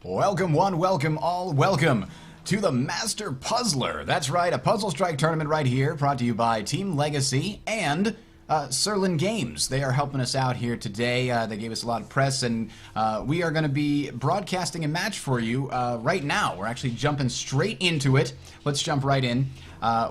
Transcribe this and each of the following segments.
Welcome one, welcome all, welcome to the Master Puzzler. That's right, a Puzzle Strike tournament right here, brought to you by Team Legacy and Serlin Games. They are helping us out here today. They gave us a lot of press, and we are going to be broadcasting a match for you right now. We're actually jumping straight into it. Let's jump right in.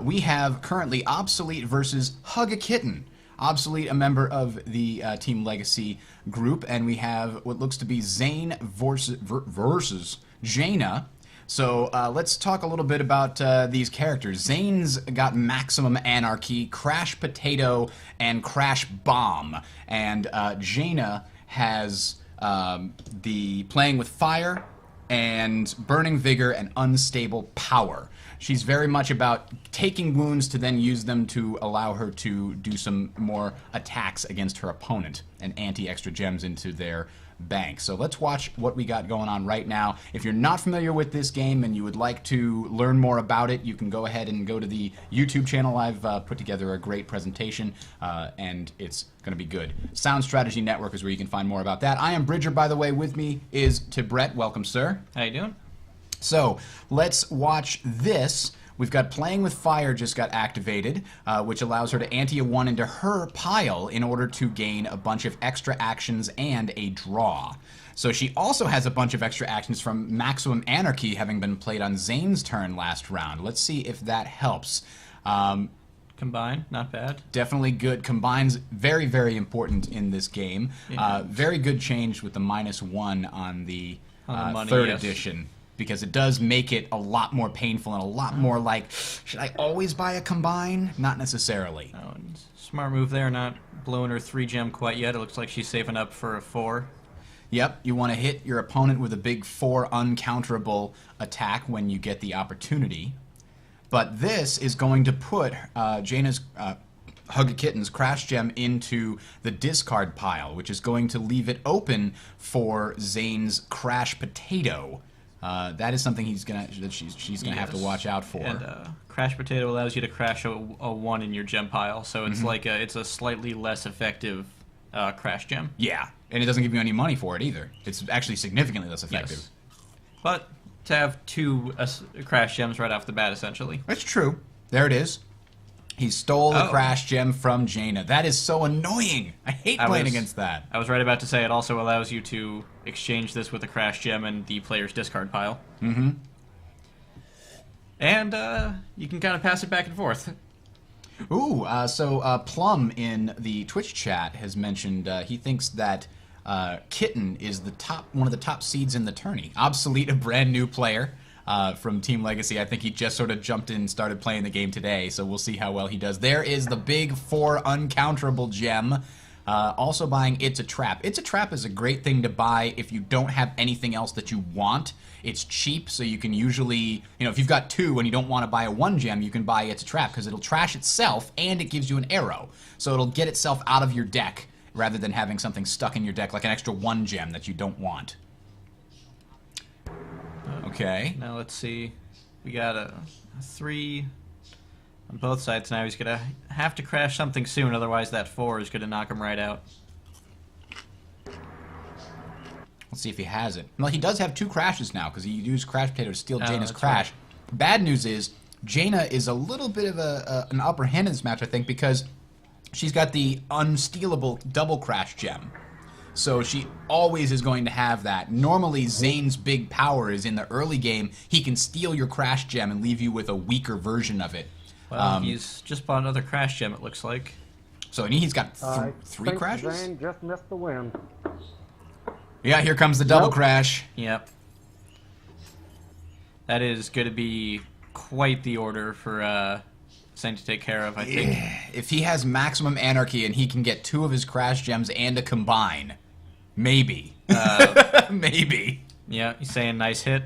We have currently Obsolete versus Hug a Kitten. Obsolete, a member of the Team Legacy group, and we have what looks to be Zane versus Jaina. So let's talk a little bit about these characters. Zane's got Maximum Anarchy, Crash Potato, and Crash Bomb. And Jaina has the Playing with Fire and Burning Vigor and Unstable Power. She's very much about taking wounds to then use them to allow her to do some more attacks against her opponent and anti-extra gems into their bank. So let's watch what we got going on right now. If you're not familiar with this game and you would like to learn more about it, you can go ahead and go to the YouTube channel. I've put together a great presentation, and it's going to be good. Sound Strategy Network is where you can find more about that. I am Bridger, by the way. With me is Tibret. Welcome, sir. How you doing? So let's watch this. We've got Playing with Fire just got activated, which allows her to ante a 1 into her pile in order to gain a bunch of extra actions and a draw. So she also has a bunch of extra actions from Maximum Anarchy having been played on Zane's turn last round. Let's see if that helps. Combine, not bad. Definitely good. Combines, very, very important in this game. Yeah. Very good change with the -1 on the, money, third yes. edition, because it does make it a lot more painful and a lot more like, should I always buy a combine? Not necessarily. Oh, and smart move there, not blowing her 3-gem quite yet. It looks like she's saving up for a 4. Yep, you want to hit your opponent with a big 4 uncounterable attack when you get the opportunity. But this is going to put Jaina's Hug a Kitten's Crash Gem into the discard pile, which is going to leave it open for Zane's Crash Potato. That is something she's gonna have to watch out for. And Crash Potato allows you to crash a 1 in your gem pile, so it's like it's a slightly less effective Crash Gem. Yeah, and it doesn't give you any money for it either. It's actually significantly less effective. Yes. But to have 2 Crash Gems right off the bat, essentially. That's true. There it is. He stole the Oh. Crash Gem from Jaina. That is so annoying. I hate playing against that. I was right about to say it also allows you to exchange this with a Crash Gem in the player's discard pile. Mm-hmm. And you can kind of pass it back and forth. Ooh, so Plum in the Twitch chat has mentioned he thinks that Kitten is one of the top seeds in the tourney. Obsolete, a brand new player from Team Legacy. I think he just sort of jumped in and started playing the game today, so we'll see how well he does. There is the big 4 uncounterable gem. Also buying It's a Trap. It's a Trap is a great thing to buy if you don't have anything else that you want. It's cheap, so you can usually, if you've got 2 and you don't want to buy a 1 gem, you can buy It's a Trap, because it'll trash itself and it gives you an arrow. So it'll get itself out of your deck, rather than having something stuck in your deck like an extra 1 gem that you don't want. Okay. Now let's see. We got a 3 on both sides now. He's going to have to crash something soon, otherwise that 4 is going to knock him right out. Let's see if he has it. Well, he does have 2 crashes now, because he used Crash Potato to steal Jaina's that's crash. Bad news is, Jaina is a little bit of an upper hand in this match, I think, because she's got the unstealable double Crash Gem. So she always is going to have that. Normally, Zane's big power is in the early game. He can steal your Crash Gem and leave you with a weaker version of it. Well, he's just bought another Crash Gem, it looks like. So and he's got 3 think crashes? Zane just missed the win. Yeah, here comes the double Nope. crash. Yep. That is going to be quite the order for Zane to take care of, I think. If he has Maximum Anarchy and he can get 2 of his Crash Gems and a combine, maybe. Maybe. Yeah, he's saying nice hit.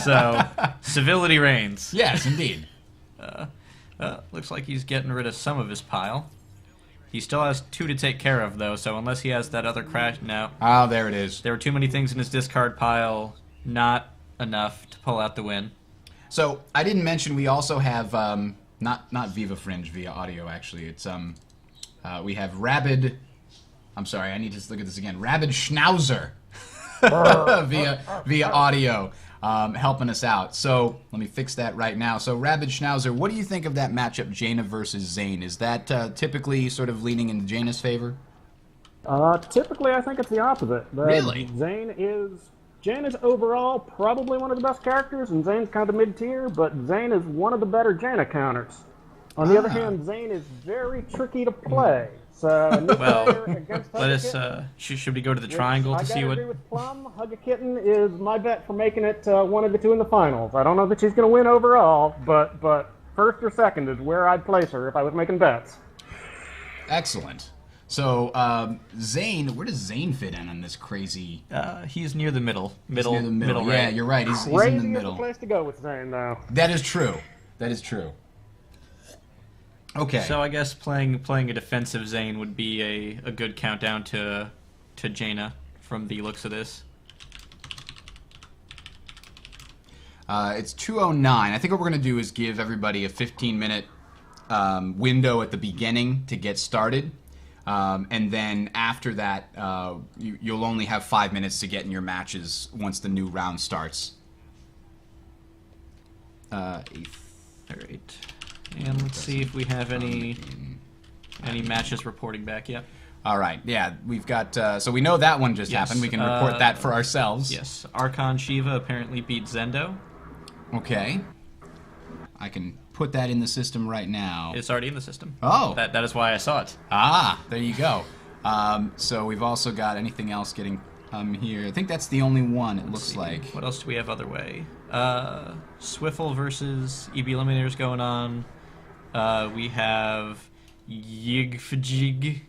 So, civility reigns. Yes, indeed. Looks like he's getting rid of some of his pile. He still has 2 to take care of, though, so unless he has that other crash... No. Oh, there it is. There were too many things in his discard pile, not enough to pull out the win. So, I didn't mention we also have, not Viva Fringe via audio, actually. It's, we have Rabid... I'm sorry, I need to look at this again. Rabid Schnauzer via audio, helping us out. So let me fix that right now. So Rabid Schnauzer, what do you think of that matchup, Jaina versus Zane? Is that typically sort of leaning in Jaina's favor? Typically, I think it's the opposite. Really? Jane is overall probably one of the best characters, and Zane's kind of mid-tier, but Zane is one of the better Jaina counters. On the other hand, Zane is very tricky to play. So, should we go to the triangle to see what... I agree with Plum. Hug a Kitten is my bet for making it one of the two in the finals. I don't know that she's going to win overall, but first or second is where I'd place her if I was making bets. Excellent. So, Zane, where does Zane fit in on this crazy... he's near the middle. He's near the middle. Right. Yeah, you're right. He's in the middle. Crazy is the place to go with Zane, though. That is true. That is true. Okay. So I guess playing a defensive Zane would be a good countdown to Jaina from the looks of this. It's 2:09. I think what we're going to do is give everybody a 15-minute window at the beginning to get started. And then after that, you'll only have 5 minutes to get in your matches once the new round starts. All right. And let's see if we have any matches reporting back yet. All right. Yeah, we've got... so we know that one just happened. We can report that for ourselves. Yes. Archon Shiva apparently beat Zendo. Okay. I can put that in the system right now. It's already in the system. Oh. That is why I saw it. Ah, there you go. So we've also got anything else getting here. I think that's the only one, it looks like. What else do we have other way? Swiffle versus EB Eliminators going on. We have Yigfjig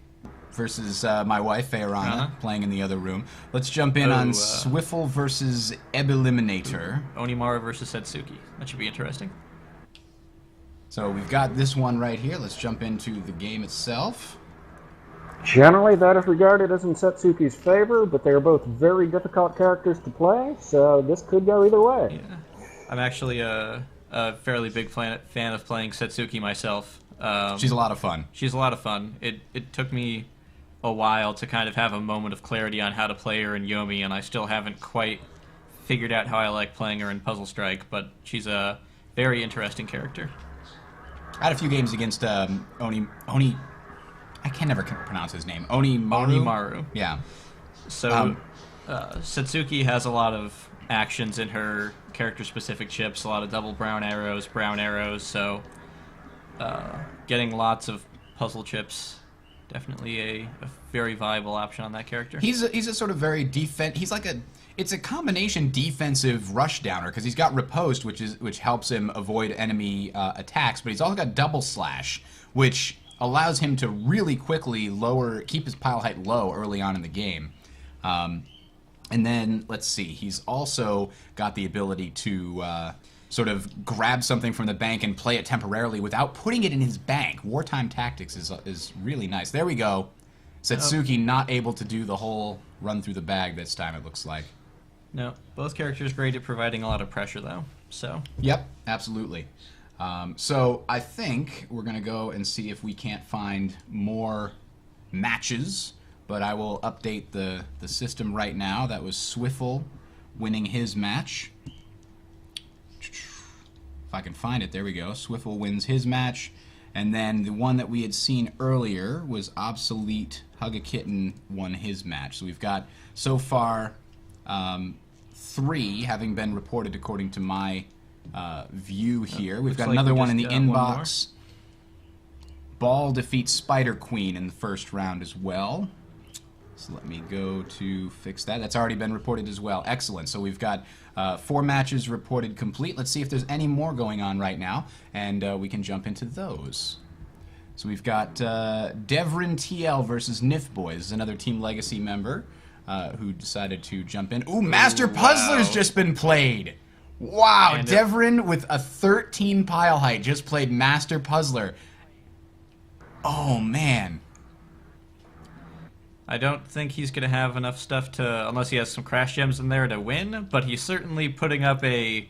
versus my wife, Faerana, playing in the other room. Let's jump in on Swiffle versus Eliminator. Onimaru versus Setsuki. That should be interesting. So we've got this one right here. Let's jump into the game itself. Generally, that is regarded as in Setsuki's favor, but they are both very difficult characters to play, so this could go either way. Yeah. I'm actually a fairly big fan of playing Setsuki myself. She's a lot of fun. She's a lot of fun. It took me a while to kind of have a moment of clarity on how to play her in Yomi, and I still haven't quite figured out how I like playing her in Puzzle Strike, but she's a very interesting character. I had a few games against Oni. I can never pronounce his name. Onimaru. Yeah. So Setsuki has a lot of actions in her character-specific chips, a lot of double brown arrows, so getting lots of puzzle chips, definitely a very viable option on that character. He's a sort of very it's a combination defensive rush-downer, because he's got Riposte, which helps him avoid enemy attacks, but he's also got Double Slash, which allows him to really quickly keep his pile height low early on in the game. And then, let's see, he's also got the ability to sort of grab something from the bank and play it temporarily without putting it in his bank. Wartime Tactics is really nice. There we go. Setsuki not able to do the whole run through the bag this time, it looks like. No, both characters great at providing a lot of pressure, though. So. Yep, absolutely. So I think we're going to go and see if we can't find more matches, but I will update the system right now. That was Swiffle winning his match. If I can find it, there we go. Swiffle wins his match. And then the one that we had seen earlier was Obsolete Hug a Kitten won his match. So we've got, so far, 3 having been reported according to my view here. We've got another one in the inbox. Ball defeats Spider Queen in the first round as well. So let me go to fix that. That's already been reported as well. Excellent. So we've got 4 matches reported complete. Let's see if there's any more going on right now, and we can jump into those. So we've got Devrin TL versus Nif Boys, another Team Legacy member who decided to jump in. Ooh, Master Puzzler's just been played. Wow, and Devrin with a 13 pile height just played Master Puzzler. Oh, man. I don't think he's going to have enough stuff to, unless he has some Crash Gems in there, to win, but he's certainly putting up a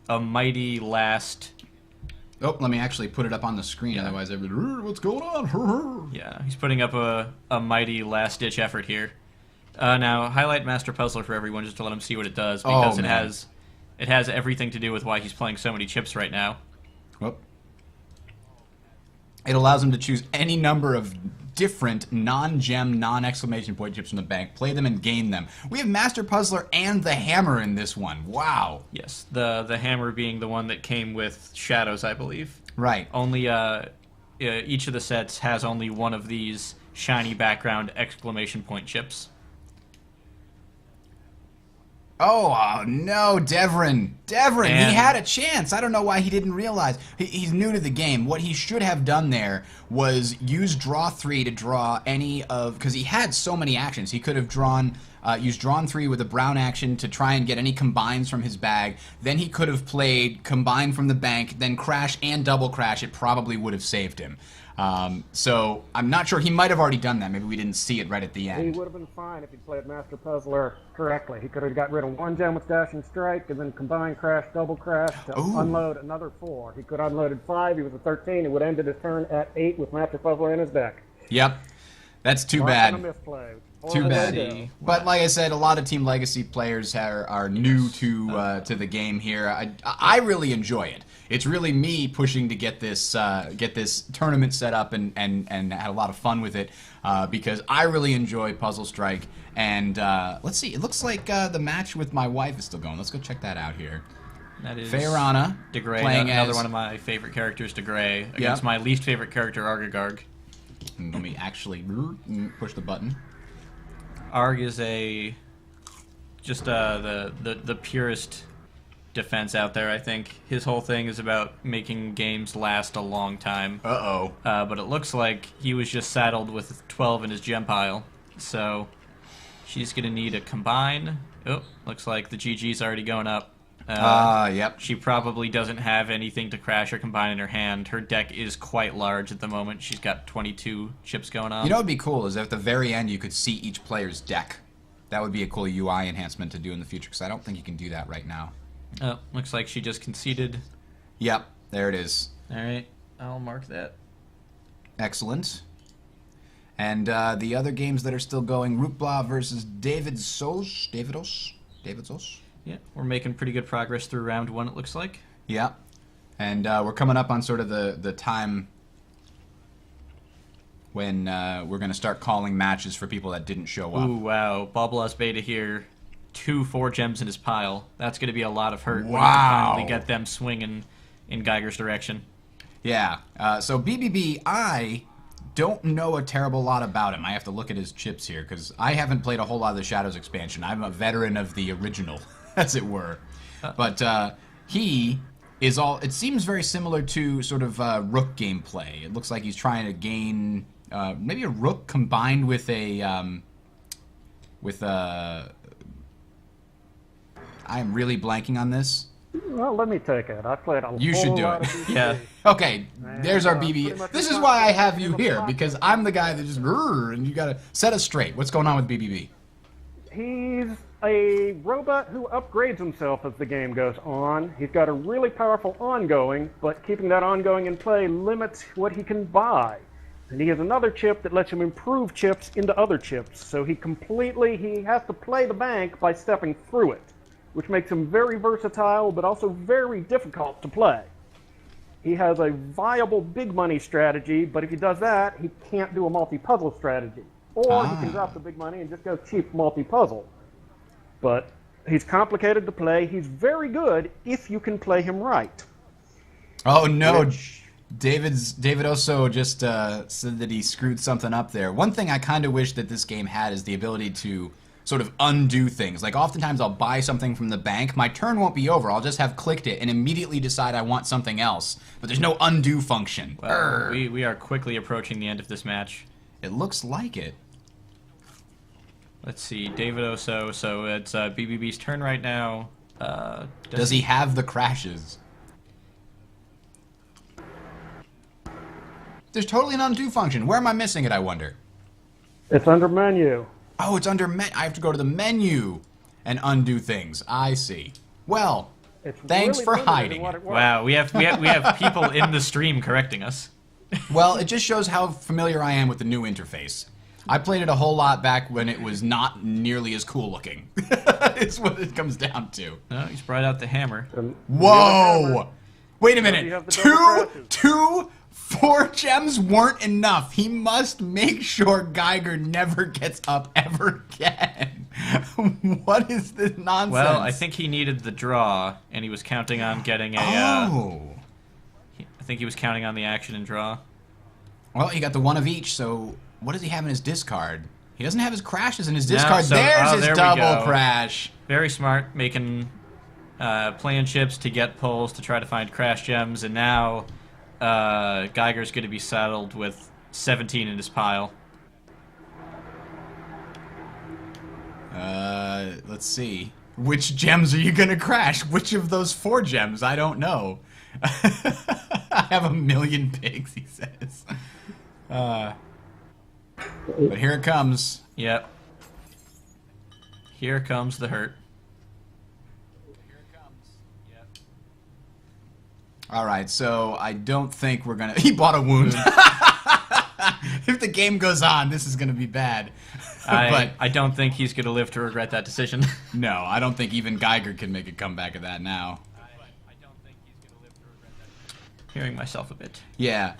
mighty last... Oh, let me actually put it up on the screen, otherwise everybody, what's going on? Yeah, he's putting up a mighty last-ditch effort here. Now, highlight Master Puzzler for everyone just to let them see what it does, Oh, because man. it has everything to do with why he's playing so many chips right now. Whoop. It allows him to choose any number of different non-gem, non-exclamation point chips from the bank, play them and gain them. We have Master Puzzler and the Hammer in this one. Wow. Yes, the hammer being the one that came with Shadows, I believe. Right. Only each of the sets has only one of these shiny background exclamation point chips. Oh, no, Devrin. Devrin, he And- had a chance. I don't know why he didn't realize. He's new to the game. What he should have done there was use draw 3 to draw any of... Because he had so many actions. He could have used drawn 3 with a brown action to try and get any combines from his bag. Then he could have played combine from the bank, then crash and double crash. It probably would have saved him. So I'm not sure. He might have already done that. Maybe we didn't see it right at the He end. would have been fine if he'd played Master Puzzler correctly. He could have got rid of 1 gem with Dash and Strike, and then combine crash, double crash to Ooh. unload another 4. He could have unloaded 5. He was a 13. He would have ended his turn at 8 with Master Puzzler in his deck. Yep. That's too Not bad. gonna misplay. Too Or bad. they do. But like I said, a lot of Team Legacy players are new to the game here. I really enjoy it. It's really me pushing to get this tournament set up and had a lot of fun with it because I really enjoy Puzzle Strike. And let's see, it looks like the match with my wife is still going. Let's go check that out here. That is Fairana DeGray, playing another as... one of my favorite characters, DeGray, against my least favorite character, Argagarg. Let me actually push the button. Arg is just the purest defense out there. I think his whole thing is about making games last a long time. Uh-oh. But it looks like he was just saddled with 12 in his gem pile, so she's gonna need a combine. Oh, looks like the GG's already going up. Yep. She probably doesn't have anything to crash or combine in her hand. Her deck is quite large at the moment. She's got 22 chips going on. You know what would be cool is at the very end you could see each player's deck. That would be a cool UI enhancement to do in the future because I don't think you can do that right now. Oh, looks like she just conceded. Yep, there it is. All right, I'll mark that. Excellent. And the other games that are still going, Rukbla versus Davidos. Yeah, we're making pretty good progress through round 1, it looks like. Yeah. And we're coming up on sort of the time when we're going to start calling matches for people that didn't show up. Ooh, wow. Boblas Beta here. 2 4 gems in his pile. That's going to be a lot of hurt when you Wow. can finally get them swinging in Geiger's direction. Yeah. So BBB, I don't know a terrible lot about him. I have to look at his chips here because I haven't played a whole lot of the Shadows expansion. I'm a veteran of the original, as it were. But he is all... It seems very similar to sort of Rook gameplay. It looks like he's trying to gain maybe a Rook combined with a... I am really blanking on this. Well, let me take it. I played a You whole should do lot it. of BBB. Yeah. Okay, there's our pretty BB. much This is responsible why I for have you the here, plot. because I'm the guy that just and you gotta set us straight. What's going on with BBB? He's a robot who upgrades himself as the game goes on. He's got a really powerful ongoing, but keeping that ongoing in play limits what he can buy. And he has another chip that lets him improve chips into other chips. So he has to play the bank by stepping through it, which makes him very versatile, but also very difficult to play. He has a viable big money strategy, but if he does that, he can't do a multi-puzzle strategy. Or he can drop the big money and just go cheap multi-puzzle. But he's complicated to play. He's very good if you can play him right. Oh no, David also just said that he screwed something up there. One thing I kind of wish that this game had is the ability to sort of undo things. Like oftentimes I'll buy something from the bank, my turn won't be over, I'll just have clicked it and immediately decide I want something else. But there's no undo function. Well, we are quickly approaching the end of this match. It looks like it. Let's see, David Oso, so it's BBB's turn right now. Does he have the crashes? There's totally an undo function. Where am I missing it, I wonder? It's under menu. Oh, it's under I have to go to the menu and undo things. I see. Well, It's thanks really for limited in hiding what it. it was. Wow, we have people in the stream correcting us. Well, it just shows how familiar I am with the new interface. I played it a whole lot back when it was not nearly as cool looking. It's what it comes down to. No, he's brought out the hammer. Whoa! Wait a you minute. have the double crashes. Two 4 gems weren't enough. He must make sure Geiger never gets up ever again. What is this nonsense? Well, I think he needed the draw, and he was counting on getting a. Oh. I think he was counting on the action and draw. Well, he got the one of each, so what does he have in his discard? He doesn't have his crashes in his discard. so- There's his there we double go. crash. Very smart, making playing chips to get pulls to try to find crash gems, and now Geiger's going to be saddled with 17 in his pile. Let's see. Which gems are you going to crash? Which of those 4 gems? I don't know. I have a million pigs, he says. But here it comes. Yep. Here comes the hurt. All right, so I don't think we're going to... He bought a wound. If the game goes on, this is going to be bad. But I don't think he's going to live to regret that decision. no, I don't think even Geiger can make a comeback of that now. Hearing myself a bit. Yeah.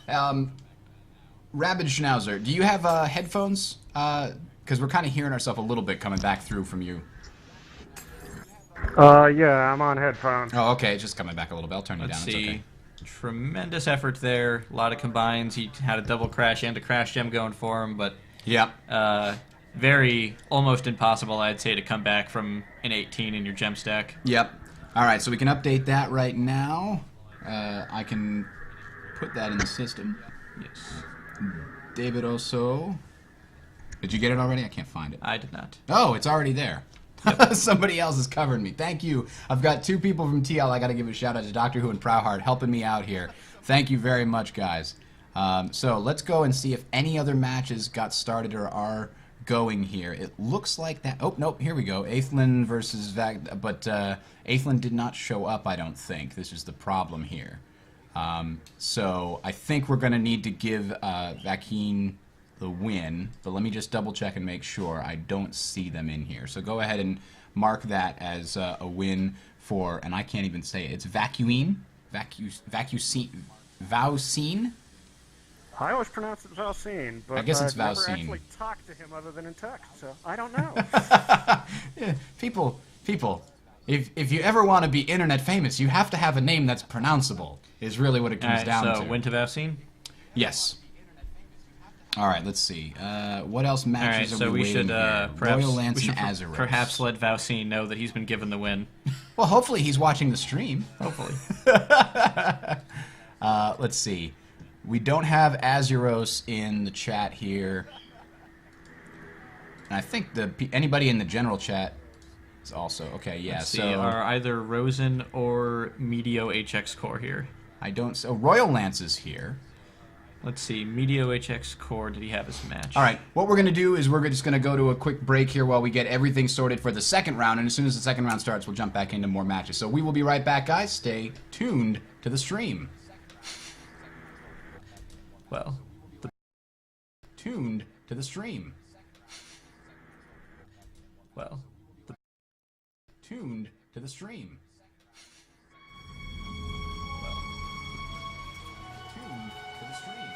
Rabid Schnauzer, do you have headphones? Because we're kind of hearing ourselves a little bit coming back through from you. Yeah, I'm on headphones. Oh, okay. It's just coming back a little bit. I'll turn you Let's down. see. It's okay. Tremendous effort there. A lot of combines. He had a double crash and a crash gem going for him, but Yep. very almost impossible, I'd say, to come back from an 18 in your gem stack. Yep. All right, so we can update that right now. I can put that in the system. Yes. David Oso. Did you get it already? I can't find it. I did not. Oh, it's already there. Somebody else is covering me. Thank you. I've got 2 people from TL. I got to give a shout out to Doctor Who and Prowheart helping me out here. Thank you very much, guys. So let's go and see if any other matches got started or are going here. It looks like that. Oh, nope. Here we go. Aethlin versus Vac. But Aethlin did not show up, I don't think. This is the problem here. So I think we're going to need to give Vakeen the win, but let me just double check and make sure. I don't see them in here. So go ahead and mark that as a win for, and I can't even say it. It's Vacuine? Vaucine? I always pronounce it Valcine, but I guess it's I've never Valcine. actually talked to him other than in text, so I don't know. Yeah, people, if you ever want to be internet famous, you have to have a name that's pronounceable, is really what it comes down so to. win to Valcine? Yes. All right, let's see. What else matches Alright, so are we we should waiting here? perhaps, Royal Lance we should and Azeroth. perhaps let Valcine know that he's been given the win. Well, hopefully he's watching the stream. Hopefully. Let's see. We don't have Azeros in the chat here. And I think anybody in the general chat is also... Okay, yeah, Let's see, so... are either Rosen or Medio HX Core here? I don't... So Royal Lance is here. Let's see, Medio HX Core, did he have his match? All right, what we're going to do is we're just going to go to a quick break here while we get everything sorted for the second round, and as soon as the second round starts, we'll jump back into more matches. So we will be right back, guys. Stay tuned to the stream. Well, Tuned to the stream. well. Tuned to the stream. Tuned to the stream.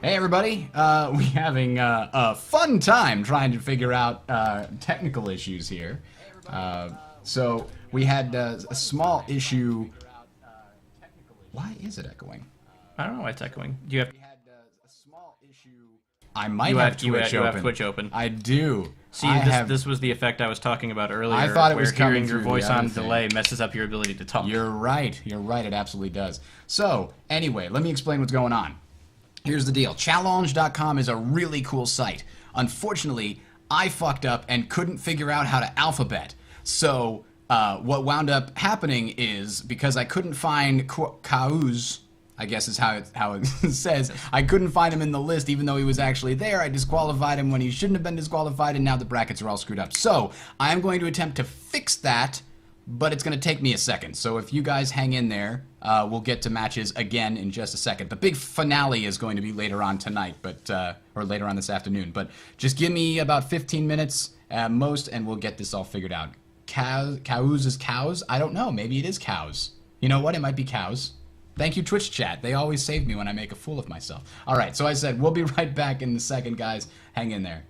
Hey everybody, we having a fun time trying to figure out technical issues here. So we had a small issue. Why is it echoing? I don't know why it's echoing. Do you have? We had a small issue. I might have Twitch open. You have Twitch open. I do. See, this was the effect I was talking about earlier. I thought it was where coming hearing your through voice the other on thing. delay messes up your ability to talk. You're right. You're right. It absolutely does. So, anyway, let me explain what's going on. Here's the deal. Challenge.com is a really cool site. Unfortunately, I fucked up and couldn't figure out how to alphabet. So, what wound up happening is, because I couldn't find Kauz, I guess is how it says, I couldn't find him in the list even though he was actually there. I disqualified him when he shouldn't have been disqualified, and now the brackets are all screwed up. So, I'm going to attempt to fix that, but it's going to take me a second. So if you guys hang in there, we'll get to matches again in just a second. The big finale is going to be later on tonight, or later on this afternoon. But just give me about 15 minutes at most, and we'll get this all figured out. Cows is cows? I don't know. Maybe it is cows. You know what? It might be cows. Thank you, Twitch chat. They always save me when I make a fool of myself. All right, so I said we'll be right back in a second, guys. Hang in there.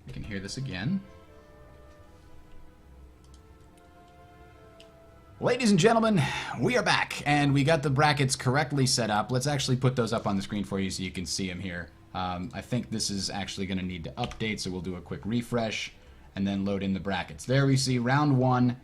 We can hear this again. Ladies and gentlemen, we are back, and we got the brackets correctly set up. Let's actually put those up on the screen for you so you can see them here. I think this is actually going to need to update, so we'll do a quick refresh and then load in the brackets. There we see round one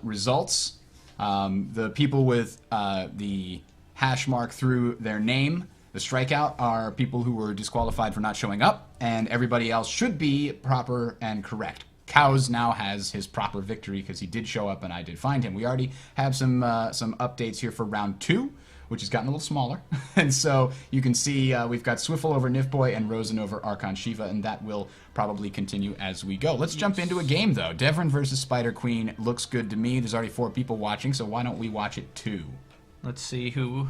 results. The people with the hash mark through their name, the strikeout, are people who were disqualified for not showing up, and everybody else should be proper and correct. Cows now has his proper victory because he did show up and I did find him. We already have some updates here for round two, which has gotten a little smaller. And so you can see we've got Swiffle over Nifboy and Rosen over Archon Shiva, and that will probably continue as we go. Let's jump into a game, though. Devrin versus Spider Queen looks good to me. There's already 4 people watching, so why don't we watch it too? Let's see who...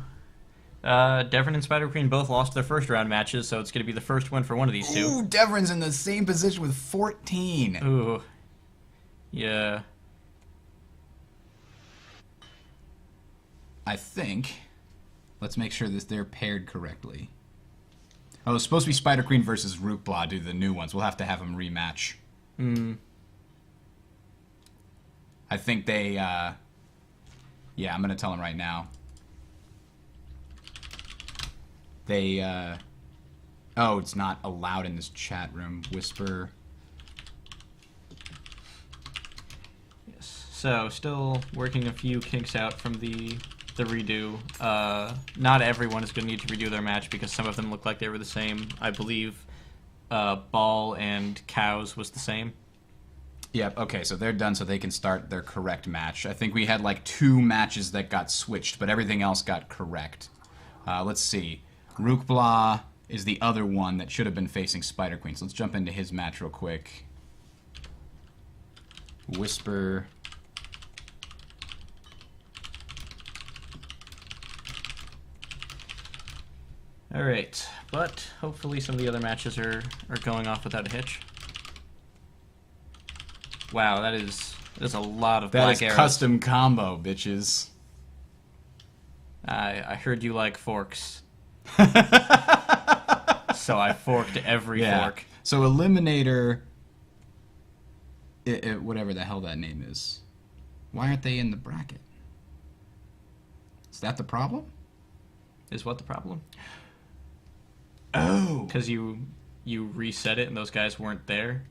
Devrin and Spider Queen both lost their first round matches, so it's going to be the first win for one of these two. Ooh, Devrin's in the same position with 14. Ooh. Yeah. I think. Let's make sure that they're paired correctly. Oh, it's supposed to be Spider Queen versus Rookblah, do the new ones. We'll have to have them rematch. I think they, yeah, I'm going to tell them right now. They, oh, it's not allowed in this chat room. Whisper. Yes. So, still working a few kinks out from the redo. Not everyone is going to need to redo their match because some of them look like they were the same. I believe Ball and Cows was the same. Yep, okay, so they're done so they can start their correct match. I think we had like 2 matches that got switched, but everything else got correct. Let's see. Rookblah is the other one that should have been facing Spider Queen. So let's jump into his match real quick. Whisper. Alright, but hopefully some of the other matches are going off without a hitch. Wow, there's a lot of black arrows. That is custom combo, bitches. I heard you like forks. So I forked every fork. So Eliminator, whatever the hell that name is, why aren't they in the bracket? Is that the problem? Is what the problem? Oh. Because you reset it and those guys weren't there,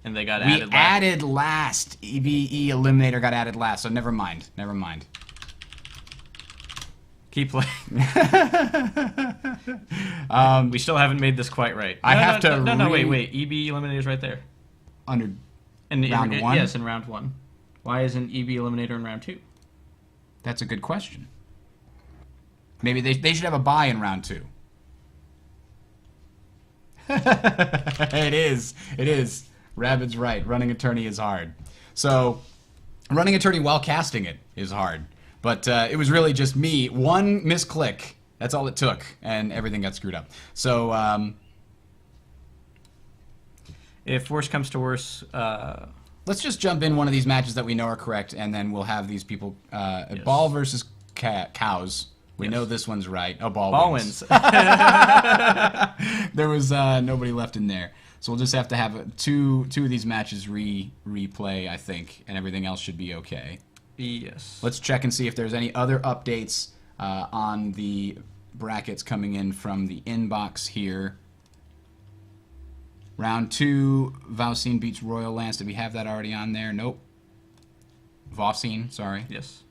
and they got added last. We added last. EBE Eliminator got added last, so never mind. Never mind. Keep playing. We still haven't made this quite right. No, wait. EB Eliminator's right there. Under round 1? Yes, in round 1. Why isn't EB Eliminator in round 2? That's a good question. Maybe they should have a bye in round 2. It is. Rabbit's right. Running Attorney is hard. So, running Attorney while casting it is hard. But it was really just me. One misclick. That's all it took. And everything got screwed up. So, if worse comes to worse... let's just jump in one of these matches that we know are correct, and then we'll have these people... Yes. Ball versus cows. We Yes. know this one's right. Oh, ball Ball wins. wins. There was nobody left in there. So we'll just have to have two of these matches replay, I think, and everything else should be okay. Yes. Let's check and see if there's any other updates on the brackets coming in from the inbox here. Round 2, Valcine beats Royal Lance. Did we have that already on there? Nope. Valcine, sorry. Yes.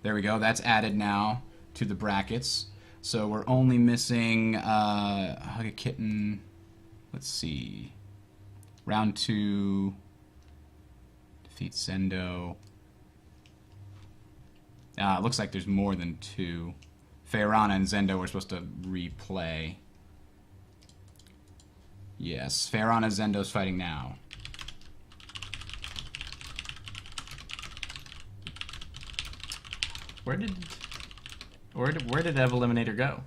There we go. That's added now to the brackets. So we're only missing Hug a Kitten. Let's see. Round 2. Defeat Sendo. It looks like there's more than 2. Feirana and Zendo were supposed to replay. Yes, Feirana Zendo's fighting now. Where did Ev Eliminator go?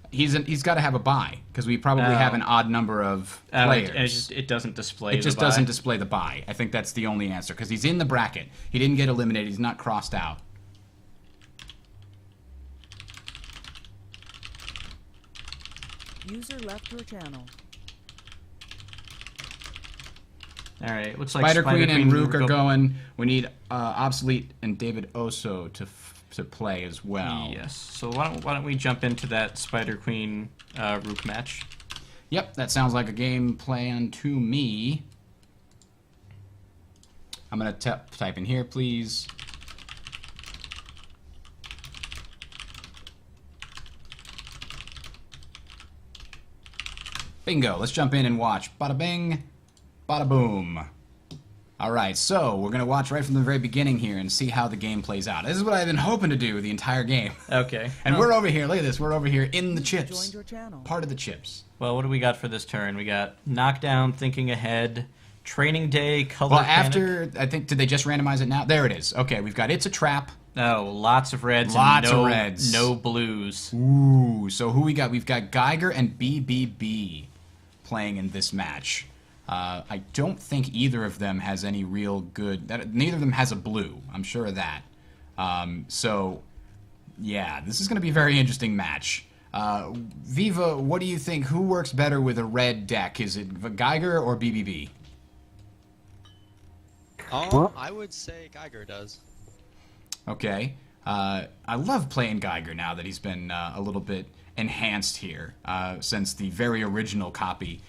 He's got to have a bye because we probably have an odd number of players. It doesn't display. It just doesn't display the bye. I think that's the only answer because he's in the bracket. He didn't get eliminated. He's not crossed out. User left your channel. All right, looks like Spider Queen and Rook are go- going. We need Obsolete and David Oso to play as well. Yes. So why don't we jump into that Spider Queen Rook match? Yep, that sounds like a game plan to me. I'm going to type in here, please. Bingo. Let's jump in and watch. Bada bing, bada boom. Alright, so we're going to watch right from the very beginning here and see how the game plays out. This is what I've been hoping to do the entire game. Okay. And we're over here, look at this, we're over here in the chips. Joined your channel. Part of the chips. Well, what do we got for this turn? We got Knockdown, Thinking Ahead, Training Day, Color Well, Panic. after, I think, did they just randomize it now? There it is. Okay, we've got It's a Trap. Oh, lots of reds. Lots and of reds. No blues. Ooh, so who we got? We've got Geiger and BBB playing in this match. I don't think either of them has any real good... neither of them has a blue. I'm sure of that. So, yeah, this is going to be a very interesting match. Viva, what do you think? Who works better with a red deck? Is it Geiger or BBB? I would say Geiger does. Okay. I love playing Geiger now that he's been a little bit enhanced here since the very original copy.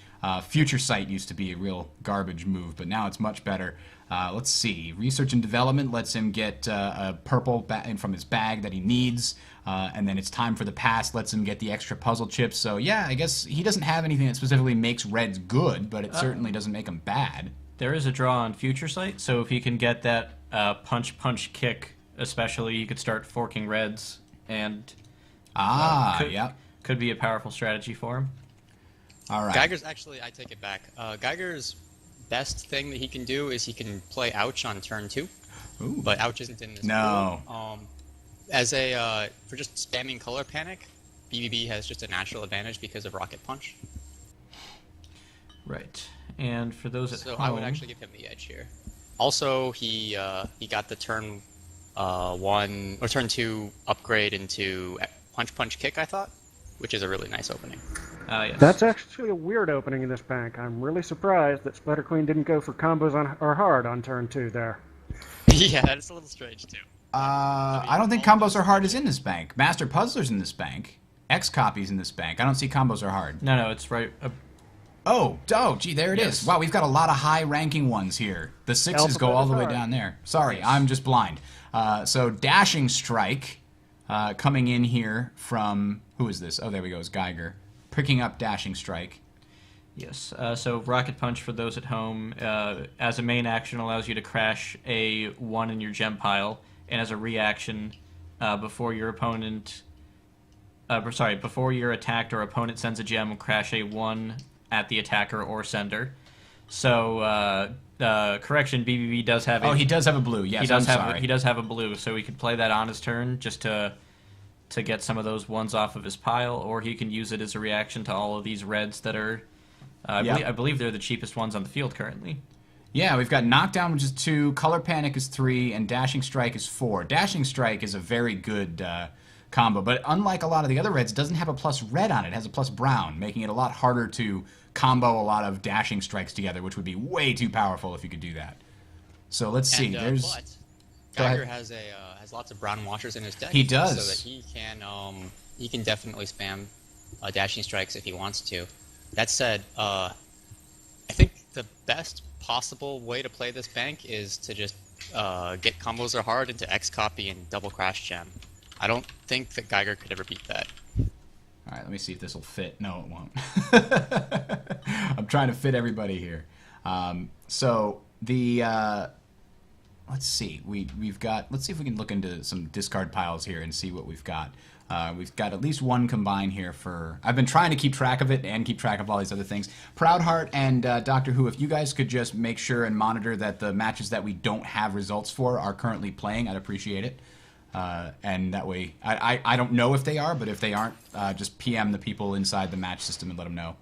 Future Sight used to be a real garbage move, but now it's much better. Let's see. Research and Development lets him get a purple from his bag that he needs, and then it's Time for the Past lets him get the extra puzzle chips. So yeah, I guess he doesn't have anything that specifically makes reds good, but it certainly doesn't make them bad. There is a draw on Future Sight, so if he can get that punch kick, especially, he could start forking reds, and could be a powerful strategy for him. All right. Geiger's actually, I take it back. Geiger's best thing that he can do is he can play Ouch on turn 2. Ooh. But Ouch isn't in this No. pool. As a, for just spamming Color Panic, BBB has just a natural advantage because of Rocket Punch. Right. And for those at So home... I would actually give him the edge here. Also, he got the turn 1 or turn 2 upgrade into Punch Kick, I thought, which is a really nice opening. Yes. That's actually a weird opening in this bank. I'm really surprised that Spider Queen didn't go for combos on or hard on turn 2 there. Yeah, that's a little strange too. I don't think Combos Are Hard is in this bank. Master Puzzler's in this bank. X Copy's in this bank. I don't see Combos Are Hard. No, it's right... Oh, gee, there it is. Wow, we've got a lot of high-ranking ones here. The sixes go all the way down there. Sorry, I'm just blind. So Dashing Strike coming in here from... Who is this? Oh, there we go. It's Geiger. Picking up Dashing Strike. Yes, so Rocket Punch, for those at home, as a main action allows you to crash a 1 in your gem pile, and as a reaction, before you're attacked or opponent sends a gem, crash a 1 at the attacker or sender. So, correction, BBB does have a... Oh, he does have a blue. Yes, I'm sorry. He does have a blue, so he can play that on his turn just to get some of those 1s off of his pile, or he can use it as a reaction to all of these reds that are... I believe they're the cheapest ones on the field currently. Yeah, we've got Knockdown, which is 2, Color Panic is 3, and Dashing Strike is 4. Dashing Strike is a very good combo, but unlike a lot of the other reds, it doesn't have a plus red on it. It has a plus brown, making it a lot harder to combo a lot of Dashing Strikes together, which would be way too powerful if you could do that. So let's see. But Go Geiger ahead. has lots of brown washers in his deck. He does. So that he can definitely spam Dashing Strikes if he wants to. That said, I think the best possible way to play this bank is to just get combos are hard into X copy and double crash gem. I don't think that Geiger could ever beat that. All right, let me see if this will fit. No, it won't. I'm trying to fit everybody here. So the let's see. We've got. Let's see if we can look into some discard piles here and see what we've got. We've got at least one combine here for... I've been trying to keep track of it and keep track of all these other things. Proudheart and Doctor Who, if you guys could just make sure and monitor that the matches that we don't have results for are currently playing, I'd appreciate it. And that way... I don't know if they are, but if they aren't, just PM the people inside the match system and let them know.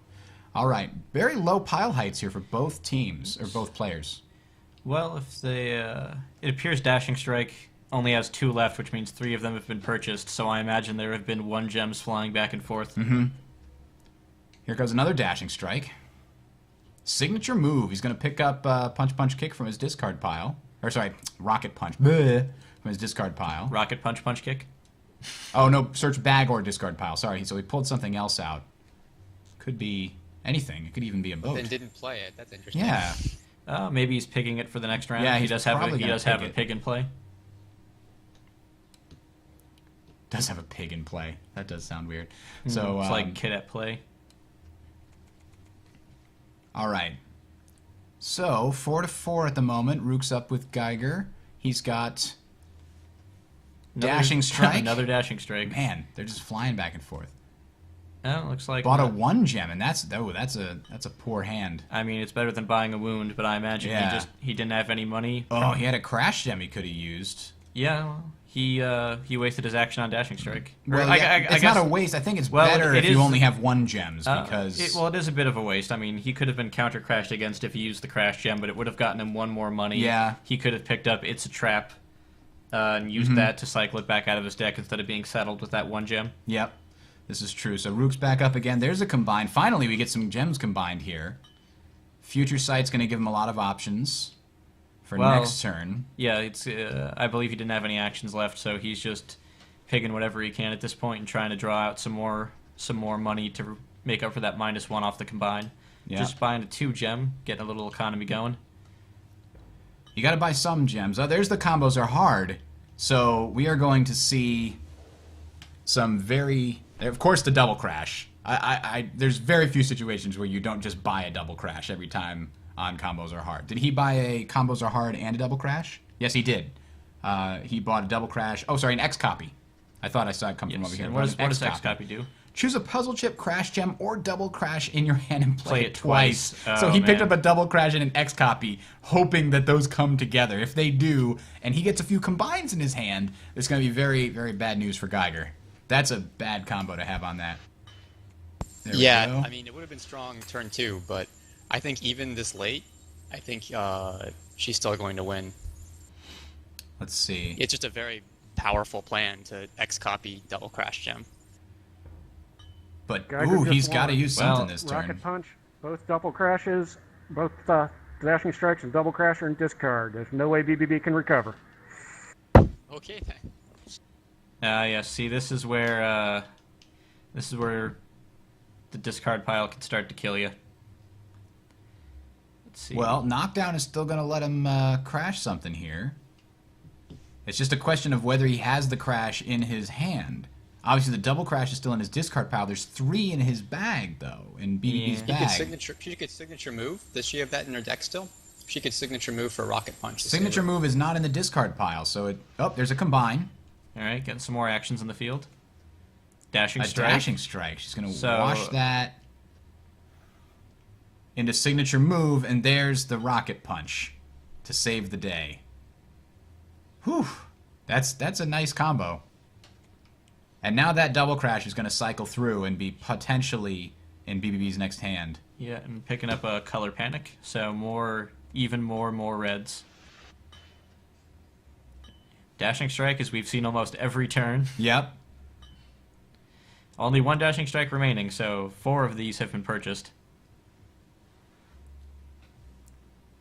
All right. Very low pile heights here for both teams, or both players. Well, if they... it appears Dashing Strike only has 2 left, which means 3 of them have been purchased, so I imagine there have been 1 gems flying back and forth. Mm-hmm. Here goes another Dashing Strike. Signature move. He's going to pick up Punch Punch Kick from his discard pile. Or, sorry, Rocket Punch. Bleh, from his discard pile. Rocket Punch Punch Kick? Oh, no, search bag or discard pile. Sorry, so he pulled something else out. Could be anything. It could even be a boat. Then didn't play it. That's interesting. Yeah. Maybe he's pigging it for the next round. Yeah, he he's does have probably gonna a pig pig in play. Does have a pig in play. That does sound weird. It's So like kid at play. all right. So 4-4 at the moment. Rook's up with Geiger. He's got Dashing Strike. Another Dashing Strike. Man, they're just flying back and forth. Oh, looks like Bought a 1 gem, and that's a poor hand. I mean, it's better than buying a wound, but I imagine Yeah. he didn't have any money. Oh, he had a crash gem he could have used. Yeah, well, he wasted his action on Dashing Strike. Well, Or yeah, it's guess, not a waste. I think it's Well, better it if is- you only have 1 gems because it is a bit of a waste. I mean, he could have been counter crashed against if he used the crash gem, but it would have gotten him 1 more money. Yeah. He could have picked up It's a Trap and used Mm-hmm. that to cycle it back out of his deck instead of being saddled with that 1 gem. Yep, this is true. So Rook's back up again. There's a combine. Finally, we get some gems combined here. Future Sight's going to give him a lot of options for Well, next turn. Yeah, it's. I believe he didn't have any actions left, so he's just pigging whatever he can at this point and trying to draw out some more money to make up for that -1 off the combine. Yeah. Just buying a 2 gem, getting a little economy going. You got to buy some gems. Oh, there's the combos are hard. So we are going to see some very... Of course, the double crash. There's very few situations where you don't just buy a double crash every time on combos are hard. Did he buy a combos are hard and a double crash? Yes, he did. He bought a double crash. Oh, sorry, an X copy. I thought I saw it come from over here. And Bought what an does X copy do? Choose a puzzle chip, crash gem, or double crash in your hand and play it twice. Oh, So he picked man. up a double crash and an X copy, hoping that those come together. If they do, and he gets a few combines in his hand, it's going to be very, very bad news for Geiger. That's a bad combo to have on that. There we Yeah, go. I mean, it would have been strong turn 2, but I think even this late, I think she's still going to win. Let's see. It's just a very powerful plan to X copy double crash gem. But, Geiger ooh, just he's got to won. use something this turn. Rocket Punch, both double crashes, both Dashing Strikes and double crasher and discard. There's no way BBB can recover. Okay then. Yeah. See, this is where the discard pile can start to kill you. Let's see. Well, Knockdown is still going to let him crash something here. It's just a question of whether he has the crash in his hand. Obviously, the double crash is still in his discard pile. There's 3 in his bag, though, in BBB's Yeah. bag. She could signature move. Does she have that in her deck still? She could signature move for Rocket Punch. to save Signature her. move is not in the discard pile, so it... Oh, there's a combine. All right, getting some more actions in the field. Dashing A Strike. dashing strike. She's going to So- wash that into signature move, and there's the rocket punch to save the day. Whew. That's a nice combo. And now that double crash is going to cycle through and be potentially in BBB's next hand. Yeah, and picking up a Color Panic, so more even more reds. Dashing Strike, as we've seen almost every turn. Yep. Only one Dashing Strike remaining, so 4 of these have been purchased.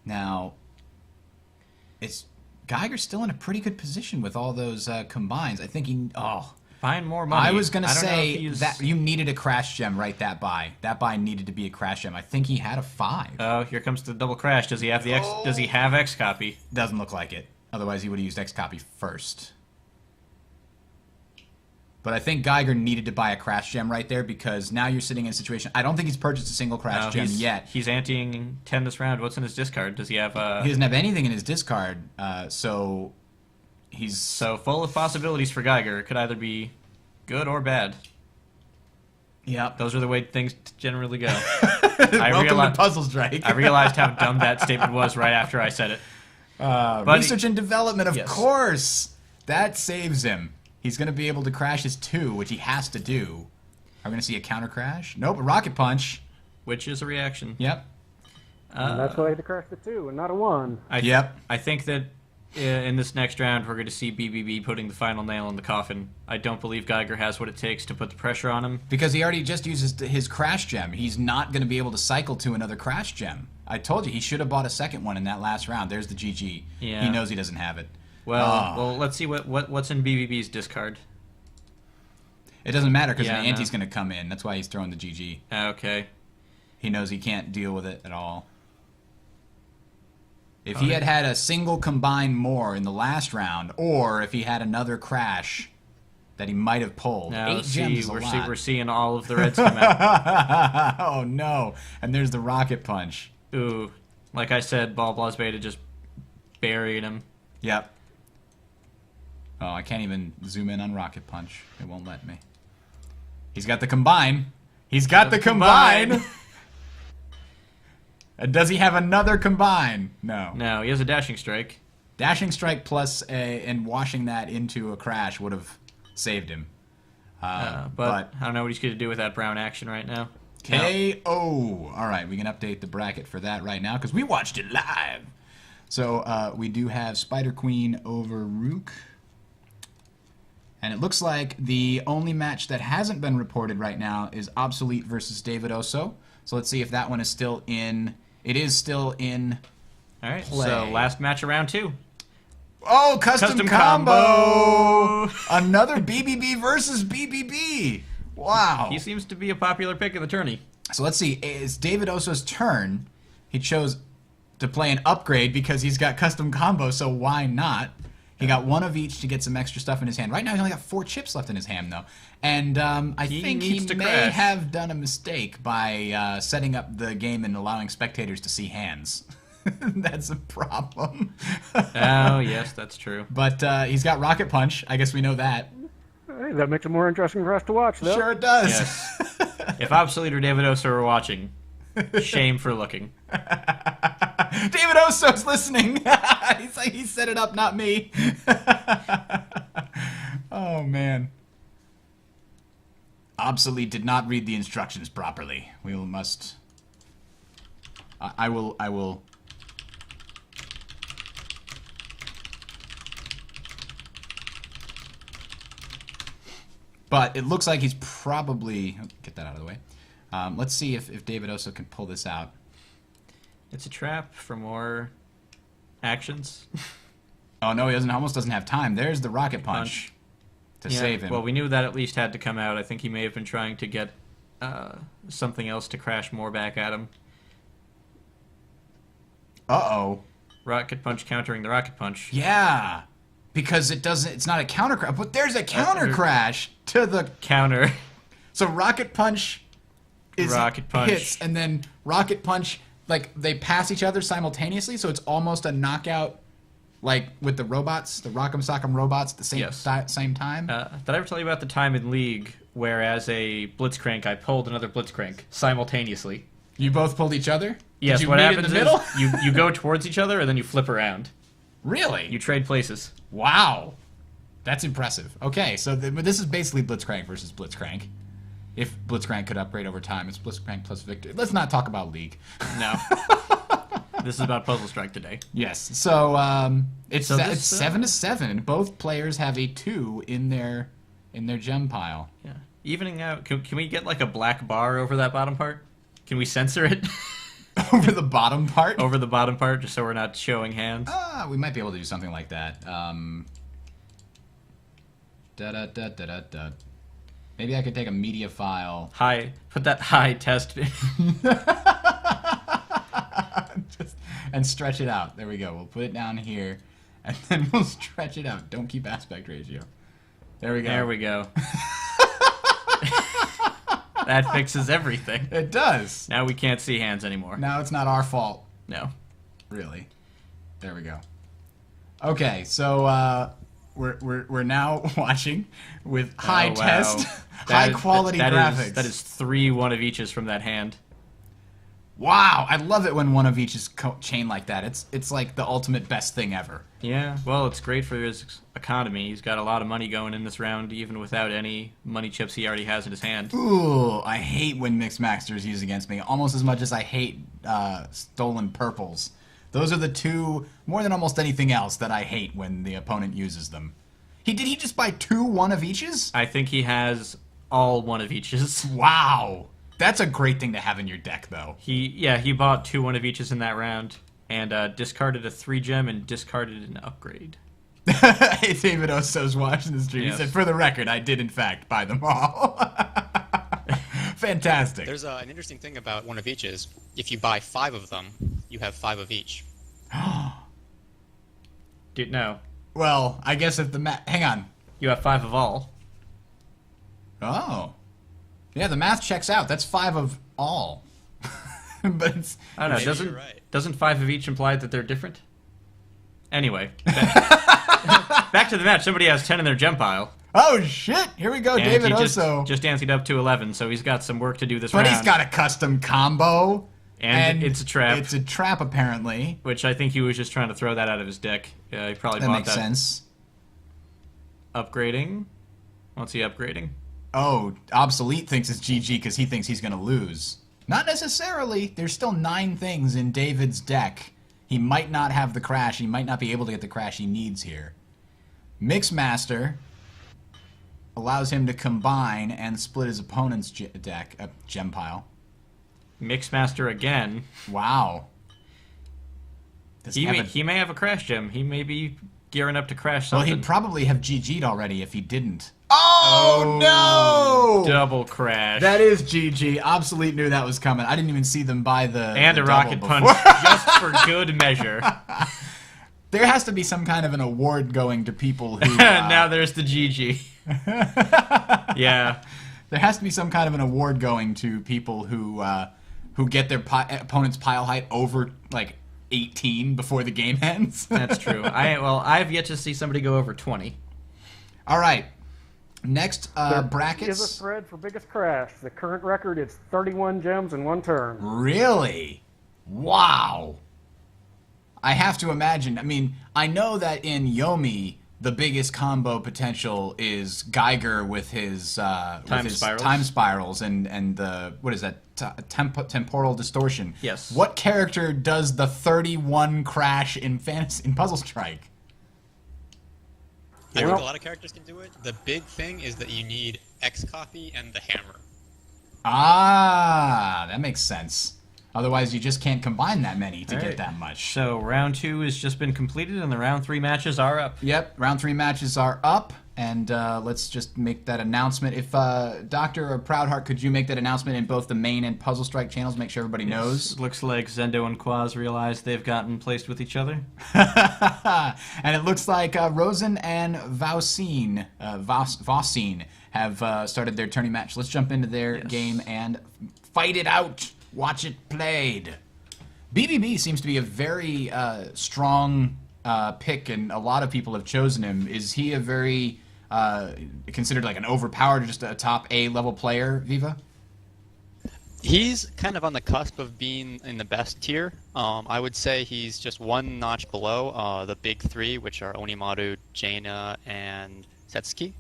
Now, Geiger's still in a pretty good position with all those combines. I think he... Oh, Buying more money. I was going to I don't know if say he's- that you needed a crash gem right that buy. That buy needed to be a crash gem. I think he had a 5. Oh, here comes the double crash. Does he have the X? Does he have X copy? Doesn't look like it. Otherwise, he would have used X copy first. But I think Geiger needed to buy a crash gem right there because now you're sitting in a situation... I don't think he's purchased a single crash No, gem he's, yet. He's anteing 10 this round. What's in his discard? Does he have He doesn't have anything in his discard, so he's... So full of possibilities for Geiger. It could either be good or bad. Yep. Those are the way things generally go. Welcome to Puzzle Strike. I realized how dumb that statement was right after I said it. But research and development, of Yes. course. That saves him. He's going to be able to crash his 2, which he has to do. Are we going to see a counter crash? Nope, a rocket punch. Which is a reaction. Yep. And that's why I had to crash the 2 and not a 1. Yep. I think that in this next round we're going to see BBB putting the final nail in the coffin. I don't believe Geiger has what it takes to put the pressure on him. Because he already just uses his crash gem. He's not going to be able to cycle to another crash gem. I told you, he should have bought a second one in that last round. There's the GG. Yeah. He knows he doesn't have it. Well, let's see what's in BBB's discard. It doesn't matter because Yeah, an ante's no. going to come in. That's why he's throwing the GG. Okay. He knows he can't deal with it at all. If he had had a single combine more in the last round, or if he had another crash that he might have pulled, Now, 8 gems is a we're lot. seeing all of the reds come out. Oh no! And there's the rocket punch. Ooh, like I said, Ball Blah's Beta just buried him. Yep. Oh, I can't even zoom in on rocket punch. It won't let me. He's got the combine. He's got the combine. And does he have another combine? No. No, he has a Dashing Strike. Dashing strike plus and washing that into a crash would have saved him. But I don't know what he's going to do with that brown action right now. No. KO. All right, we can update the bracket for that right now because we watched it live. So we do have Spider Queen over Rook. And it looks like the only match that hasn't been reported right now is Obsolete versus David Oso. So let's see if that one is still in. It is still in. All right, Play. so last match of round 2. Oh, custom combo! combo! Another BBB versus BBB. Wow. He seems to be a popular pick in the tourney. So let's see. It's David Oso's turn. He chose to play an upgrade because he's got custom combo, so why not? He got one of each to get some extra stuff in his hand. Right now, he only got 4 chips left in his hand, though. And I think he needs to may crash. have done a mistake by setting up the game and allowing spectators to see hands. That's a problem. Oh, yes, that's true. But he's got Rocket Punch. I guess we know that. Hey, that makes it more interesting for us to watch, though. Sure it does. Yes. If Obsolete or David Oso are watching, shame for looking. David Oso's listening. He's like, he set it up, not me. Oh, man. Obsolete did not read the instructions properly. We must... I will... But it looks like he's probably... Get that out of the way. Let's see if David Oso can pull this out. It's a trap for more actions. Oh, no, he almost doesn't have time. There's the Rocket Punch to Yeah, save him. Well, we knew that at least had to come out. I think he may have been trying to get something else to crash more back at him. Uh-oh. Rocket Punch countering the Rocket Punch. Yeah, because it's not a counter crash, but there's a counter crash to the... Counter. So Rocket Punch is Rocket Punch. hits, and then Rocket Punch, like, they pass each other simultaneously, so it's almost a knockout, like, with the robots, the Rock'em Sock'em robots at the same, Yes. same time. Did I ever tell you about the time in League where, as a Blitzcrank, I pulled another Blitzcrank simultaneously? You both pulled each other? Yes, Did you what meet happens in the middle? is you go towards each other and then you flip around. Really? You trade places. Wow. That's impressive. Okay, so this is basically Blitzcrank versus Blitzcrank. If Blitzcrank could upgrade over time, it's Blitzcrank plus Victor. Let's not talk about League. No. This is about Puzzle Strike today. Yes. So it's So this, it's 7 to 7. Both players have a 2 in their gem pile. Yeah. Evening out. Can we get like a black bar over that bottom part? Can we censor it Over the bottom part. over the bottom part just so we're not showing hands? We might be able to do something like that. Da da da da da da. Maybe I could take a media file. High. Put that high test. And stretch it out. There we go. We'll put it down here, and then we'll stretch it out. Don't keep aspect ratio. There we go. There we go. That fixes everything. It does. Now we can't see hands anymore. Now it's not our fault, No. really. There we go. Okay, so we're now watching with high Oh, wow. test, That high quality graphics. That is 3 one of eaches from that hand. Wow, I love it when one of each is chain like that. It's like the ultimate best thing ever. Yeah, well, it's great for his economy. He's got a lot of money going in this round, even without any money chips he already has in his hand. Ooh, I hate when mixed masters use against me almost as much as I hate stolen purples. Those are the two, more than almost anything else, that I hate when the opponent uses them. Did he just buy 2 one of eaches? I think he has all one of eaches. Wow. That's a great thing to have in your deck, though. He bought 2 one of eaches in that round, and discarded a 3 gem and discarded an upgrade. David Oso's watching the stream. Yes. He said, for the record, I did in fact buy them all. Fantastic. There's an interesting thing about one of each is if you buy 5 of them, you have 5 of each. Dude, no. Well, I guess if the hang on. You have 5 of all. Oh. Yeah, the math checks out. That's 5 of all. But it's... I don't know. Maybe you're right. Doesn't 5 of each imply that they're different? Anyway, back to the match. Somebody has 10 in their gem pile. Oh, shit! Here we go, And David he just Oso. danced up to 11, so he's got some work to do this But round. he's got a custom combo. And it's a trap. It's a trap, apparently. Which I think he was just trying to throw that out of his deck. He probably That bought makes that. sense. Upgrading. What's he upgrading? Oh, Obsolete thinks it's GG because he thinks he's going to lose. Not necessarily. There's still 9 things in David's deck. He might not have the crash. He might not be able to get the crash he needs here. Mixmaster allows him to combine and split his opponent's deck, gem pile. Mixmaster again. Wow. Does He have may, a- he may have a crash gem. He may be gearing up to crash Well, something. he'd probably have GG'd already if he didn't. Oh, no! Double crash. That is GG. Obsolete knew that was coming. I didn't even see them buy the and the a double rocket before. punch just for good measure. There has to be some kind of an award going to people who... Now there's the GG. Yeah. There has to be some kind of an award going to people who get their opponent's pile height over, like, 18 before the game ends. That's true. I've yet to see somebody go over 20. All right. Next, There is a brackets. thread for biggest crash. The current record is 31 gems in 1 turn. Really? Wow. I have to imagine. I mean, I know that in Yomi, the biggest combo potential is Geiger with his Time spirals. time spirals and the what is that temporal distortion. Yes. What character does the 31 crash in Puzzle Strike? I think Well- a lot of characters can do it. The big thing is that you need X copy and the hammer. Ah, that makes sense. Otherwise, you just can't combine that many to All get right. that much. So round 2 has just been completed, and the round 3 matches are up. Yep, round 3 matches are up, and let's just make that announcement. If Doctor or Proudheart, could you make that announcement in both the main and Puzzle Strike channels? Make sure everybody knows. It looks like Zendo and Quaz realize they've gotten placed with each other. And it looks like Rosen and Vaucine have started their tourney match. Let's jump into their Yes. game and fight it out. Watch it played. BBB seems to be a very strong pick, and a lot of people have chosen him. Is he a very considered like an overpowered, just a top A level player, Viva? He's kind of on the cusp of being in the best tier. I would say he's just 1 notch below the big 3, which are Onimaru, Jaina, and Setsuki.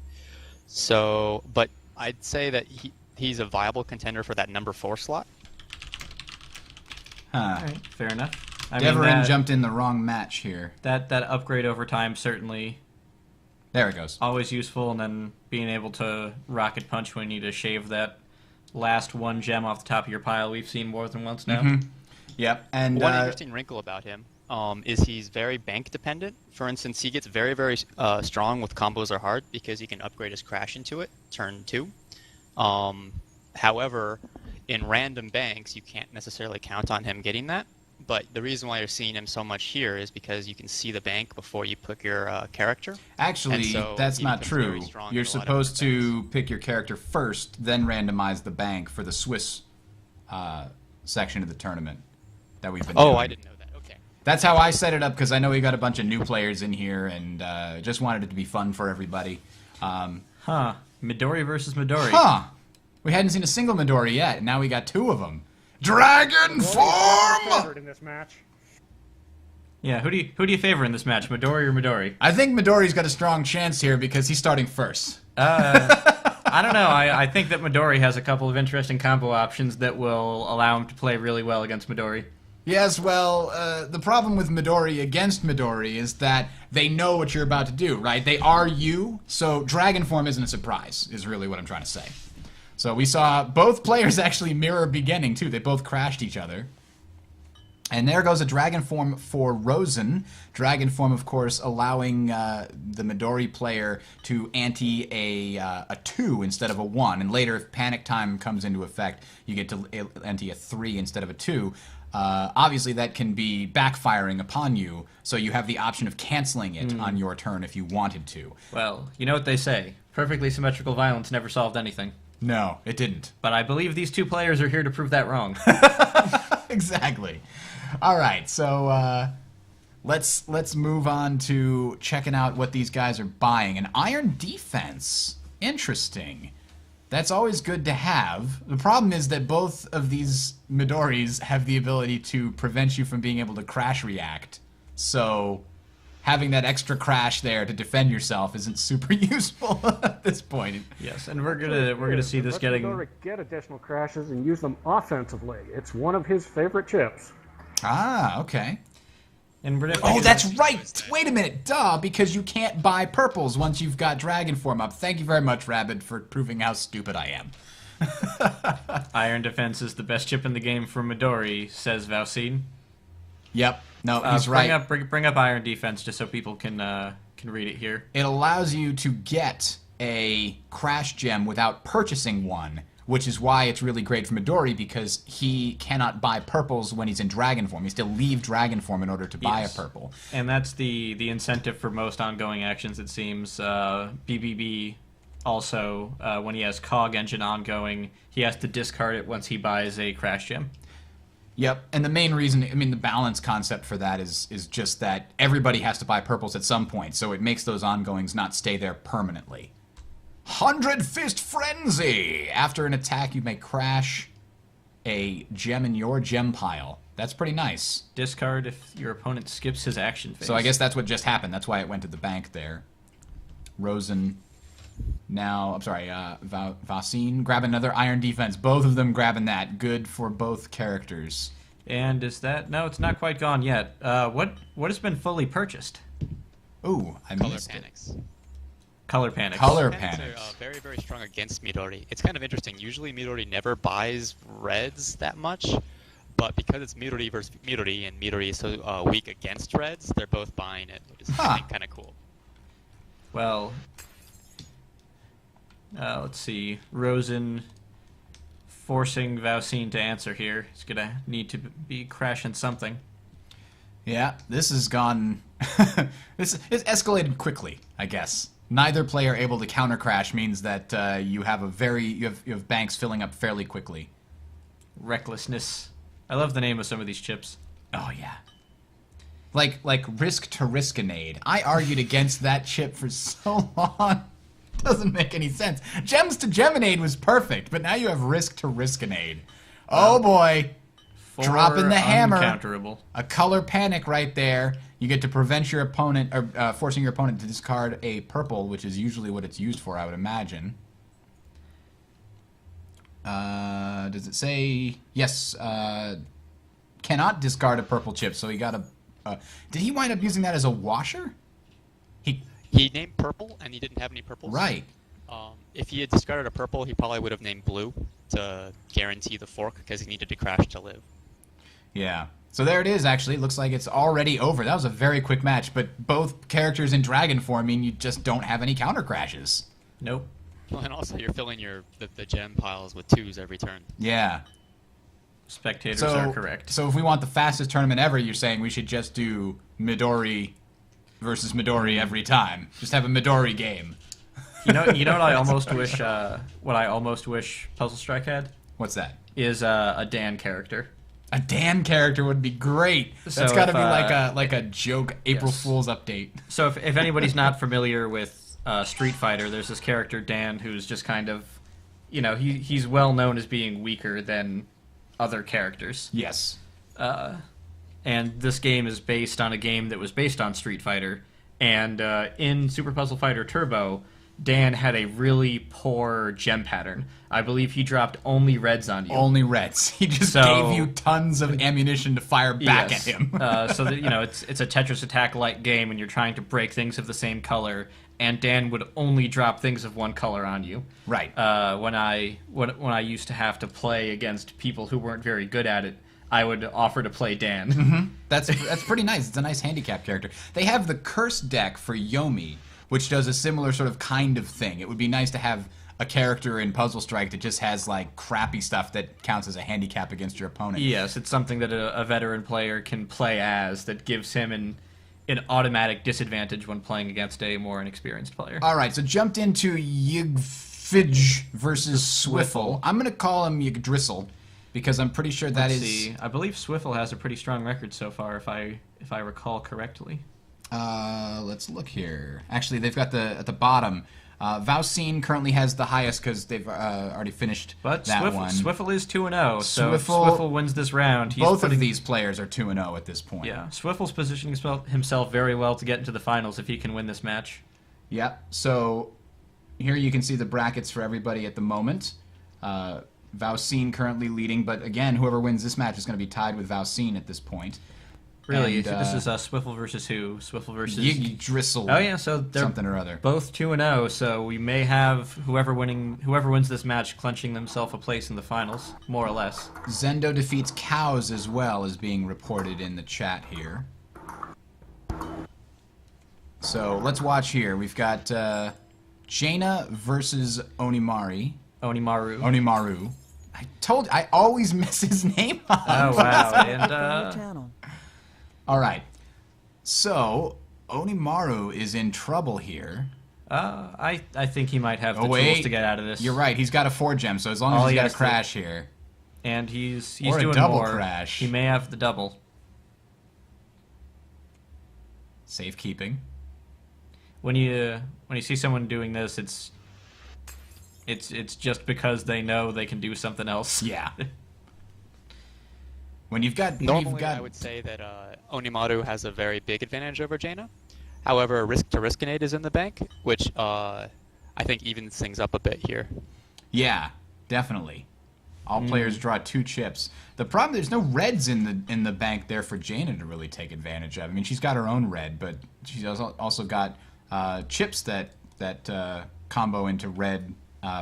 So, but I'd say that he's a viable contender for that number 4 slot. Huh. All right, fair enough. I mean, Deverin jumped in the wrong match here. that upgrade over time certainly There it goes. always useful, and then being able to rocket punch when you need to shave that last one gem off the top of your pile, we've seen more than once now. Yep. And One interesting wrinkle about him is he's very bank dependent. For instance, he gets very, very strong with combos are hard because he can upgrade his crash into it, turn 2. However, in random banks, you can't necessarily count on him getting that. But the reason why you're seeing him so much here is because you can see the bank before you pick your character. actually, and so that's he not becomes true. very strong You're in a lot of supposed different to pick your character first, then randomize the bank for the Swiss section of the tournament that we've been doing. Oh, I didn't know that. Okay. That's how I set it up, because I know we got a bunch of new players in here, and just wanted it to be fun for everybody. Huh. Midori versus Midori. Huh. We hadn't seen a single Midori yet, and now we got 2 of them. Dragon form! Favored in this match. Yeah, who do you favor in this match, Midori or Midori? I think Midori's got a strong chance here because he's starting first. I don't know. I think that Midori has a couple of interesting combo options that will allow him to play really well against Midori. Yes, well, the problem with Midori against Midori is that they know what you're about to do, right? They are you, so Dragon Form isn't a surprise, is really what I'm trying to say. So we saw both players actually mirror beginning, too. They both crashed each other. And there goes a Dragon Form for Rosen. Dragon Form, of course, allowing the Midori player to ante a 2 instead of a 1. And later, if Panic Time comes into effect, you get to ante a 3 instead of a 2. Obviously, that can be backfiring upon you, so you have the option of canceling it on your turn if you wanted to. Well, you know what they say. Perfectly symmetrical violence never solved anything. No, it didn't. But I believe these 2 players are here to prove that wrong. Exactly. All right, so let's move on to checking out what these guys are buying. An Iron Defense. Interesting. That's always good to have. The problem is that both of these Midoris have the ability to prevent you from being able to crash react. So having that extra crash there to defend yourself isn't super useful at this point. Yes, and we're gonna see this getting. Midori get additional crashes and use them offensively. It's one of his favorite chips. Ah, okay. And Oh, that's right! Wait a minute, duh, because you can't buy purples once you've got Dragon Form up. Thank you very much, Rabid, for proving how stupid I am. Iron Defense is the best chip in the game for Midori, says Valcine. Yep, no, he's right. Bring up Iron Defense just so people can read it here. It allows you to get a Crash Gem without purchasing one, which is why it's really great for Midori, because he cannot buy purples when he's in Dragon Form. He still leave Dragon Form in order to buy a purple. And that's the incentive for most ongoing actions, it seems. BBB also, when he has Cog Engine ongoing, he has to discard it once he buys a Crash Gem. Yep, and the main reason, I mean, the balance concept for that is just that everybody has to buy purples at some point, so it makes those ongoings not stay there permanently. 100 Fist Frenzy! After an attack, you may crash a gem in your gem pile. That's pretty nice. Discard if your opponent skips his action phase. So I guess that's what just happened. That's why it went to the bank there. Rosen. Now, I'm sorry, Valcine, grab another Iron Defense. Both of them grabbing that. Good for both characters. And is that... No, it's not quite gone yet. What has been fully purchased? Ooh, I Color missed Panics. it. Color Panics. Color Panics Panics. are very, very strong against Midori. It's kind of interesting. Usually Midori never buys reds that much, but because it's Midori versus Midori, and Midori is so weak against reds, they're both buying it, which is I think kind of cool. Well, let's see. Rosen forcing Valcine to answer here. He's going to need to be crashing something. Yeah, this has gone... it's escalated quickly, I guess. Neither player able to counter crash means that you have you have banks filling up fairly quickly. Recklessness. I love the name of some of these chips. Oh yeah. Like Risk to Riskinade. I argued against that chip for so long. Doesn't make any sense. Gems to Geminade was perfect, but now you have Risk to Riskinade. Oh boy. Dropping the hammer. Uncounterable. A Color Panic right there. You get to prevent your opponent, or forcing your opponent to discard a purple, which is usually what it's used for, I would imagine. Does it say? Yes. cannot discard a purple chip, so he got a... did he wind up using that as a washer? He named purple, and he didn't have any purples. Right. If he had discarded a purple, he probably would have named blue to guarantee the fork, because he needed to crash to live. Yeah. So there it is, actually. It looks like it's already over. That was a very quick match, but both characters in dragon form mean you just don't have any counter crashes. Nope. Well, and also you're filling the gem piles with 2s every turn. Yeah. Spectators are correct. So if we want the fastest tournament ever, you're saying we should just do Midori versus Midori every time. Just have a Midori game. You know what I almost wish. What I almost wish Puzzle Strike had What's that? is a Dan character. A Dan character would be great. That's So got to if, be like a joke April yes. Fool's update. So if anybody's not familiar with Street Fighter, there's this character Dan who's just kind of, he's well known as being weaker than other characters. Yes. And this game is based on a game that was based on Street Fighter. And in Super Puzzle Fighter Turbo, Dan had a really poor gem pattern. I believe he dropped only reds on you. Only reds. He just gave you tons of ammunition to fire back at him. So that it's a Tetris Attack-like game, and you're trying to break things of the same color. And Dan would only drop things of one color on you. Right. When I used to have to play against people who weren't very good at it, I would offer to play Dan. Mm-hmm. That's pretty nice. It's a nice handicap character. They have the curse deck for Yomi, which does a similar sort of kind of thing. It would be nice to have a character in Puzzle Strike that just has like crappy stuff that counts as a handicap against your opponent. Yes, it's something that a veteran player can play as that gives him an automatic disadvantage when playing against a more inexperienced player. All right, so jumped into Yggdrasil versus Swiffle. I'm going to call him Yggdrasil because I'm pretty sure that Let's is... see. I believe Swiffle has a pretty strong record so far, if I recall correctly. Let's look here. Actually, they've got at the bottom. Vaucine currently has the highest because they've already finished But that one. Swiffle is 2-0, so if Swiffle- Swiffle wins this round, he's Both of these players are 2-0 at this point. Yeah, Swiffle's positioning himself very well to get into the finals if he can win this match. Yep. So here you can see the brackets for everybody at the moment. Vaucine currently leading, but again, whoever wins this match is going to be tied with Vaucine at this point. Really, And, this is Swiffle versus who? Swiffle versus Yggdrasil. Oh yeah, so they're something or other. both 2-0. So we may have whoever wins this match clinching themselves a place in the finals, more or less. Zendo defeats Cows as well, is being reported in the chat here. So let's watch here. We've got Jaina versus Onimari. Onimaru. I always miss his name up. Oh wow, and All right. So Onimaru is in trouble here. I think he might have the wait. tools to get out of this. You're right. He's got a 4-gem, so as long as All he's he got a has to- crash here. And he's Or a doing double more. crash. He may have the double. Safekeeping. When you see someone doing this, it's just because they know they can do something else. Yeah. When you've got... Normally, I would say that Onimaru has a very big advantage over Jaina. However, Risk to Riskinade is in the bank, which I think evens things up a bit here. Yeah, definitely. All players draw 2 chips. The problem, there's no reds in the bank there for Jaina to really take advantage of. I mean, she's got her own red, but she's also got chips that combo into red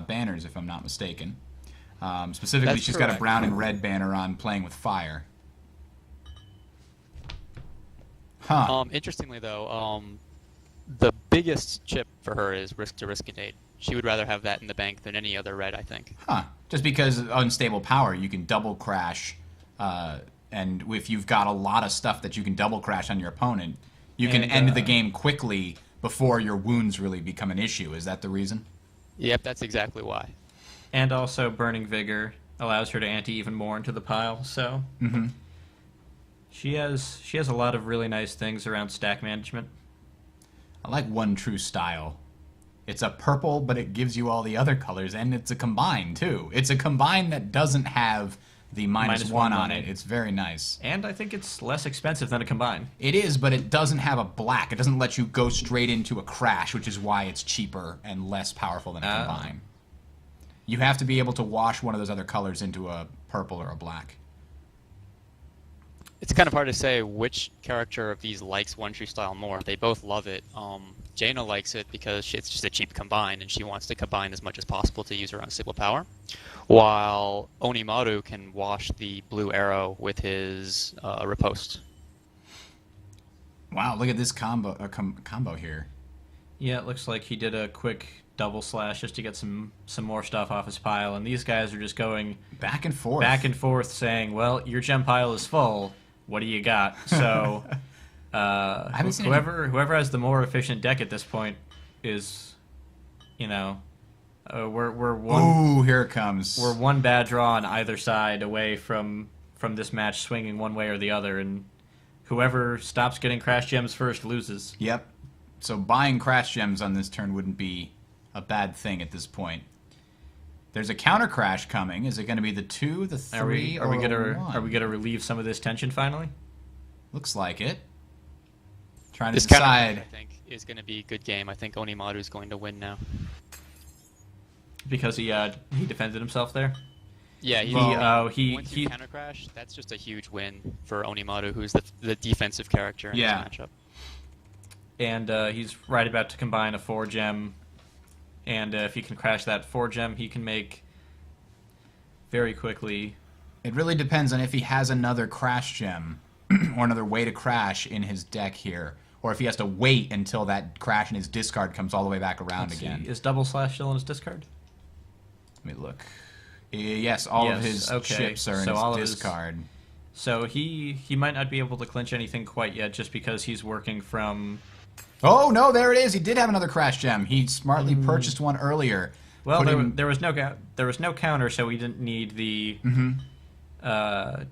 banners, if I'm not mistaken. Specifically, That's she's got a correct. brown and red banner on playing with fire. Huh. Interestingly, though, the biggest chip for her is Risk to Riskinade. She would rather have that in the bank than any other red, I think. Huh. Just because unstable power, you can double crash, and if you've got a lot of stuff that you can double crash on your opponent, you can And, end the game quickly before your wounds really become an issue. Is that the reason? Yep, that's exactly why. And also, Burning Vigor allows her to ante even more into the pile. So she has a lot of really nice things around stack management. I like One True Style. It's a purple, but it gives you all the other colors, and it's a combine, too. It's a combine that doesn't have the minus one on it. It's very nice. And I think it's less expensive than a combine. It is, but it doesn't have a black. It doesn't let you go straight into a crash, which is why it's cheaper and less powerful than a combine. You have to be able to wash one of those other colors into a purple or a black. It's kind of hard to say which character of these likes One True Style more. They both love it. Jaina likes it because it's just a cheap combine, and she wants to combine as much as possible to use her unstable power. While Onimaru can wash the blue arrow with his riposte. Wow, look at this combo here. Yeah, it looks like he did a quick double slash just to get some more stuff off his pile, and these guys are just going Back and forth. back and forth saying, well, your gem pile is full, what do you got? So haven't seen whoever has the more efficient deck at this point is, we're one Ooh, here it comes. we're one bad draw on either side away from this match swinging one way or the other, and whoever stops getting crash gems first loses. Yep. So buying crash gems on this turn wouldn't be a bad thing at this point. There's a counter crash coming. Is it going to be the 2, the 3, Are we or gonna 1? are we gonna relieve some of this tension finally? Looks like it. Trying to This counter decide. I think is going to be a good game. I think Onimaru is going to win now. Because he defended himself there. Yeah, Once you counter crash, that's just a huge win for Onimaru, who's the defensive character in this matchup. And he's right about to combine a 4-gem, and if he can crash that 4-gem, he can make very quickly. It really depends on if he has another crash gem or another way to crash in his deck here, or if he has to wait until that crash in his discard comes all the way back around Let's again. see, is double slash still in his discard? Let me look. Yes, all of Yes, his okay. chips are in So all of his his- discard. So he might not be able to clinch anything quite yet, just because he's working from. Oh no, there it is. He did have another crash gem. He smartly purchased one earlier. Well, putting- there was no counter, so he didn't need the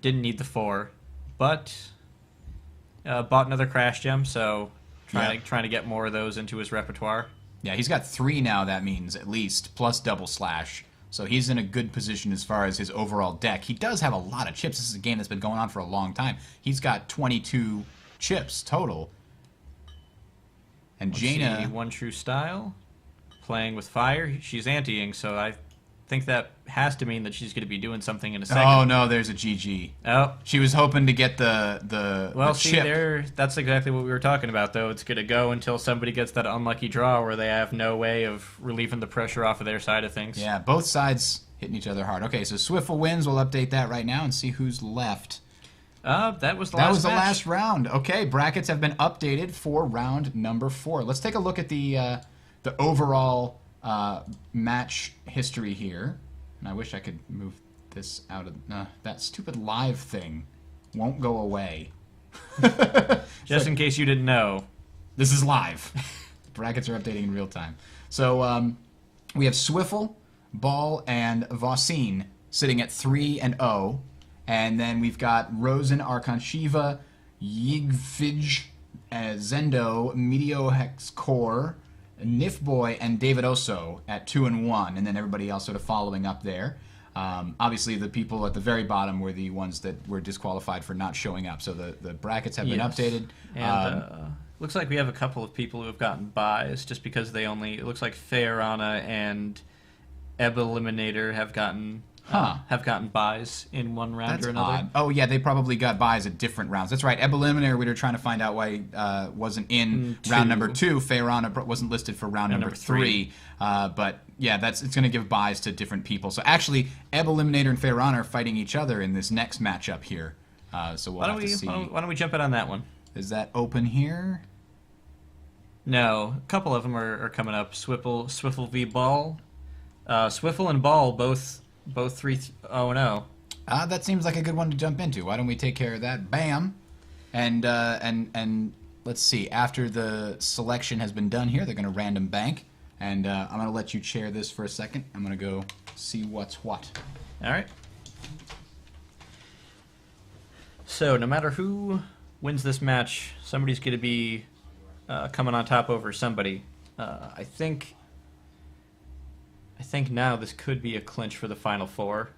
didn't need the 4, but bought another crash gem. So trying to get more of those into his repertoire. Yeah, he's got 3 now, that means, at least, plus double slash. So he's in a good position as far as his overall deck. He does have a lot of chips. This is a game that's been going on for a long time. He's got 22 chips total. And Let's Jaina... see, One True Style, playing with fire. She's anteing, so I think that has to mean that she's going to be doing something in a second. Oh, no, there's a GG. Oh, She was hoping to get the well, the see, chip. that's exactly what we were talking about, though. It's going to go until somebody gets that unlucky draw where they have no way of relieving the pressure off of their side of things. Yeah, both sides hitting each other hard. Okay, so Swiffle wins. We'll update that right now and see who's left. That was the That last was the match. last round. Okay, brackets have been updated for round number 4. Let's take a look at the overall match history here. And I wish I could move this out of... that stupid live thing won't go away. Just in case you didn't know. This is live. Brackets are updating in real time. So we have Swiffle, Ball, and Vossine sitting at 3-0. And then we've got Rosen, Archon Shiva, Yigfij, Zendo, Meteor Hex Core, Nifboy, and David Oso at 2-1. And then everybody else sort of following up there. Obviously, the people at the very bottom were the ones that were disqualified for not showing up. So the brackets have been Yes. updated. And looks like we have a couple of people who have gotten buys just because they only... It looks like Faerana and Eliminator have gotten buys in one round That's or another. odd. Oh, yeah, they probably got buys at different rounds. That's right. Eliminator, we were trying to find out why he wasn't in round number 2. Faerana wasn't listed for round number 3. But, yeah, it's going to give buys to different people. So, actually, Eliminator and Faerana are fighting each other in this next matchup here. So we'll have to see. Why don't we jump in on that one? Is that open here? No, a couple of them are coming up. Swiffle v Ball. Swiffle and Ball both 3-0-0. That seems like a good one to jump into. Why don't we take care of that? Bam. And let's see. After the selection has been done here, they're going to random bank. And I'm going to let you chair this for a second. I'm going to go see what's what. All right. So no matter who wins this match, somebody's going to be coming on top over somebody. I think now this could be a clinch for the final 4.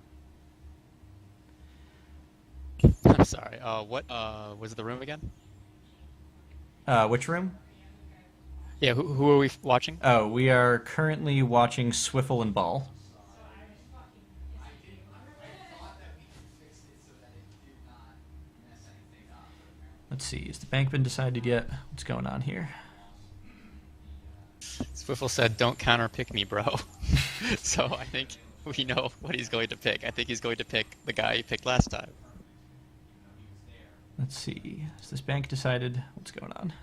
I'm sorry. What was the room again? Which room? Yeah, who are we watching? Oh, we are currently watching Swiffle and Ball. Let's see. Has the bank been decided yet? What's going on here? Swiffle said, "Don't counter pick me, bro." So I think we know what he's going to pick. I think he's going to pick the guy he picked last time. Let's see. Has this bank decided what's going on?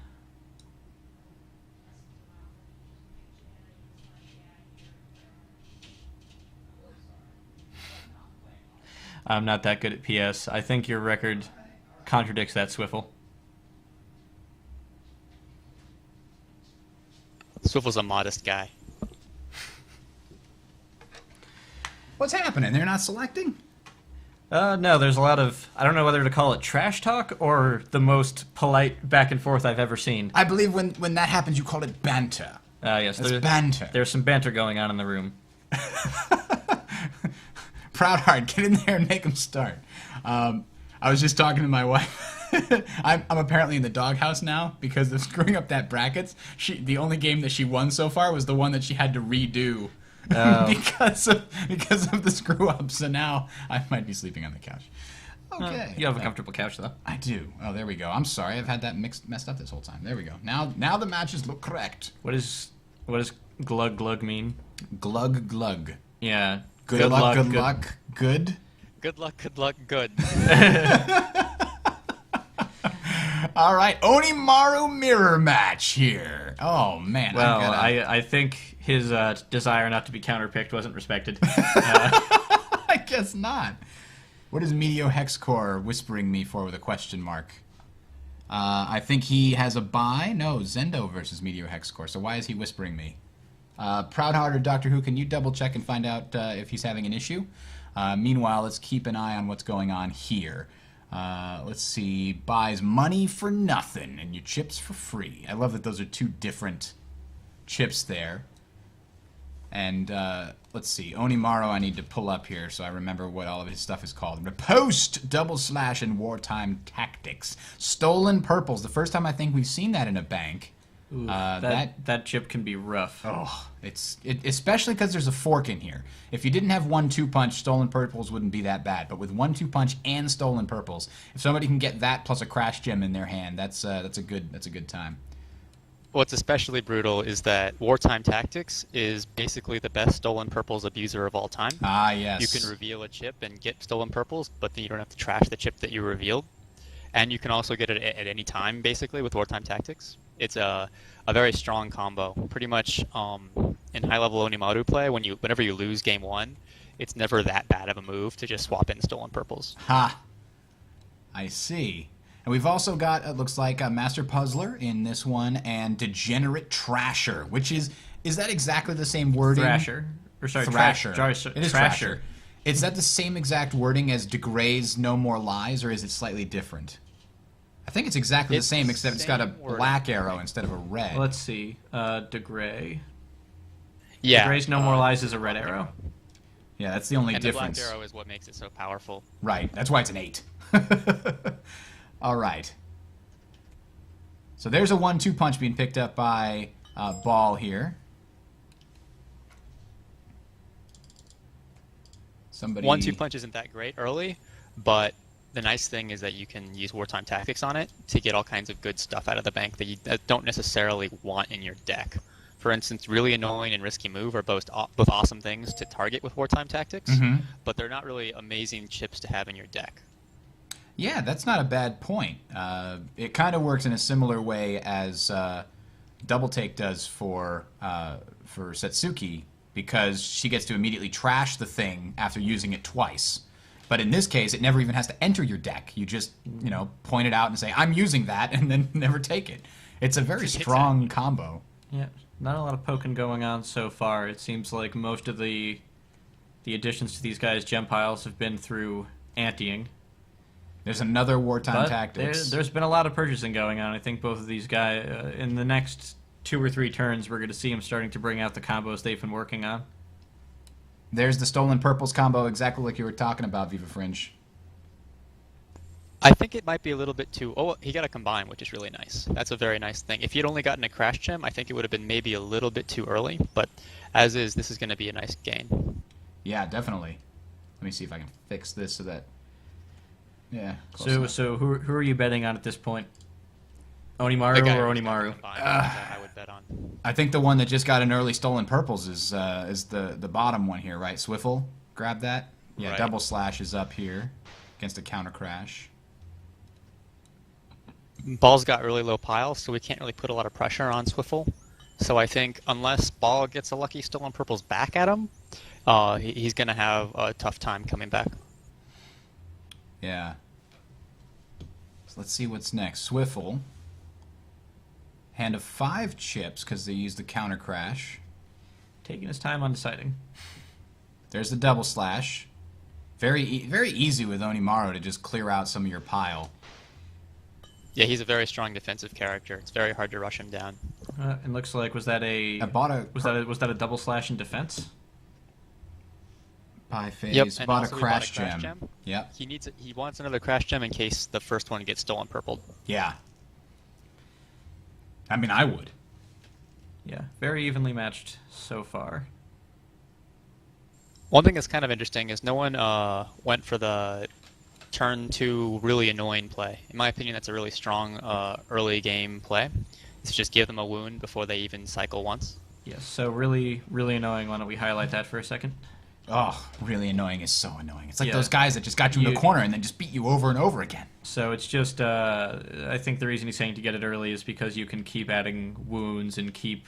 I'm not that good at PS. I think your record contradicts that, Swiffle. Swiffle's a modest guy. What's happening? They're not selecting? No, there's a lot of, I don't know whether to call it trash talk or the most polite back and forth I've ever seen. I believe when that happens, you call it banter. Yes, That's banter. There's some banter going on in the room. Proudheart, get in there and make them start. I was just talking to my wife. I'm apparently in the doghouse now because of screwing up that brackets. The only game that she won so far was the one that she had to redo because of the screw up. So now I might be sleeping on the couch. Okay. You have a comfortable couch, though. I do. Oh, there we go. I'm sorry. I've had that messed up this whole time. There we go. Now the matches look correct. What does glug glug mean? Glug glug. Yeah. Good luck. Good. Good luck, good. All right, Onimaru mirror match here. Oh man. Well, I think his desire not to be counterpicked wasn't respected. I guess not. What is Meteo Hexcore whispering me for with a question mark? I think he has a bye. No, Zendo versus Meteo Hexcore. So why is he whispering me? Proudheart or Doctor Who, can you double check and find out if he's having an issue? Meanwhile, let's keep an eye on what's going on here. Let's see. Buys money for nothing and your chips for free. I love that those are two different chips there. And let's see. Onimaru I need to pull up here so I remember what all of his stuff is called. Riposte, double slash, and wartime tactics. Stolen purples. The first time I think we've seen that in a bank. Ooh, that chip can be rough. Oh, especially because there's a fork in here. If you didn't have 1-2 punch, stolen purples wouldn't be that bad. But with 1-2 punch and stolen purples, if somebody can get that plus a crash gem in their hand, that's a good time. What's especially brutal is that Wartime Tactics is basically the best stolen purples abuser of all time. Ah, yes. You can reveal a chip and get stolen purples, but then you don't have to trash the chip that you revealed. And you can also get it at any time, basically, with Wartime Tactics. It's a very strong combo. Pretty much in high-level Onimaru play, whenever you lose game one, it's never that bad of a move to just swap in stolen purples. Ha! I see. And we've also got, it looks like, a Master Puzzler in this one, and Degenerate Trasher, which is that exactly the same wording? Thrasher. Or sorry, Thrasher. It is Thrasher. Is that the same exact wording as DeGray's No More Lies, or is it slightly different? I think it's exactly the same, except it's got a black arrow instead of a red. Let's see. DeGray. Yeah. DeGray's No More Lies is a red arrow. Yeah, that's the only and difference. The black arrow is what makes it so powerful. Right. That's why it's an 8. All right. So there's a 1-2 punch being picked up by Ball here. Somebody. 1-2 punch isn't that great early, but the nice thing is that you can use Wartime Tactics on it to get all kinds of good stuff out of the bank that you don't necessarily want in your deck. For instance, really annoying and risky move are both awesome things to target with Wartime Tactics, but they're not really amazing chips to have in your deck. Yeah, that's not a bad point. It kind of works in a similar way as Double Take does for Satsuki, because she gets to immediately trash the thing after using it twice. But in this case, it never even has to enter your deck. You just, point it out and say, I'm using that, and then never take it. It's a very strong combo. Yeah, not a lot of poking going on so far. It seems like most of the additions to these guys' gem piles have been through anteing. There's another Wartime Tactics. There's been a lot of purchasing going on. I think both of these guys, in the next 2 or 3 turns, we're going to see them starting to bring out the combos they've been working on. There's the Stolen Purples combo, exactly like you were talking about, Viva Fringe. I think it might be a little bit too... Oh, he got a combine, which is really nice. That's a very nice thing. If he had only gotten a Crash Gem, I think it would have been maybe a little bit too early. But as is, this is going to be a nice gain. Yeah, definitely. Let me see if I can fix this so that... Yeah. So who are you betting on at this point? Onimaru guy or who's got Onimaru? combined, I would bet on. I think the one that just got an early stolen purples is the bottom one here, right? Swiffle, grab that. Yeah, Right. double slash is up here against a counter crash. Ball's got really low piles, so we can't really put a lot of pressure on Swiffle. So I think unless Ball gets a lucky stolen purples back at him, he's going to have a tough time coming back. Yeah. So let's see what's next. Swiffle. Hand of 5 chips because they used the counter crash. Taking his time on deciding. There's the double slash. Very easy with Onimaru to just clear out some of your pile. Yeah, he's a very strong defensive character. It's very hard to rush him down. It looks like was that a I bought a was that a double slash in defense? pie phase. Yep, and Bought a also we bought crash gem. Yep. He wants another crash gem in case the first one gets stolen purpled. Yeah. I mean, I would. Yeah, very evenly matched so far. One thing that's kind of interesting is no one went for the turn 2 really annoying play. In my opinion, that's a really strong early game play. It's just give them a wound before they even cycle once. Yes, so really annoying. Why don't we highlight that for a second? Oh, really annoying is so annoying. It's like Yeah. those guys that just got you in the corner and then just beat you over and over again. So it's just, I think the reason he's saying to get it early is because you can keep adding wounds and keep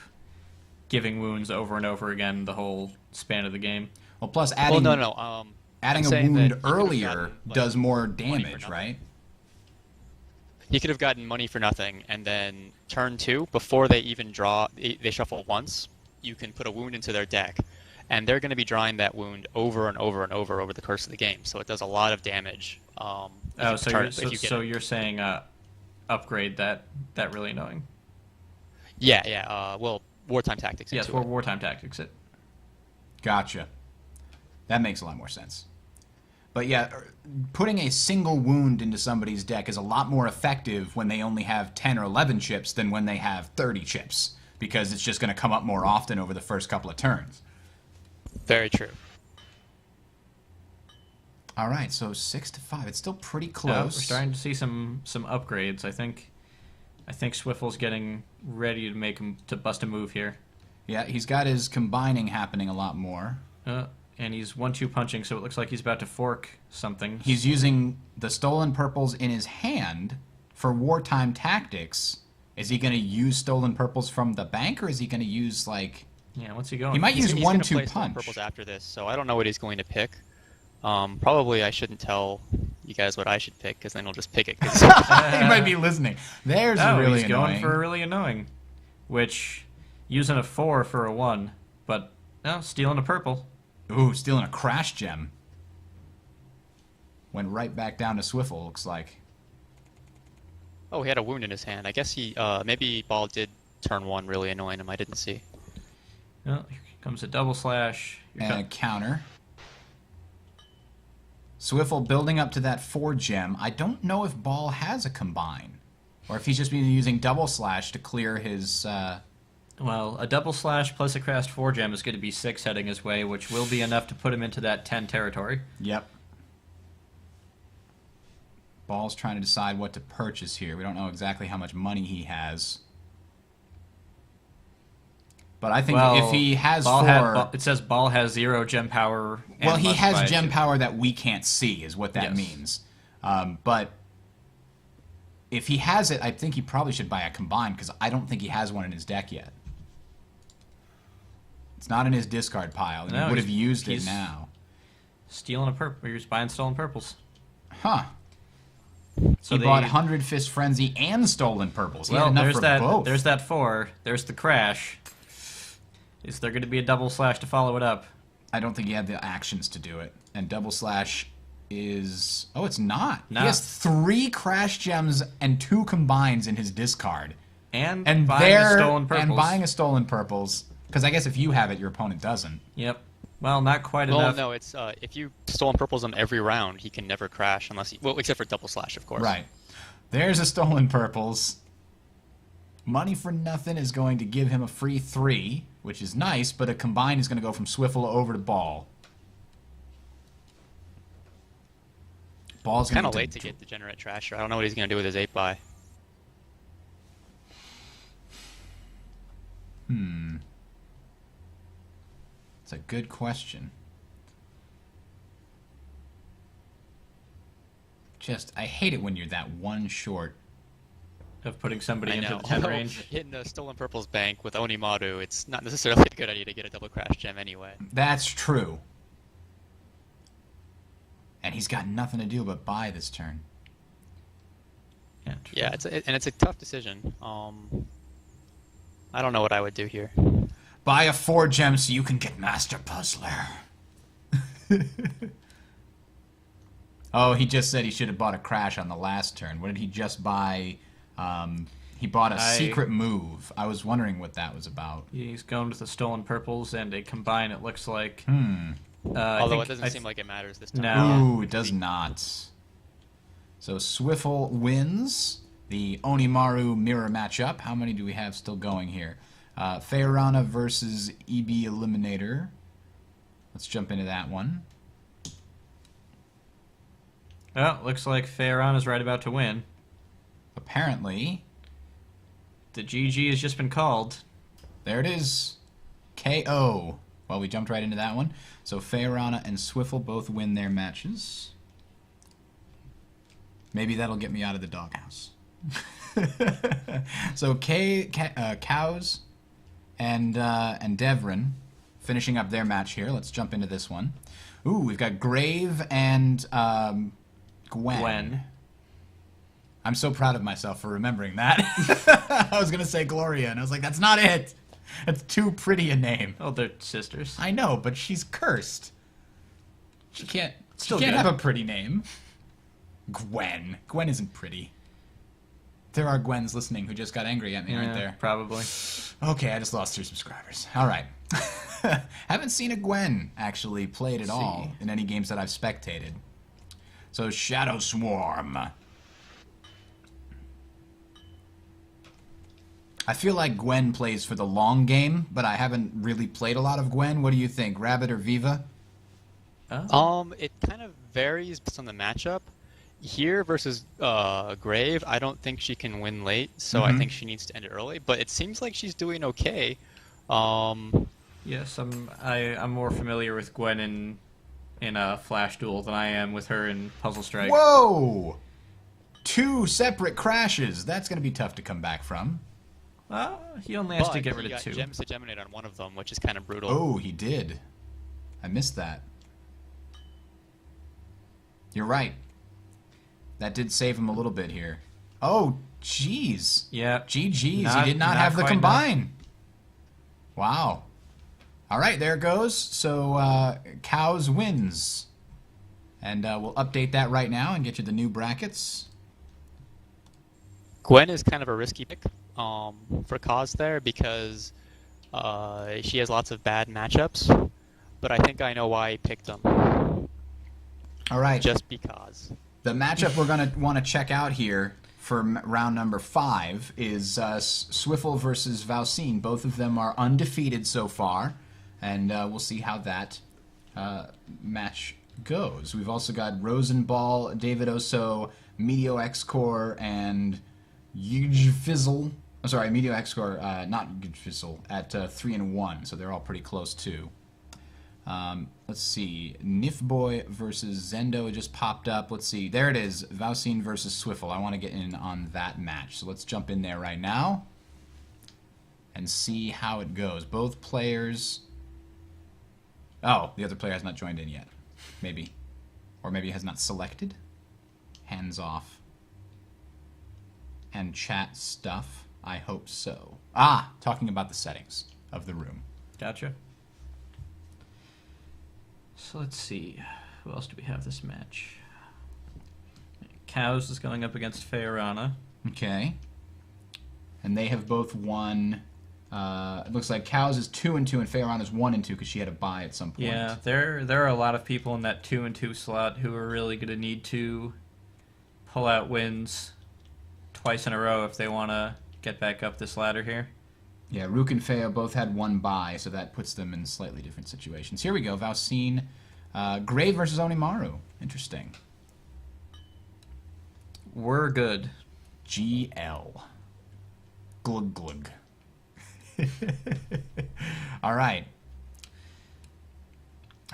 giving wounds over and over again the whole span of the game. Well, plus Well, adding no. adding I'm a saying that wound you could've earlier gotten, like, does more money for damage, nothing. right? He could have gotten money for nothing, and then turn 2, before they even draw, they shuffle once, you can put a wound into their deck, and they're going to be drawing that wound over and over over the course of the game, so it does a lot of damage. Oh, if so you you're, turn- if you get so it. you're saying upgrade that really annoying. Yeah, well, wartime tactics Yes, into for it. wartime tactics. Gotcha. That makes a lot more sense. But yeah, putting a single wound into somebody's deck is a lot more effective when they only have 10 or 11 chips than when they have 30 chips, because it's just going to come up more often over the first couple of turns. Very true. All right, so 6-5. It's still pretty We're close. starting to see some upgrades. I think Swiffle's getting ready to to bust a move here. Yeah, he's got his combining happening a lot more. And he's 1-2 punching, so it looks like he's about to fork something. He's using the stolen purples in his hand for wartime tactics. Is he going to use stolen purples from the bank, or is he going to use, like... Yeah, what's he going? He might use He's gonna 1-2 play stolen punch. purples after this, so I don't know what he's going to pick. Probably I shouldn't tell you guys what I should pick, because then he'll just pick it. 'cause- He might be listening. There's Oh, really he's annoying. going for a really annoying, which using a 4 for a 1, but no, stealing a purple. Ooh, stealing a crash gem. Went right back down to Swiffle, looks like. Oh, he had a wound in his hand. I guess he, maybe Ball did turn 1 really annoying him. I didn't see. Oh, here comes a double slash. Here And a come- counter. Swiffle building up to that 4 gem. I don't know if Ball has a combine, or if he's just been using double slash to clear his... Well, a double slash plus a crashed 4 gem is going to be 6 heading his way, which will be enough to put him into that 10 territory. Yep. Ball's trying to decide what to purchase here. We don't know exactly how much money he has. But I think if he has it says Ball has 0 gem power. And well, he must has buy gem 2. power that we can't see, is what that Yes. means. But if he has it, I think he probably should buy a combine, because I don't think he has one in his deck yet. It's not in his discard pile, and No, he would have he's- used it he's- now. Stealing a purple. You're just buying stolen purples. Huh. So He bought 100 Fist Frenzy and Stolen Purples. He had Well, enough there's for that. both. There's that 4. There's the crash. Is there going to be a double slash to follow it up? I don't think he had the actions to do it. And Double Slash is... Oh, it's not. No. He has 3 Crash Gems and 2 combines in his discard. And And buying a stolen purples. And buying a Stolen Purples. Because I guess if you have it, your opponent doesn't. Yep. Well, not quite Well, enough. no, it's if you stolen purples him every round, he can never crash unless he, well, except for double slash, of course. Right. There's a Stolen Purples. Money for Nothing is going to give him a free 3, which is nice, but a combine is going to go from Swiffle over to Ball. Ball's Kind going of late to get Degenerate Trasher. I don't know what he's going to do with his 8 buy. It's a good question. I hate it when you're that one short. Of putting somebody I into know. the 10 Although range. in Stolen Purple's bank with Onimaru, it's not necessarily a good idea to get a double crash gem anyway. That's true. And he's got nothing to do but buy this turn. Yeah, true. Yeah, it's a tough decision. I don't know what I would do here. Buy a 4 gem so you can get Master Puzzler. Oh, he just said he should have bought a crash on the last turn. What did he just buy? He bought a secret move. I was wondering what that was about. He's going with the Stolen Purples and a combine, it looks like. Although it doesn't seem like it matters this time. No. Ooh, it does not. So Swiffle wins the Onimaru mirror matchup. How many do we have still going here? Feorana versus EB Eliminator. Let's jump into that one. Oh, looks like Feoran is right about to win. Apparently, The GG has just been called. there it is. KO. Well, we jumped right into that one. So Feorana and Swiffle both win their matches. Maybe that'll get me out of the doghouse. So Cows and Devrin finishing up their match here. Let's jump into this one. Ooh, we've got Grave and Gwen. I'm so proud of myself for remembering that. I was going to say Gloria, and I was like, that's not it. That's too pretty a name. Oh, they're sisters. I know, but she's cursed. She can't Still have good. a pretty name. Gwen. Gwen isn't pretty. There are Gwens listening who just got angry at me, aren't there? Probably. Okay, I just lost 3 subscribers. All right. Haven't seen a Gwen actually played at all in any games that I've spectated. So Shadow Swarm. I feel like Gwen plays for the long game, but I haven't really played a lot of Gwen. What do you think, Rabbit or Viva? It kind of varies based on the matchup. Here versus Grave, I don't think she can win late, so I think she needs to end it early. But it seems like she's doing okay. Yes, I'm more familiar with Gwen in a Flash Duel than I am with her in Puzzle Strike. Whoa! 2 separate crashes. That's going to be tough to come back from. He only has but to get he rid of got 2. gems to geminate on one of them, which is kind of brutal. Oh, he did. I missed that. You're right. That did save him a little bit here. Oh, jeez. Yeah. GG's. He Not- did not not have the quite combine. Wow. All right, there it goes. So Cows wins. And we'll update that right now and get you the new brackets. Gwen is kind of a risky pick for Cause there because she has lots of bad matchups, but I think I know why he picked them. All right. Just because. The matchup we're going to want to check out here for round number 5 is Swiffle versus Valcine. Both of them are undefeated so far, and we'll see how that match goes. We've also got Rosenball, David Oso, Medio X-Core, and Yujfizzle. Oh, sorry, Medio X-Core, not Yujfizzle, at 3-1, so they're all pretty close too. Let's see. Nifboy versus Zendo just popped up. Let's see. There it is. Valcine versus Swiffle. I want to get in on that match. So let's jump in there right now and see how it goes. Both players... Oh, the other player has not joined in yet. Maybe. Or maybe has not selected. Hands off. And chat stuff. I hope so. Ah! Talking about the settings of the room. Gotcha. So let's see. Who else do we have this match? Cows is going up against Feorana. Okay. And they have both won. It looks like Cows is 2-2 and Feorana is 1-2 because she had a bye at some point. Yeah, there are a lot of people in that 2-2 slot who are really going to need to pull out wins twice in a row if they want to get back up this ladder here. Yeah, Rook and Feo both had 1 bye, so that puts them in slightly different situations. Here we go. Valcine, Grave versus Onimaru. Interesting. We're good. GL. Glug glug. All right.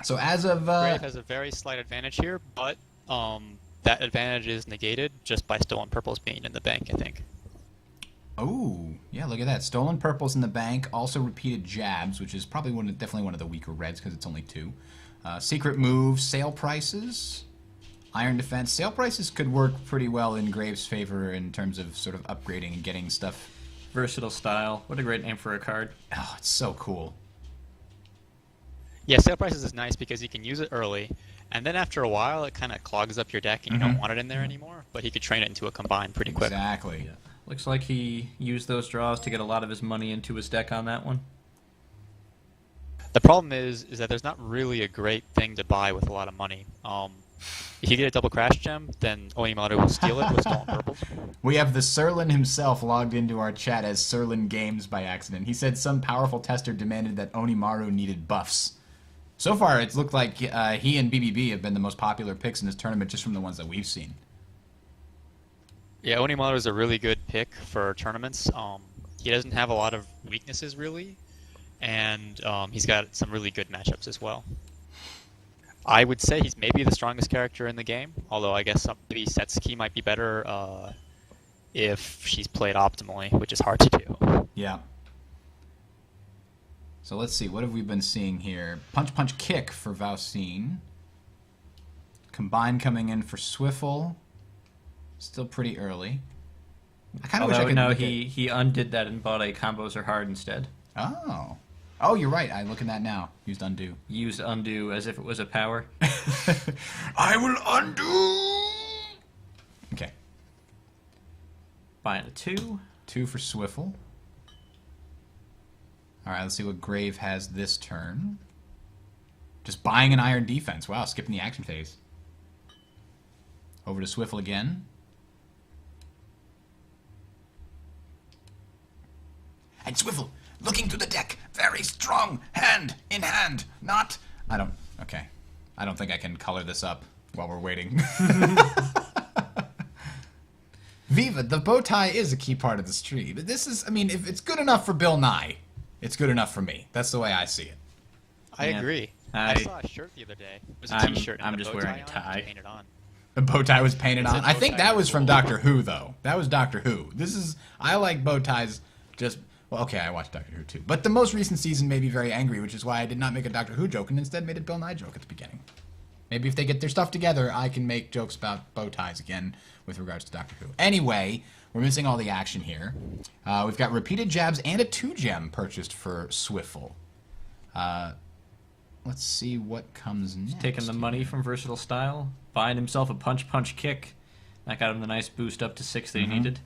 So as of Grave has a very slight advantage here, but that advantage is negated just by stolen purples being in the bank, I think. oh yeah, look at that. Stolen purples in the bank. Also repeated jabs, which is probably definitely one of the weaker reds because it's only 2. Secret move, sale prices, iron defense. Sale prices could work pretty well in Graves' favor in terms of sort of upgrading and getting stuff. Versatile style. What a great name for a card. Oh, it's so cool. Yeah, sale prices is nice because you can use it early, and then after a while it kind of clogs up your deck and you don't want it in there anymore, but he could train it into a combine pretty quick. Exactly. Looks like he used those draws to get a lot of his money into his deck on that one. The problem is that there's not really a great thing to buy with a lot of money. If you get a double crash gem, then Onimaru will steal it with stolen purples. We have the Serlin himself logged into our chat as Serlin Games by accident. He said some powerful tester demanded that Onimaru needed buffs. So far, it's looked like he and BBB have been the most popular picks in this tournament just from the ones that we've seen. Yeah, Onimaru is a really good pick for tournaments. He doesn't have a lot of weaknesses, really, and he's got some really good matchups as well. I would say he's maybe the strongest character in the game, although I guess maybe Setsuki might be better if she's played optimally, which is hard to do. Yeah. So let's see, what have we been seeing here? Punch, punch, kick for Valcine. Combine coming in for Swiffle. Still pretty early. I kind of wish I Although, could no, look he undid that and bought a combos are hard instead. Oh. Oh, you're right. I look at that now. Used undo. Used undo as if it was a power. I will undo. Okay. Buying a 2. 2 for Swiffle. All right, let's see what Grave has this turn. Just buying an iron defense. Wow, skipping the action phase. Over to Swiffle again. And Swiffle, looking to the deck, very strong, hand in hand, not... Okay. I don't think I can color this up while we're waiting. Viva, the bow tie is a key part of the stream. This is, I mean, if it's good enough for Bill Nye, it's good enough for me. That's the way I see it. I Yeah. agree. I saw a shirt the other day. It was a I'm- t-shirt. and I'm a just bow wearing a tie on it, tie. painted on. The bow tie was painted It on. said I bow think tie that on was the from wall. Doctor Who, though. That was Doctor Who. I like bow ties just... Well, okay, I watched Doctor Who, too. But the most recent season made me very angry, which is why I did not make a Doctor Who joke and instead made a Bill Nye joke at the beginning. Maybe if they get their stuff together, I can make jokes about bow ties again with regards to Doctor Who. Anyway, we're missing all the action here. We've got repeated jabs and a 2-gem purchased for Swiffle. Let's see what comes next. Taking the money from Versatile Style. Buying himself a punch, punch, kick. That got him the nice boost up to 6 that he needed.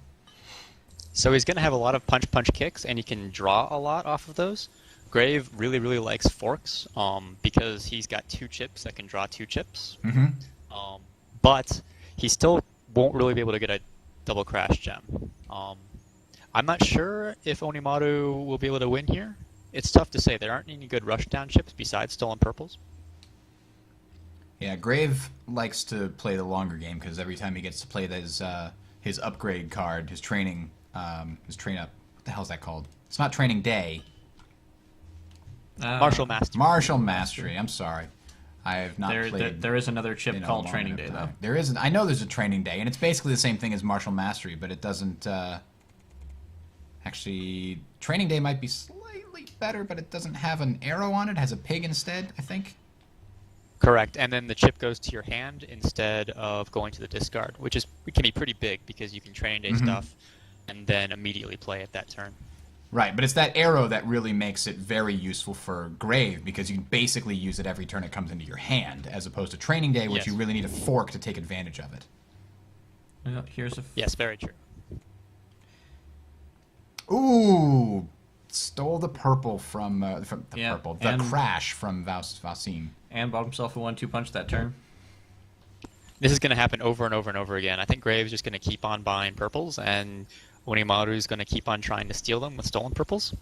So he's going to have a lot of punch kicks, and he can draw a lot off of those. Grave really, really likes forks because he's got 2 chips that can draw 2 chips. But he still won't really be able to get a double crash gem. I'm not sure if Onimaru will be able to win here. It's tough to say. There aren't any good rushdown chips besides stolen purples. Yeah, Grave likes to play the longer game because every time he gets to play his upgrade card, his train up. What the hell is that called? It's not Training Day. Martial Master. Martial Mastery. I'm sorry, I have not There played. is another chip in a called long Training enough Day, time. though. There isn't. I know there's a Training Day, and it's basically the same thing as Martial Mastery, but it doesn't. Actually, Training Day might be slightly better, but it doesn't have an arrow on it. It has a pig instead, I think. Correct, and then the chip goes to your hand instead of going to the discard, which can be pretty big because you can Training Day stuff and then immediately play it that turn. Right, but it's that arrow that really makes it very useful for Grave because you can basically use it every turn it comes into your hand, as opposed to Training Day, which Yes. you really need a fork to take advantage of it. Well, here's a Yes, very true. Ooh, stole the purple from the Yeah, purple, the and- crash from Valcine. and bought himself a 1-2 punch that turn. This is going to happen over and over and over again. I think Grave's just going to keep on buying purples, and Onimaru's going to keep on trying to steal them with stolen purples.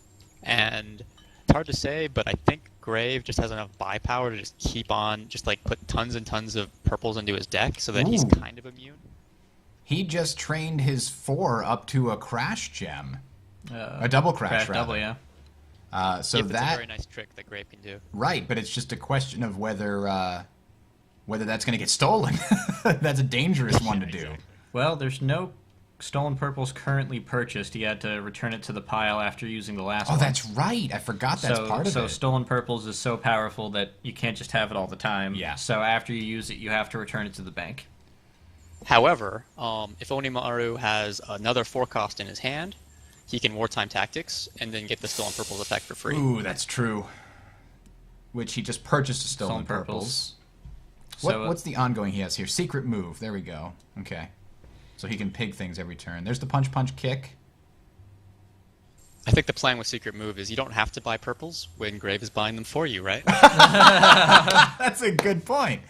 And it's hard to say, but I think Grave just has enough buy power to just keep on, just like put tons and tons of purples into his deck so that he's Ooh. kind of immune. He just trained his 4 up to a crash gem. A A double crash, rather. double, yeah. So It's a that very nice trick that Grave can do. right, but it's just a question of whether that's going to get stolen. That's a dangerous one to do. Exactly. Well, there's no stolen purples currently purchased. He had to return it to the pile after using the last Oh, one. that's right. I forgot that's part of so it. stolen purples is so powerful that you can't just have it all the time. Yeah. So after you use it, you have to return it to the bank. However, if Onimaru has another 4-cost in his hand, he can Wartime Tactics and then get the Stolen Purples effect for free. Ooh, that's true. Which he just purchased a stolen Stolen purples. purples. So, What's the ongoing he has here? Secret move. There we go. Okay. So he can pig things every turn. There's the punch punch kick. I think the plan with Secret Move is you don't have to buy purples when Grave is buying them for you, right? That's a good point.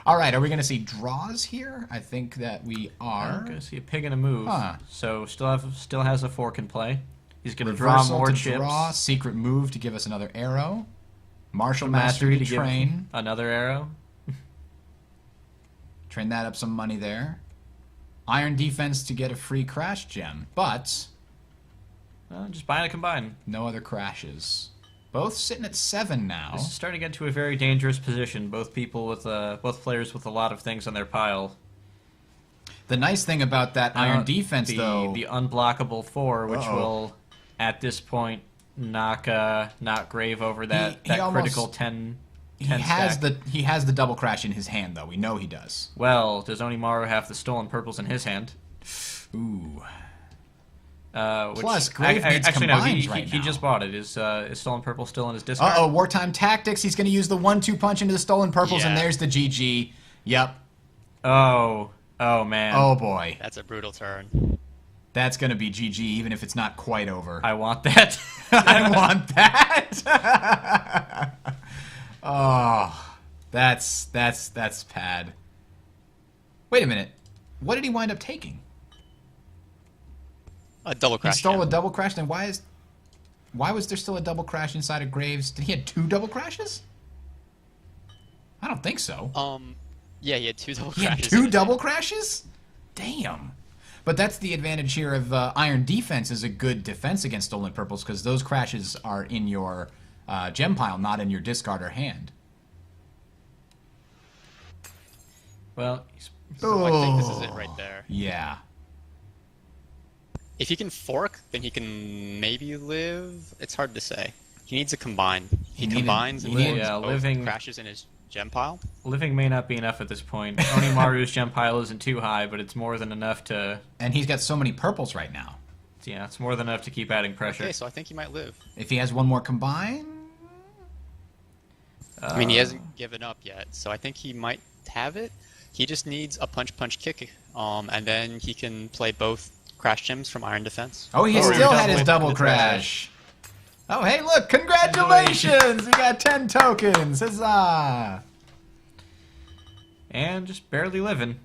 All right, are we going to see draws here? I think that we are. Okay, see a pig and a move. Huh. So still has a fork in play. He's going to draw Reversal more to chips. draw. Secret move to give us another arrow. Martial Mastery mastery to give train. another arrow. Train that up some money there. Iron defense to get a free crash gem, but Just buying a combine. no other crashes. Both sitting at 7 now. This is starting to get to a very dangerous position. Both players with a lot of things on their pile. The nice thing about that iron defense, though, the unblockable 4, which Uh-oh. will, at this point, knock Grave over that He almost- critical 10. he 10 has stack. he has the double crash in his hand, though. We know he does. Well, does Onimaru have the stolen purples in his hand? Ooh. Which, Plus, Grave needs actually, no, combines he right now. just bought it. Is stolen purple still in his discard? Uh-oh, wartime tactics. He's going to use the 1-2 punch into the stolen purples, and Yeah. there's the GG. Yep. Oh man. Oh, boy. That's a brutal turn. That's going to be GG, even if it's not quite over. I want that. I want that. Oh, that's bad. Wait a minute. What did he wind up taking? A double He crash. stole gem. a double crash. Then why was there still a double crash inside of Graves? Did he have 2 double crashes? I don't think so. Yeah, he had 2 double He had crashes. 2 double crashes? Damn. But that's the advantage here of Iron Defense is a good defense against stolen purples because those crashes are in your gem pile, not in your discard or hand. Well, So I think this is it right there. Yeah. If he can fork, then he can maybe live. It's hard to say. He needs a combine. He He needed- combines and he needed- forks Yeah, both living- crashes in his gem pile. living may not be enough at this point. Onimaru's gem pile isn't too high, but it's more than enough to. And he's got so many purples right now. Yeah, it's more than enough to keep adding pressure. Okay, so I think he might live. If he has one more combine, I mean, he hasn't given up yet, so I think he might have it. He just needs a punch punch kick, and then he can play both crash gems from Iron Defense. oh, he Oh, still you're had his with double the crash. Oh, hey, look! Congratulations! We got 10 tokens. Huzzah! And just barely living.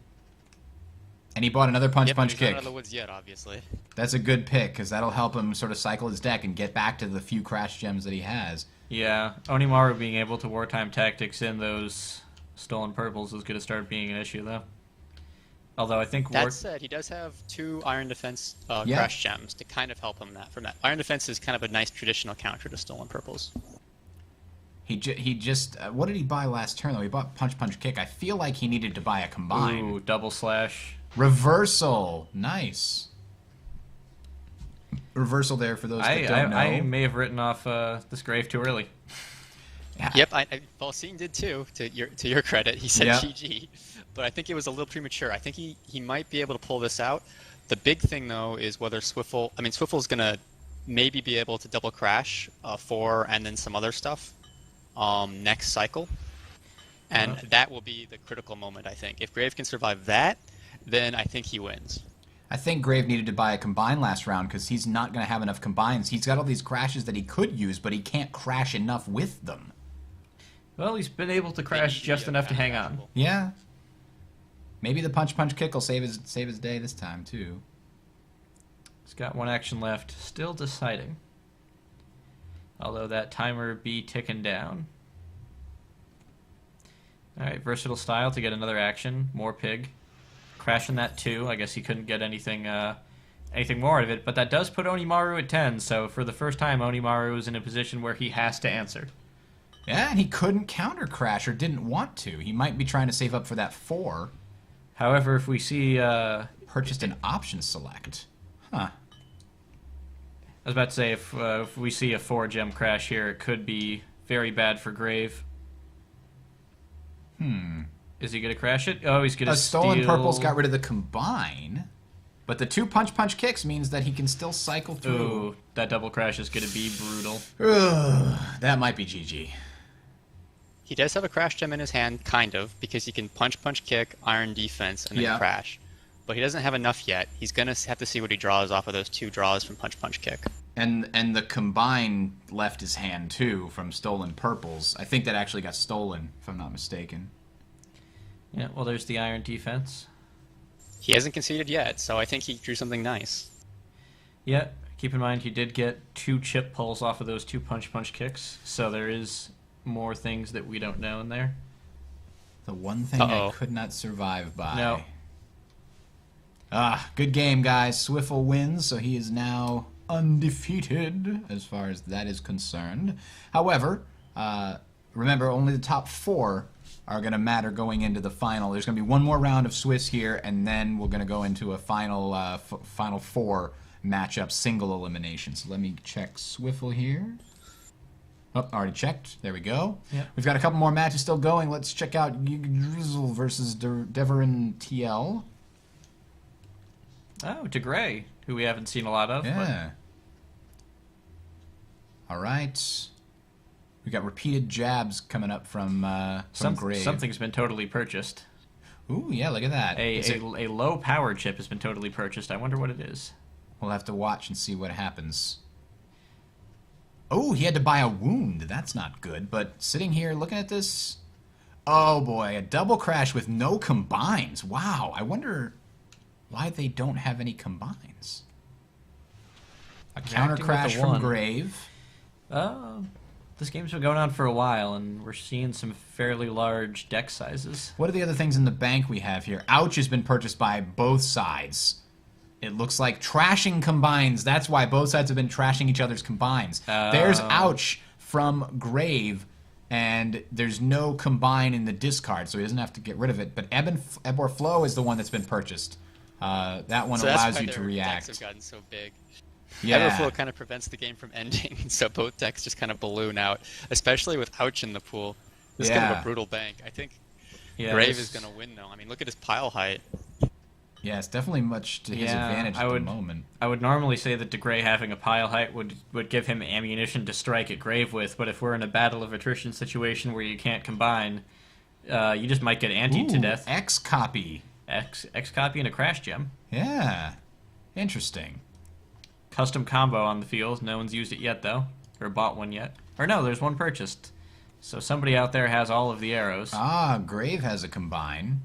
And he bought another punch Yep, but punch he's not kick. out of the woods yet, obviously. That's a good pick because that'll help him sort of cycle his deck and get back to the few crash gems that he has. Yeah, Onimaru being able to wartime tactics in those stolen purples is going to start being an issue, though. Although I think That said, he does have 2 Iron Defense Yeah. crash gems to kind of help him from that. Iron Defense is kind of a nice traditional counter to Stolen Purples. He just what did he buy last turn though? He bought punch punch kick. I feel like he needed to buy a combine. Ooh, double slash. Reversal, nice. Reversal there for those that don't know. I may have written off this grave too early. Yeah. Yep, Balsine did too. To your credit, he said Yeah. GG, but I think it was a little premature. I think he might be able to pull this out. The big thing though is whether Swiffle. I mean, Swiffle's gonna maybe be able to double crash 4 and then some other stuff next cycle, and that will be the critical moment. I think if Grave can survive that, then I think he wins. I think Grave needed to buy a combine last round because he's not going to have enough combines. He's got all these crashes that he could use, but he can't crash enough with them. Well, he's been able to crash just enough to hang on. Yeah. Maybe the punch punch kick will save his day this time too. He's got 1 action left, still deciding. Although that timer be ticking down. Alright, versatile style to get another action. More pig. Crashing that 2. I guess he couldn't get anything anything more out of it, but that does put Onimaru at 10, so for the first time, Onimaru is in a position where he has to answer. Yeah, and he couldn't counter crash or didn't want to. He might be trying to save up for that 4. However, if we see... Purchased an option select. Huh. I was about to say, if we see a 4-gem crash here, it could be very bad for Grave. Is he going to crash it? Oh, he's going to steal... Stolen Purple's got rid of the combine, but the 2 punch kicks means that he can still cycle through. Ooh, that double crash is going to be brutal. That might be GG. He does have a crash gem in his hand, kind of, because he can punch, kick, iron defense, and then crash. But he doesn't have enough yet. He's going to have to see what he draws off of those 2 draws from punch, kick. And the combine left his hand, too, from Stolen Purples. I think that actually got stolen, if I'm not mistaken. Yeah, well, there's the iron defense. He hasn't conceded yet, so I think he drew something nice. Yeah, keep in mind he did get 2 chip pulls off of those 2 punch kicks, so there is more things that we don't know in there. The one thing I could not survive by. No. Good game, guys. Swiffle wins, so he is now undefeated as far as that is concerned. However, remember, only the top 4 are going to matter going into the final. There's going to be one more round of Swiss here, and then we're going to go into a final final 4 matchup, single elimination. So let me check Swiffle here. Oh, already checked. There we go. Yep. We've got a couple more matches still going. Let's check out Drizzle versus Deverin TL. Oh, DeGray, who we haven't seen a lot of. Yeah. All right. We got repeated jabs coming up from Grave. Something's been totally purchased. Ooh, yeah, look at that. A low power chip has been totally purchased. I wonder what it is. We'll have to watch and see what happens. Oh, he had to buy a wound. That's not good. But sitting here looking at this... Oh, boy. A double crash with no combines. Wow. I wonder why they don't have any combines. A counter crash from Grave. This game's been going on for a while, and we're seeing some fairly large deck sizes. What are the other things in the bank we have here? Ouch has been purchased by both sides. It looks like trashing combines. That's why both sides have been trashing each other's combines. There's Ouch from Grave, and there's no combine in the discard, so he doesn't have to get rid of it. But Ebb or Flow is the one that's been purchased. That one allows you to react. Decks have gotten so big. Yeah. Everflow kind of prevents the game from ending, so both decks just kind of balloon out, especially with Ouch in the pool. This is kind of a brutal bank. I think Grave is going to win, though. I mean, look at his pile height. Yeah, it's definitely much to his advantage at the moment. I would normally say that DeGray having a pile height would give him ammunition to strike at Grave with, but if we're in a battle of attrition situation where you can't combine, you just might get antied to death. X copy. X copy and a crash gem. Yeah. Interesting. Custom combo on the field. No one's used it yet, though. Or bought one yet. Or no, there's one purchased. So somebody out there has all of the arrows. Grave has a combine.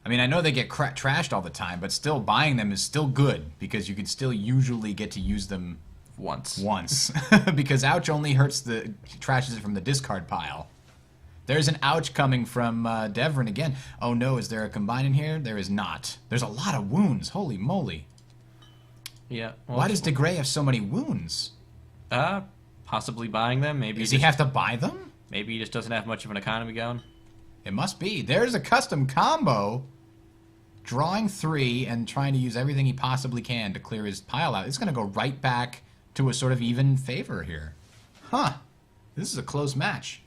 I mean, I know they get trashed all the time, but still buying them is still good because you can still usually get to use them once. Because Ouch only trashes it from the discard pile. There's an Ouch coming from Deverin again. Oh no, is there a combine in here? There is not. There's a lot of wounds. Holy moly. Yeah. Well, why does DeGray have so many wounds? Possibly buying them. Maybe does he have to buy them? Maybe he just doesn't have much of an economy going. It must be. There's a custom combo. Drawing 3 and trying to use everything he possibly can to clear his pile out. It's going to go right back to a sort of even favor here. Huh. This is a close match.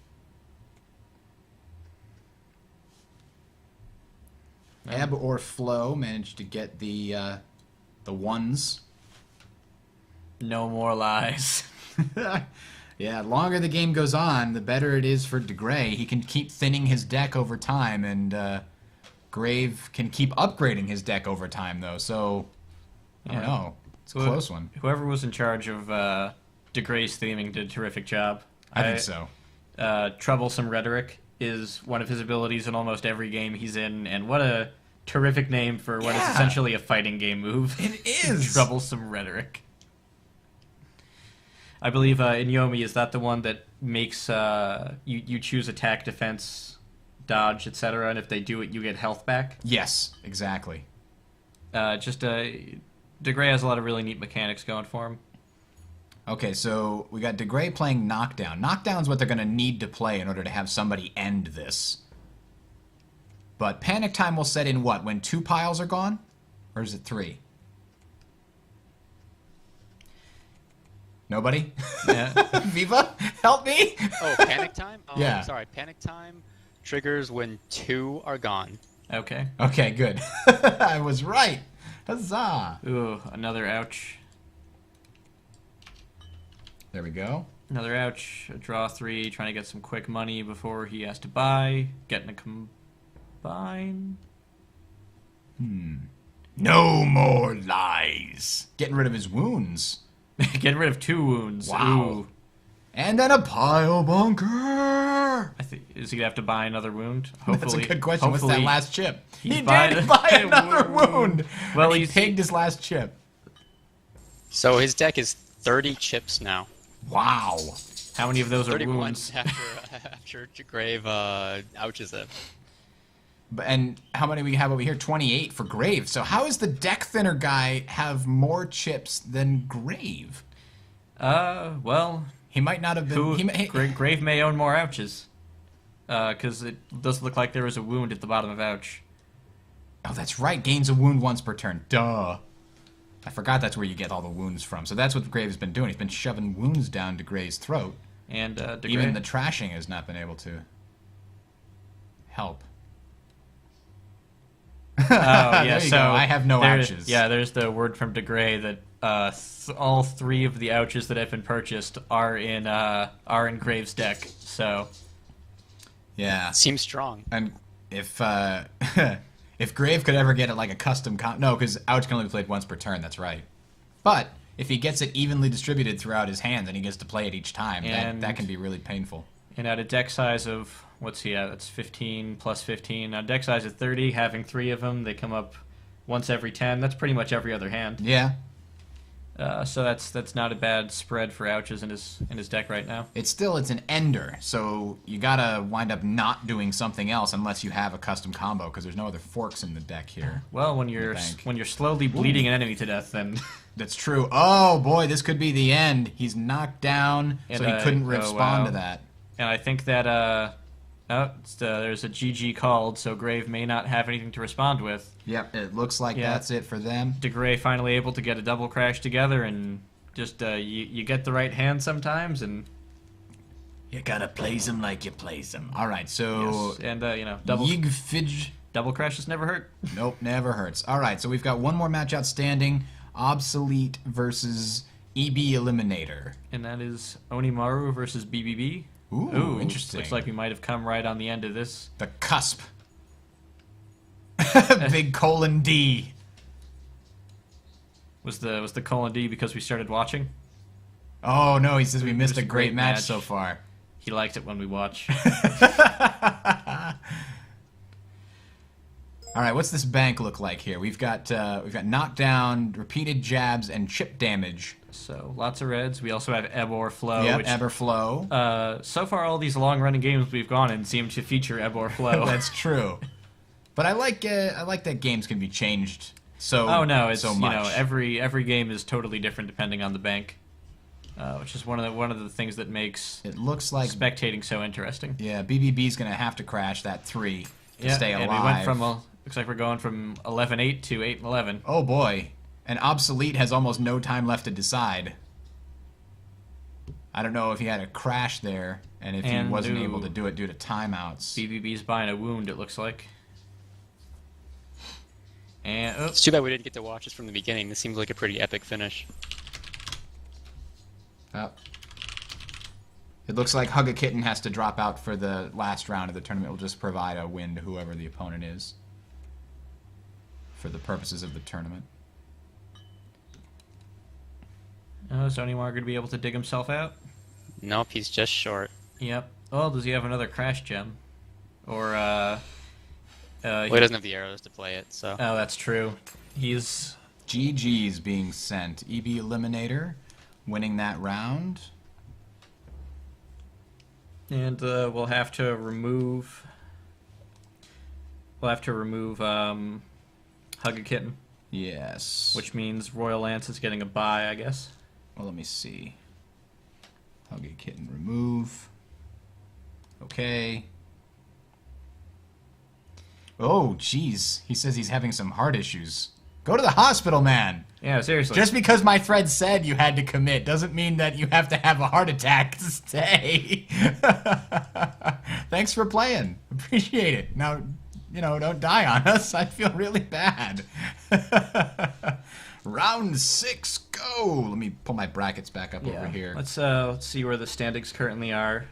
Ebb or Flow managed to get the ones. No more lies. Yeah, the longer the game goes on, the better it is for DeGray. He can keep thinning his deck over time, and Grave can keep upgrading his deck over time, though. So, I don't know. It's a close one. Whoever was in charge of DeGray's theming did a terrific job. I think so. Troublesome Rhetoric is one of his abilities in almost every game he's in, and what a terrific name for what is essentially a fighting game move. It is! Troublesome Rhetoric. I believe in Yomi, is that the one that makes you choose attack, defense, dodge, etc., and if they do it, you get health back? Yes, exactly. DeGray has a lot of really neat mechanics going for him. Okay, so we got DeGray playing Knockdown. Knockdown's what they're going to need to play in order to have somebody end this. But Panic Time will set in what? When 2 piles are gone? Or is it 3? Nobody? Yeah. Viva, help me! Oh, Panic Time? Oh, Yeah. Sorry, Panic Time triggers when 2 are gone. Okay. Okay, good. I was right. Huzzah! Ooh, another ouch. There we go. Another ouch. A draw 3, trying to get some quick money before he has to buy. Getting a combine. No more lies. Getting rid of his wounds. Getting rid of 2 wounds. Wow. Ooh. And then a pile bunker. I think is he gonna have to buy another wound? That's a good question. What's that hopefully last chip? he's He buying did a- buy another wound. Well, And he he's- pigged his last chip. So his deck is 30 chips now. Wow. How many of those are 31 wounds? after Grave ouches it. And how many we have over here? 28 for Grave. So how is the deck thinner guy have more chips than Grave? Well, He might not have been. who he, Grave may own more ouches. Because it does look like there was a wound at the bottom of ouch. oh, that's right. Gains a wound once per turn. Duh. I forgot that's where you get all the wounds from. So that's what Grave's been doing. He's been shoving wounds down to Gray's throat. And Even the trashing has not been able to help. Oh yeah, There you so go. I have no there- ouches. Yeah, there's the word from DeGray that all 3 of the ouches that have been purchased are in Grave's deck. So Yeah. Seems strong. And if if Grave could ever get it like a custom no, because Ouch can only be played once per turn. That's right. But if he gets it evenly distributed throughout his hands and he gets to play it each time, that can be really painful. and at a deck size of what's he at? That's 15 plus 15. A deck size of 30, having 3 of them, they come up once every 10. That's pretty much every other hand. Yeah. So that's not a bad spread for ouches in his deck right now. It's an ender, so you gotta wind up not doing something else unless you have a custom combo, because there's no other forks in the deck here. Well, when you're bank. slowly bleeding an enemy to death, then That's true. Oh boy, this could be the end. He's knocked down, so And, he couldn't oh, respond wow. to that. and I think that there's a GG called, so Grave may not have anything to respond with. Yep, it looks like Yeah. that's it for them. DeGray finally able to get a double crash together, and just you get the right hand sometimes, and You gotta plays him like you plays him. All right, so yes, and double Yigfidge. double crashes never hurt. Nope, never hurts. All right, so we've got one more match outstanding: Obsolete versus EB Eliminator. And that is Onimaru versus BBB. Ooh, interesting. Looks like we might have come right on the end of this. The cusp. Big colon D. Was the colon D because we started watching? Oh no, he says we It missed was a great match so far. He liked it when we watch. All right, what's this bank look like here? We've got knockdown, repeated jabs, and chip damage. So lots of reds. We also have Ebb or Flow. Yep, which, ebb or flow. so far, all these long-running games we've gone in seem to feature Ebb or Flow. That's true. But I like that games can be changed so Oh no, it's so much. every game is totally different depending on the bank, which is one of the things that makes It looks like spectating so interesting. yeah, BBB's gonna have to crash that 3 to stay alive. And we went from looks like we're going from 11-8 to 8-11. Oh boy, and Obsolete has almost no time left to decide. I don't know if he had a crash there, and if he And wasn't ooh. able to do it due to timeouts. BBB's buying a wound. It looks like. And It's too bad we didn't get to watch this from the beginning. This seems like a pretty epic finish. Oh. It looks like Hug a Kitten has to drop out for the last round of the tournament. We'll just provide a win to whoever the opponent is for the purposes of the tournament. is Onimar going to be able to dig himself out? Nope, he's just short. Yep. Oh, does he have another crash gem? Or Well, he doesn't have the arrows to play it, so. Oh, that's true. He's GG's being sent. EB Eliminator winning that round. and we'll have to remove. Hug a Kitten. Yes. which means Royal Lance is getting a bye, I guess. Well, let me see. Hug a kitten, remove. Okay. Oh, jeez. He says he's having some heart issues. Go to the hospital, man. Yeah, seriously. Just because my thread said you had to commit doesn't mean that you have to have a heart attack to stay. Thanks for playing. Appreciate it. Now, don't die on us. I feel really bad. Round 6, go. Let me pull my brackets back up over here. Let's see where the standings currently are.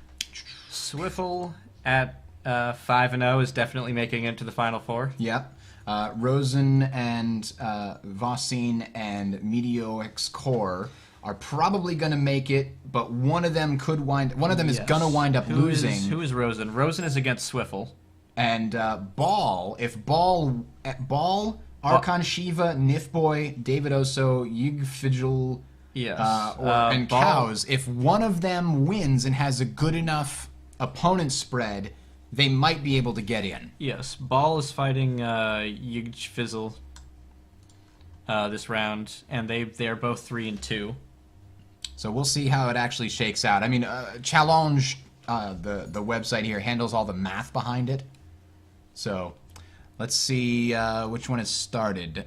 Swiffle at 5-0 is definitely making it to the Final Four. Yep. Rosen and Vossine and Meteox Core are probably going to make it, but one of them is going to wind up losing. Who is Rosen? Rosen is against Swiffle. And Ball, if Ball, Archon Shiva, Nifboy, David Oso, Yigfigil, Yes. and Ball- Cows, if one of them wins and has a good enough opponent spread, they might be able to get in. Yes, Ball is fighting Yigfizzle this round, and they are both 3-2. So we'll see how it actually shakes out. I mean, Challenge, the website here, handles all the math behind it. So let's see which one has started.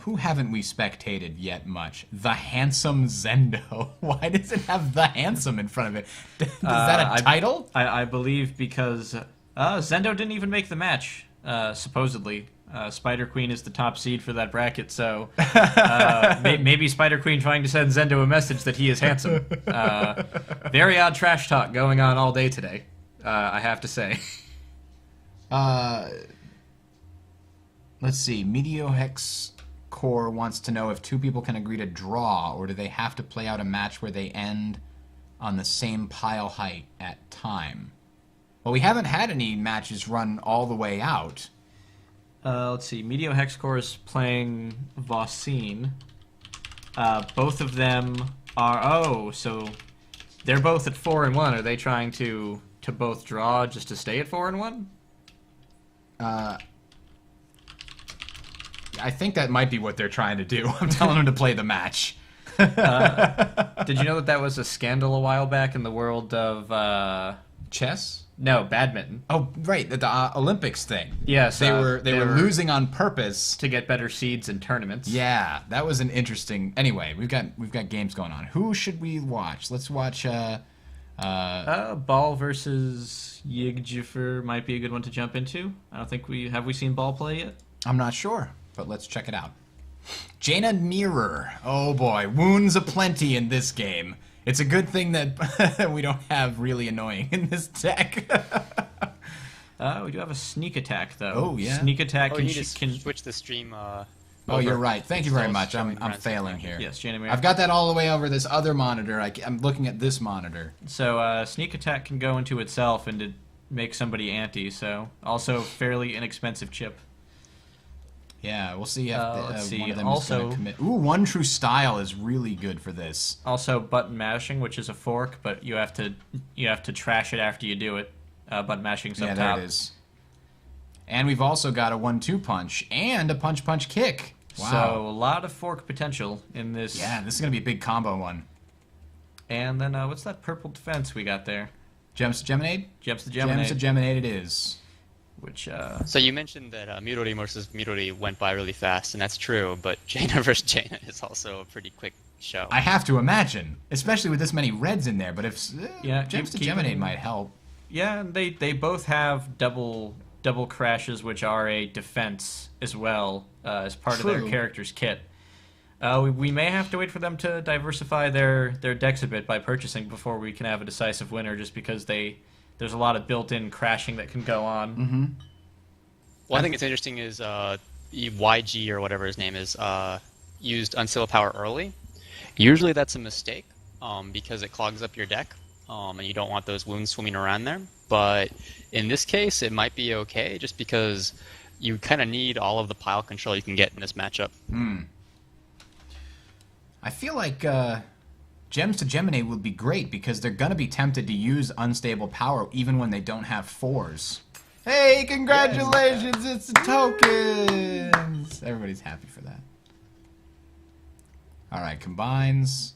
Who haven't we spectated yet much? The Handsome Zendo. Why does it have The Handsome in front of it? Is that a title? I believe because Zendo didn't even make the match, supposedly. Spider Queen is the top seed for that bracket, so maybe Spider Queen trying to send Zendo a message that he is handsome. Very odd trash talk going on all day today, I have to say. Let's see. Meteohex Core wants to know if two people can agree to draw, or do they have to play out a match where they end on the same pile height at time? Well, we haven't had any matches run all the way out. Let's see. Medio Hexcore is playing Vossine. Both of them are... so they're both at 4-1. Are they trying to both draw just to stay at 4-1? I think that might be what they're trying to do. I'm telling them to play the match. Did you know that was a scandal a while back in the world of... Chess? No, badminton. Oh, right, the Olympics thing. Yes, they were losing on purpose to get better seeds in tournaments. Yeah, that was an interesting. Anyway, we've got games going on. Who should we watch? Let's watch. Ball versus Yigjifer might be a good one to jump into. I don't think we seen Ball play yet. I'm not sure, but let's check it out. Jaina Mirror. Oh boy, wounds aplenty in this game. It's a good thing that we don't have really annoying in this deck. We do have a sneak attack though. Oh yeah, sneak attack you just can switch the stream. Oh, you're right. Thank you very much. I'm failing here. Yes, Jaina Mirror. I've got that all the way over this other monitor. I'm looking at this monitor. So sneak attack can go into itself and to make somebody anti. So also fairly inexpensive chip. Yeah, we'll see if one of them Also, is going to commit. Ooh, One True Style is really good for this. Also, button mashing, which is a fork, but you have to trash it after you do it. Button mashing's up top. Yeah, there it is. And we've also got a 1-2 punch and a punch kick. Wow. So a lot of fork potential in this. Yeah, this is going to be a big combo one. And then what's that purple defense we got there? Gems to Geminade? Gems to Geminade. Gems to Geminade it is. Which, So you mentioned that Midori versus Midori went by really fast, and that's true, but Jaina versus Jaina is also a pretty quick show. I have to imagine, especially with this many reds in there, but if Gems to Geminade might help. Yeah, and they both have double crashes, which are a defense as well, as part of their character's kit. We may have to wait for them to diversify their decks a bit by purchasing before we can have a decisive winner, just because there's a lot of built-in crashing that can go on. Mm-hmm. One thing that's interesting is YG, or whatever his name is, used Unstable Power early. Usually that's a mistake, because it clogs up your deck, and you don't want those wounds swimming around there. But in this case, it might be okay, just because you kind of need all of the pile control you can get in this matchup. I feel like Gems to Geminade would be great because they're going to be tempted to use Unstable Power even when they don't have 4s. Hey, congratulations! It's the tokens. Everybody's happy for that. All right, combines.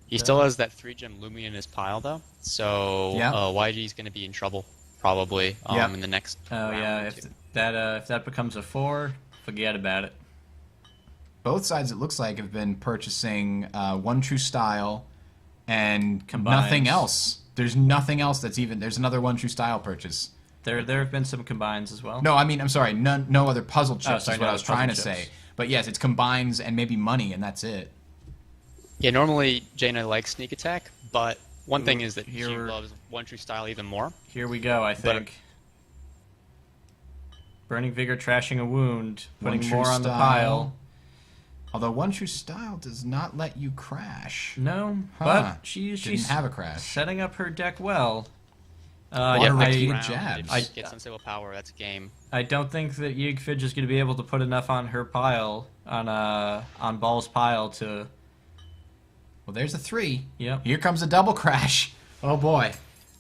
He still has that 3-gem Lumia in his pile, though. So Yeah. YG's going to be in trouble, probably, Yep. in the next Oh round yeah, or if two. that becomes a 4, forget about it. Both sides, it looks like, have been purchasing One True Style and Combines. nothing else. There's nothing else that's even. There's another One True Style purchase. There have been some combines as well. No, I mean, I'm sorry. No other puzzle chips sorry, is what no I was other trying to puzzle say. chips. But yes, it's combines and maybe money, and that's it. Yeah, normally Jaina likes sneak attack, but one thing is that she here- loves One True Style even more. Here we go, I think. Burning Vigor, trashing a wound, One putting True more on the Style. pile. Although One True Style does not let you crash. No, Huh. but she's Didn't have a crash. setting up her deck well. Water Yeah, Rick next Heated round, jabs. If she gets unstable power, that's a game. I don't think that Yigfid is going to be able to put enough on her pile, on Ball's pile to. Well, there's a 3. Yep. Here comes a double crash. Oh boy.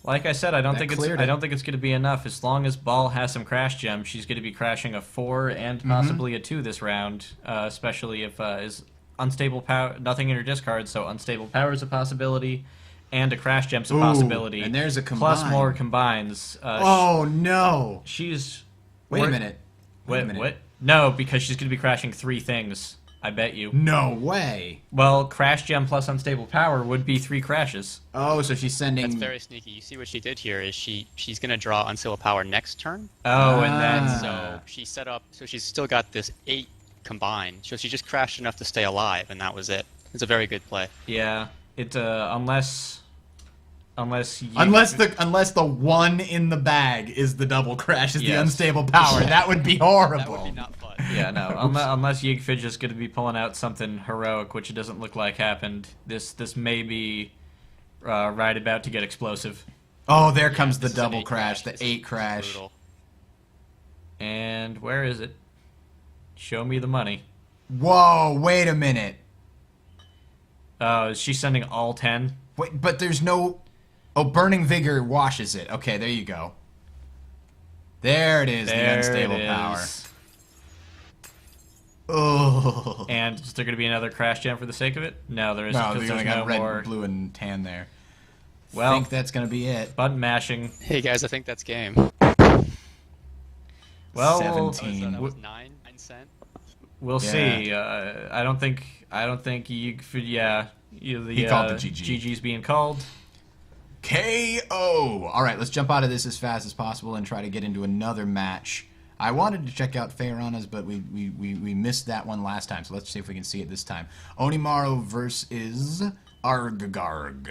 Like I said, I don't That think it's cleared I it. don't think it's going to be enough. As long as Ball has some crash gems, she's going to be crashing a 4 and possibly a 2 this round, especially if is unstable power, nothing in her discard, so unstable power is a possibility, and a crash gem's a Ooh, possibility. and there's a plus combine. more combines. Oh no. She's Wait a we're- minute. Wait, what? No, because she's going to be crashing 3 things. I bet you. No way. Well, crash gem plus unstable power would be 3 crashes. Oh, so she's sending. That's very sneaky. You see what she did here is she's going to draw unstable power next turn. Oh, and then Ah. So she set up, so she's still got this 8 combined. So she just crashed enough to stay alive, and that was it. It's a very good play. yeah, it unless you, Unless the 1 in the bag is the double crash, is the Yes. unstable power. That would be horrible. That would be not fun. yeah no unless Yigfid is going to be pulling out something heroic, which it doesn't look like happened. This may be right about to get explosive. Oh, there comes the This is an double 8 crash, the This 8 is crash. brutal. And where is it? Show me the money. Whoa, wait a minute. Is she sending all 10? Wait, but there's no. Oh, Burning Vigor washes it. Okay, there you go. There it is, the unstable power. Oh. And is there going to be another crash gem for the sake of it? No, there isn't. No, 'cause they there's only got no red, more blue, and tan there. I Well, think that's gonna be it. button mashing. Hey guys, I think that's game. Well, 17. That was 9 cent. we'll Yeah. see. I don't think you. Yeah, He called the GG. GG's being called. KO! Alright, let's jump out of this as fast as possible and try to get into another match. I wanted to check out Feyrana's, but we missed that one last time, so let's see if we can see it this time. Onimaru versus Argagarg.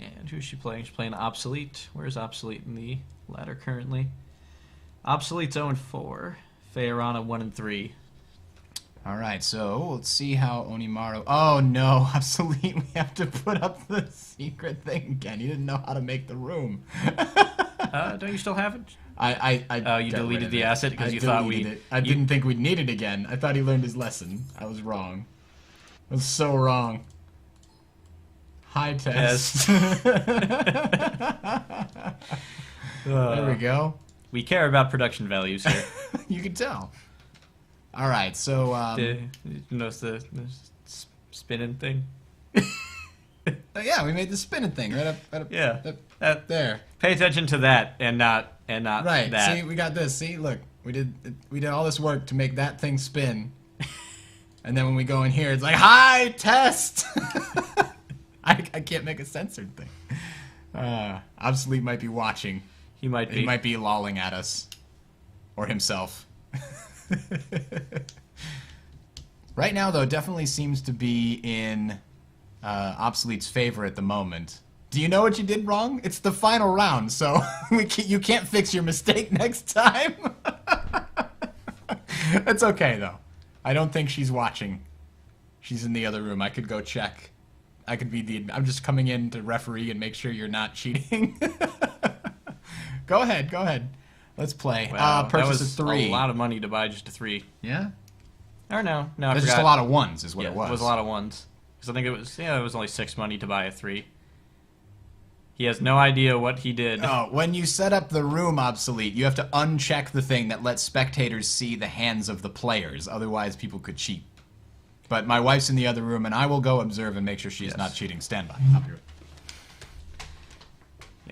And who's she playing? She's playing Obsolete. Where's Obsolete in the ladder currently? Obsolete's 0-4. Feyrana 1-3. Alright, so let's see how Onimaru... Oh no, Obsolete, we have to put up the secret thing again. You didn't know how to make the room. Don't you still have it? I Oh, you got rid deleted of the it. asset because I you thought deleted we- it. I didn't think we'd need it again. I thought he learned his lesson. I was wrong. I was so wrong. High test. There we go. We care about production values here. You can tell. All right, so You notice the spinning thing? yeah, we made the spinning thing right up Yeah. up there. Pay attention to that and not Right. that. See, we got this. See, look, we did all this work to make that thing spin, and then when we go in here, it's like high test. I can't make a censored thing. Obsolete might be watching. He might be. He might be lolling at us, or himself. Right now, though, definitely seems to be in Obsolete's favor at the moment. Do you know what you did wrong? It's the final round, so you can't fix your mistake next time. That's okay, though. I don't think she's watching. She's in the other room. I could go check. I could be the... I'm just coming in to referee and make sure you're not cheating. Go ahead. Let's play. Wow, that Purchase was a 3. a lot of money to buy just a 3. Yeah? Or no, I That's forgot. just a lot of ones, is what Yeah, it was. It was a lot of ones. Because I think it was only 6 money to buy a 3. He has no idea what he did. Oh, when you set up the room obsolete, you have to uncheck the thing that lets spectators see the hands of the players. Otherwise, people could cheat. But my wife's in the other room, and I will go observe and make sure she's not cheating. Stand by. I'll be right.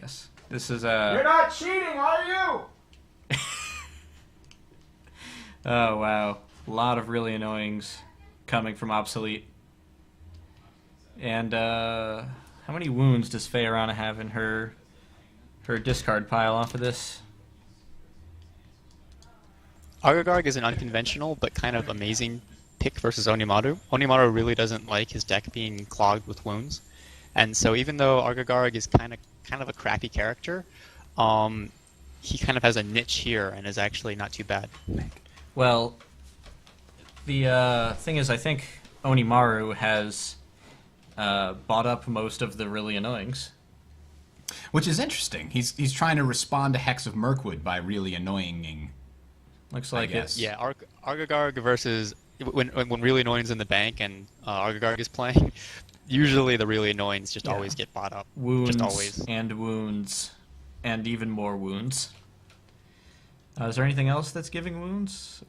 Yes. This is You're not cheating, are you? Oh, wow. A lot of really annoyings coming from obsolete. And, how many wounds does Feyrana have in her discard pile off of this? Argagarg is an unconventional but kind of amazing pick versus Onimaru. Onimaru really doesn't like his deck being clogged with wounds, and so even though Argagarg is kind of a crappy character, he kind of has a niche here and is actually not too bad. Well, the thing is, I think Onimaru has bought up most of the really annoyings. Which is interesting. He's trying to respond to Hex of Mirkwood by really annoying. Looks like guess. it's Yeah, Argagarg versus when really annoying's in the bank and Argagarg is playing, usually the really annoyings just always get bought up. wounds Just always. and wounds and even more wounds. Is there anything else that's giving wounds?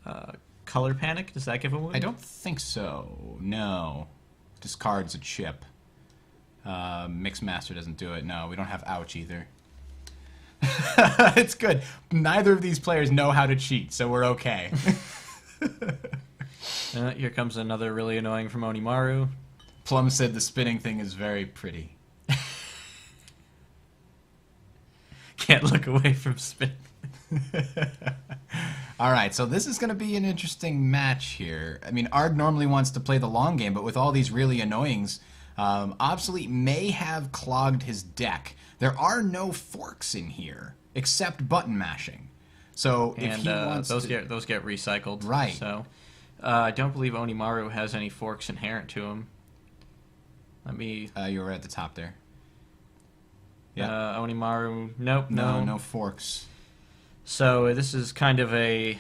Color Panic, does that give a wound? I don't think so. No. Discards a chip. Mixmaster doesn't do it. No, we don't have Ouch either. It's good. Neither of these players know how to cheat, so we're okay. Here comes another really annoying from Onimaru. Plum said the spinning thing is very pretty. Can't look away from spin. All right, so this is going to be an interesting match here. I mean, Arg normally wants to play the long game, but with all these really annoyings, Obsolete may have clogged his deck. There are no forks in here, except button mashing. So if And he wants those to... those get recycled. Right. So I don't believe Onimaru has any forks inherent to him. Let me... you were at the top there. Yeah. Onimaru... Nope, No forks. So this is kind of a...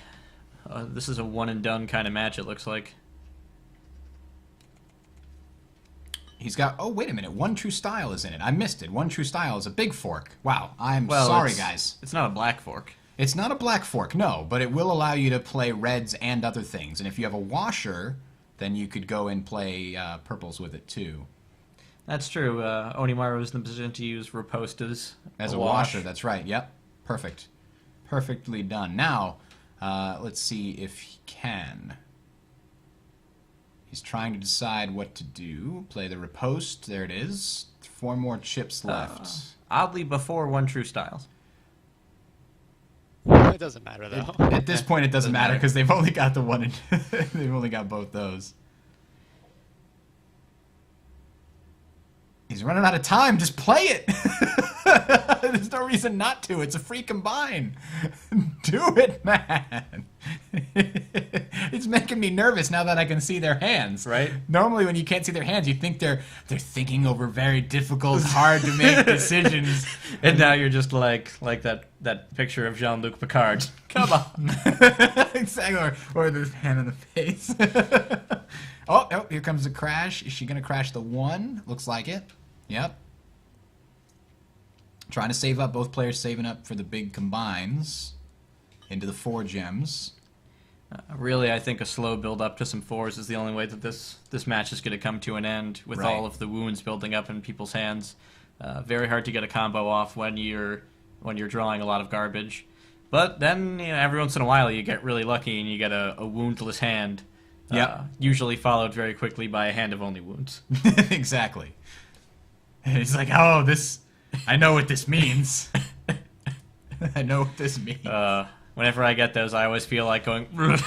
this is a one-and-done kind of match, it looks like. He's got... Oh, wait a minute. One True Style is in it. I missed it. One True Style is a big fork. Wow. I'm Well, sorry, it's- guys. It's not a black fork. It's not a black fork, no, but it will allow you to play reds and other things. And if you have a washer, then you could go and play purples with it, too. That's true. Onimaru is in the position to use Riposte As a washer, that's right. Yep. Perfect. Perfectly done. Now, let's see if he can. He's trying to decide what to do. Play the Riposte. There it is. 4 more chips left. Oddly before One True Styles. It doesn't matter though. At this point, it doesn't matter matter. because they've only got the one. They've only got both those. He's running out of time. Just play it. There's no reason not to. It's a free combine. Do it, man. It's making me nervous now that I can see their hands. Right. Normally, when you can't see their hands, you think they're thinking over very difficult, hard to make decisions. And now you're just like that picture of Jean-Luc Picard. Come on. Exactly. Or the hand in the face. Oh, here comes the crash. Is she going to crash the 1? Looks like it. Yep. Trying to save up. Both players saving up for the big combines into the 4 gems. Really, I think a slow build up to some 4s is the only way that this match is going to come to an end with Right. all of the wounds building up in people's hands. Very hard to get a combo off when you're drawing a lot of garbage. But then every once in a while you get really lucky and you get a woundless hand. Yep. Usually followed very quickly by a hand of only wounds. Exactly. And he's like, oh, this... I know what this means. I know what this means. Whenever I get those, I always feel like going... Right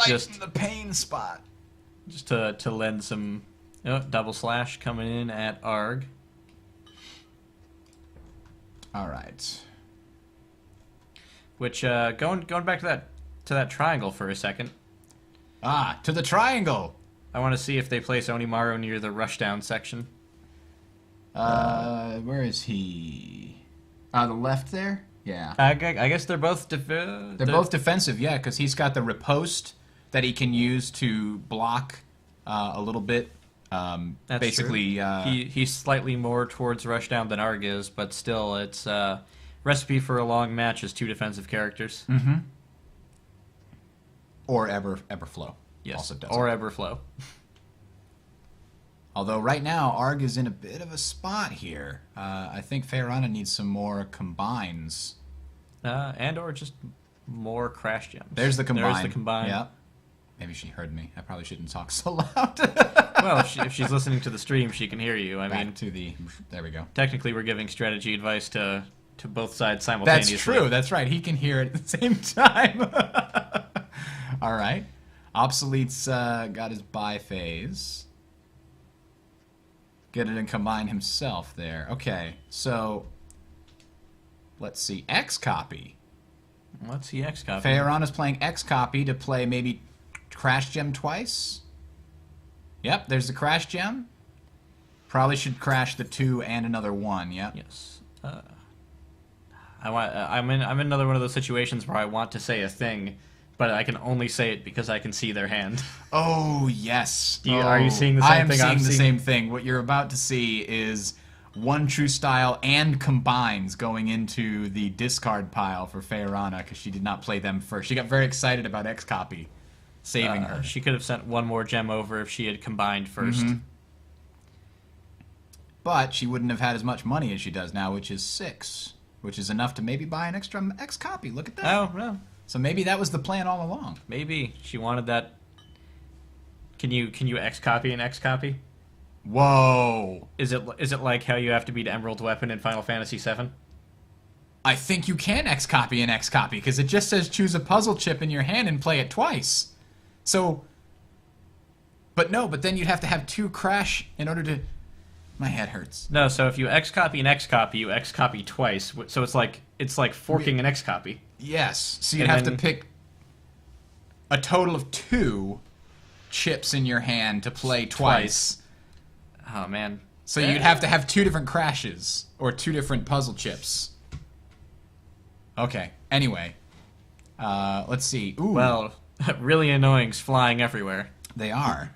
just- in the pain spot. just to lend some... Oh, double slash coming in at Arg. All right. Which going back to that triangle for a second, Ah, to the triangle. I want to see if they place Onimaru near the rushdown section. Where is he? The left there? Yeah. I guess they're both They're both defensive, yeah, because he's got the riposte that he can use to block a little bit That's basically, true. He's slightly more towards Rushdown than Arg is, but still, it's recipe for a long match is 2 defensive characters. Mm-hmm. Or Everflow. Yes, Also does or it. Everflow. Although right now, Arg is in a bit of a spot here. I think Feyrana needs some more combines. And or just more Crash Gems. There's the combine. There's the combine. Yeah. Maybe she heard me. I probably shouldn't talk so loud. Well, if she's listening to the stream, she can hear you. I Back mean, to the... There we go. technically, we're giving strategy advice to both sides simultaneously. That's true. That's right. He can hear it at the same time. All right. Obsolete's got his buy phase. Get it and combine himself there. Okay, so let's see. X copy. Let's see X copy. Feyrana's playing X copy to play maybe Crash Gem twice. Yep, there's the Crash Gem. Probably should crash the 2 and another 1. Yep. Yes. I'm in another one of those situations where I want to say a thing, but I can only say it because I can see their hand. Oh, yes. Are you seeing the same I am thing seeing I'm the seeing? same thing. What you're about to see is one true style and combines going into the discard pile for Feyrana because she did not play them first. She got very excited about X copy saving her. She could have sent one more gem over if she had combined first. Mm-hmm. But she wouldn't have had as much money as she does now, which is 6, which is enough to maybe buy an extra X copy. Look at that. Oh, no. So maybe that was the plan all along. Maybe. She wanted that. Can you X copy an X copy? Whoa. Is it like how you have to beat Emerald Weapon in Final Fantasy VII? I think you can X copy an X copy because it just says choose a puzzle chip in your hand and play it twice. So, but then you'd have to have 2 crash in order to... My head hurts. No, so if you X copy an X copy, you X copy twice. So it's like forking an X copy. Yes, so you'd And have then- to pick a total of 2 chips in your hand to play twice. Oh man. So you'd have to have 2 different crashes or 2 different puzzle chips. Okay. Anyway, let's see. Ooh, Well, really annoying's flying everywhere. they are.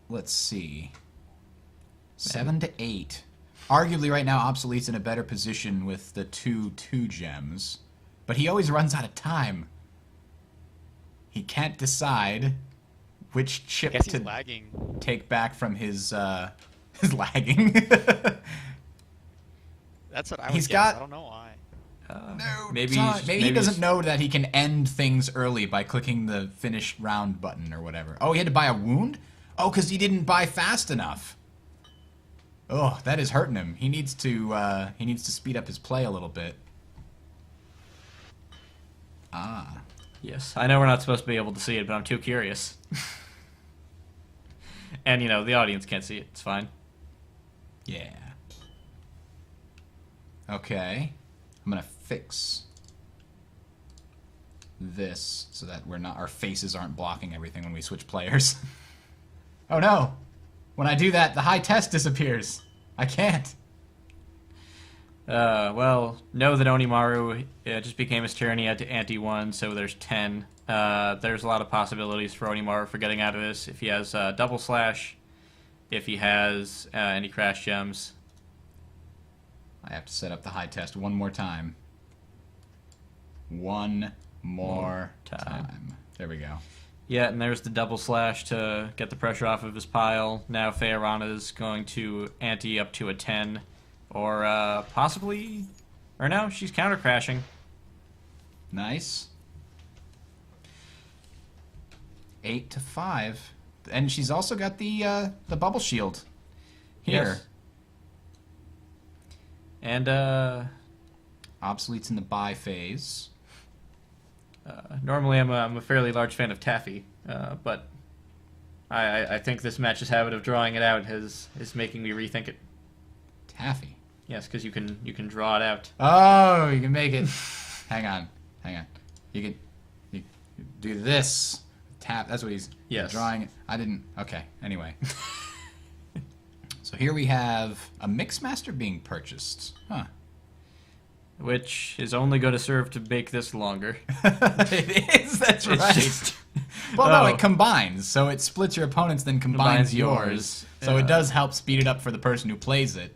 Let's see. 7 to 8. Arguably, right now, Obsolete's in a better position with the 2 gems, but he always runs out of time. He can't decide which I chip guess he's to lagging. take back from his his lagging. That's what I He's would guess. got- I don't know why. No, maybe maybe he doesn't he's- know that he can end things early by clicking the finish round button or whatever. Oh, he had to buy a wound? Oh, because he didn't buy fast enough. Oh, that is hurting him. He needs to speed up his play a little bit. Ah. Yes, I know we're not supposed to be able to see it, but I'm too curious. And the audience can't see it. It's fine. Yeah. Okay. I'm gonna fix this so that our faces aren't blocking everything when we switch players. Oh no! When I do that, the high test disappears. I can't. Well, know that Onimaru just became his tyranny at Ante-1, so there's 10. There's a lot of possibilities for Onimaru for getting out of this. If he has double slash, if he has any crash gems. I have to set up the high test one more time. One more time. There we go. Yeah, and there's the double slash to get the pressure off of his pile. Now Feyrana is going to ante up to a 10. Or possibly... Or no, she's counter crashing. Nice. 8 to 5. And she's also got the bubble shield here. Yes. And Obsolete's in the buy phase. normally I'm a fairly large fan of Taffy, but I think this match's habit of drawing it out is making me rethink it. Taffy. Yes, because you can draw it out. Oh, you can make it. Hang on. You do this. Tap. That's what he's Yes. drawing. I didn't. Okay. Anyway. So here we have a Mixmaster being purchased. Huh. Which is only going to serve to make this longer. It is. That's It's right. just- Well, no, Oh. it combines. So it splits your opponent's, then combines Combines yours. yours. So Yeah. it does help speed it up for the person who plays it.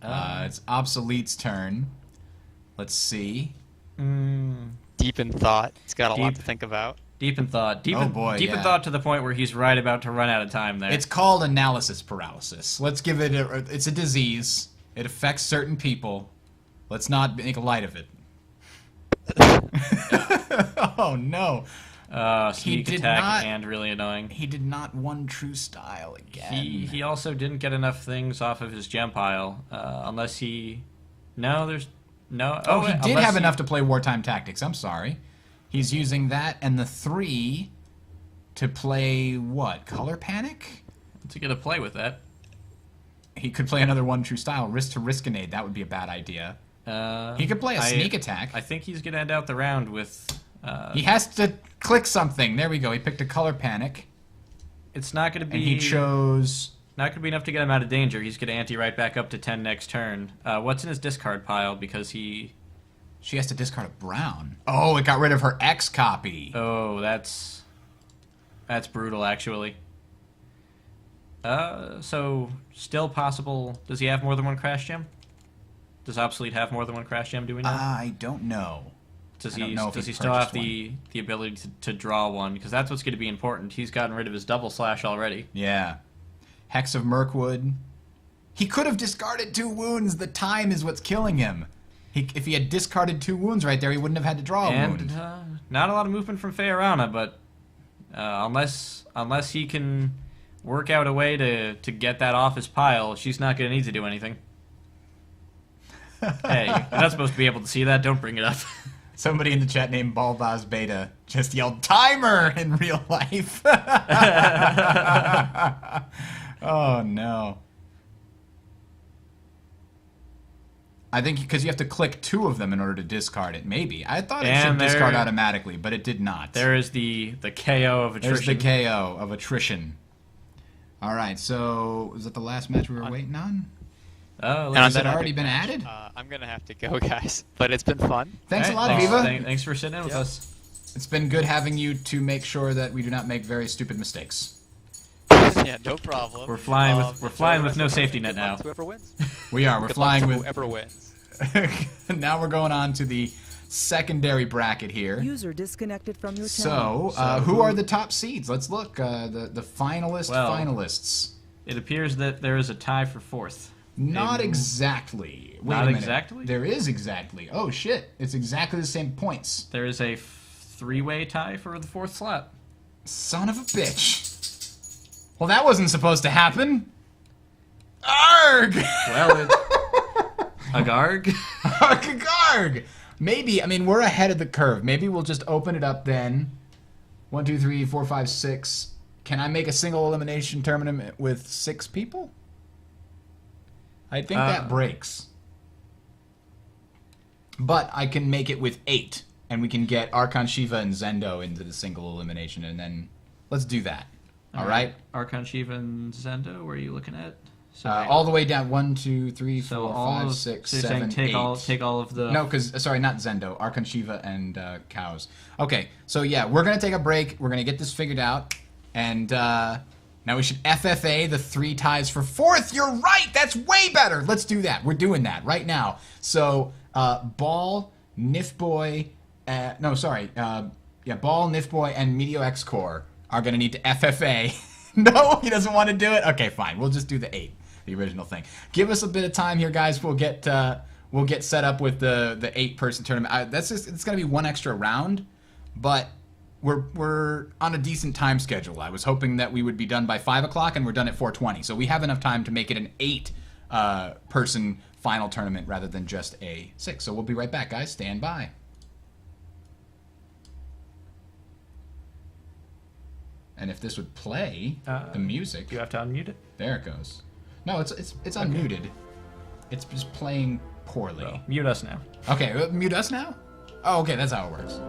It's Obsolete's turn. Let's see. Deep in thought. It's got a lot Deep. to think about. Deep in thought. Deep Oh, in, boy, deep in yeah. thought to the point where he's right about to run out of time there. It's called analysis paralysis. Let's give it it's a disease. It affects certain people. Let's not make light of it. Oh, no. Sneak did attack not- and really annoying. He did not one true style again. He also didn't get enough things off of his gem pile, unless he... No, there's... No. Oh, he wait, did unless have enough to play Wartime Tactics. I'm sorry. He's using that and the 3 to play what? Color Panic? To get a play with that. He could play another one true style. Risk to Riskinade. That would be a bad idea. He could play a sneak attack. I think he's going to end out the round with... He has to click something. There we go. He picked a Color Panic. it's not going to be... And he chose... Not going to be enough to get him out of danger. He's going to ante right back up to 10 next turn. What's in his discard pile? Because he... She has to discard a brown. Oh, it got rid of her X copy. Oh, that's brutal, actually. So, still possible... Does he have more than one Crash Gem? Does Obsolete have more than one Crash Gem, do we know? I don't know. Does I don't he know if does he he still have purchased the ability to draw one? Because that's what's going to be important. He's gotten rid of his double slash already. Yeah. Hex of Mirkwood. He could have discarded 2 wounds. The time is what's killing him. If he had discarded 2 wounds right there, he wouldn't have had to draw a And wound. not a lot of movement from Feorana, but unless he can work out a way to get that off his pile, she's not going to need to do anything. Hey, you're not supposed to be able to see that. Don't bring it up. Somebody in the chat named Balbaz Beta just yelled timer in real life. Oh, no. I think because you have to click 2 of them in order to discard it. Maybe. I thought it And should discard there- automatically, but it did not. There is the KO of There's attrition. the KO of attrition. All right, so was that the last match we were waiting on? Oh, And let's Has on it that already been match, added? I'm going to have to go, guys. But it's been fun. Thanks a Hey, lot, thanks- Viva. Thanks for sitting in with Yep. us. It's been good having you to make sure that we do not make very stupid mistakes. Yeah, no problem. We're flying with- we're enjoy flying the with rest no of the safety week. net Good luck now. to Whoever wins. We are. We're Good luck flying to with. whoever wins. Now we're going on to the secondary bracket here. User disconnected from your channel. So, who are the top seeds? Let's look. The finalists. Well, finalists. It appears that there is a tie for 4th. Not exactly. Wait Not a minute. exactly? There is exactly. Oh shit! It's exactly the same points. There is a 3-way tie for the 4th slot. Son of a bitch. Well, that wasn't supposed to happen. Arg! Well, Agarg? Kagarg! Maybe, I mean, we're ahead of the curve. Maybe we'll just open it up then. 1, 2, 3, 4, 5, 6. Can I make a single elimination tournament with 6 people? I think that breaks. But I can make it with 8. And we can get Archon Shiva and Zendo into the single elimination. And then let's do that. All right? Archon Shiva and Zendo, where are you looking at? So, All the way down. 1, 2, 3, so 4, all 5, of, 6, so you're saying 7, take 8. all of the... No, because, sorry, not Zendo. Archon Shiva and Cows. Okay, so yeah, we're going to take a break. We're going to get this figured out. And now we should FFA the 3 ties for 4th. You're right! That's way better! Let's do that. We're doing that right now. So, Ball, Nifboy... no, sorry. Ball, Nifboy, and Meteo X Core are going to need to FFA. No, he doesn't want to do it? Okay, fine. We'll just do the 8. The original thing. Give us a bit of time here, guys. We'll get set up with the 8-person tournament. It's gonna be 1 extra round, but we're on a decent time schedule. I was hoping that we would be done by 5 o'clock, and we're done at 4:20. So we have enough time to make it an 8-person final tournament rather than just a 6. So we'll be right back, guys. Stand by. And if this would play the music, You have to unmute it? there it goes. No, it's unmuted. It's just playing poorly. Well, mute us now. Okay, mute us now? Oh, okay, that's how it works.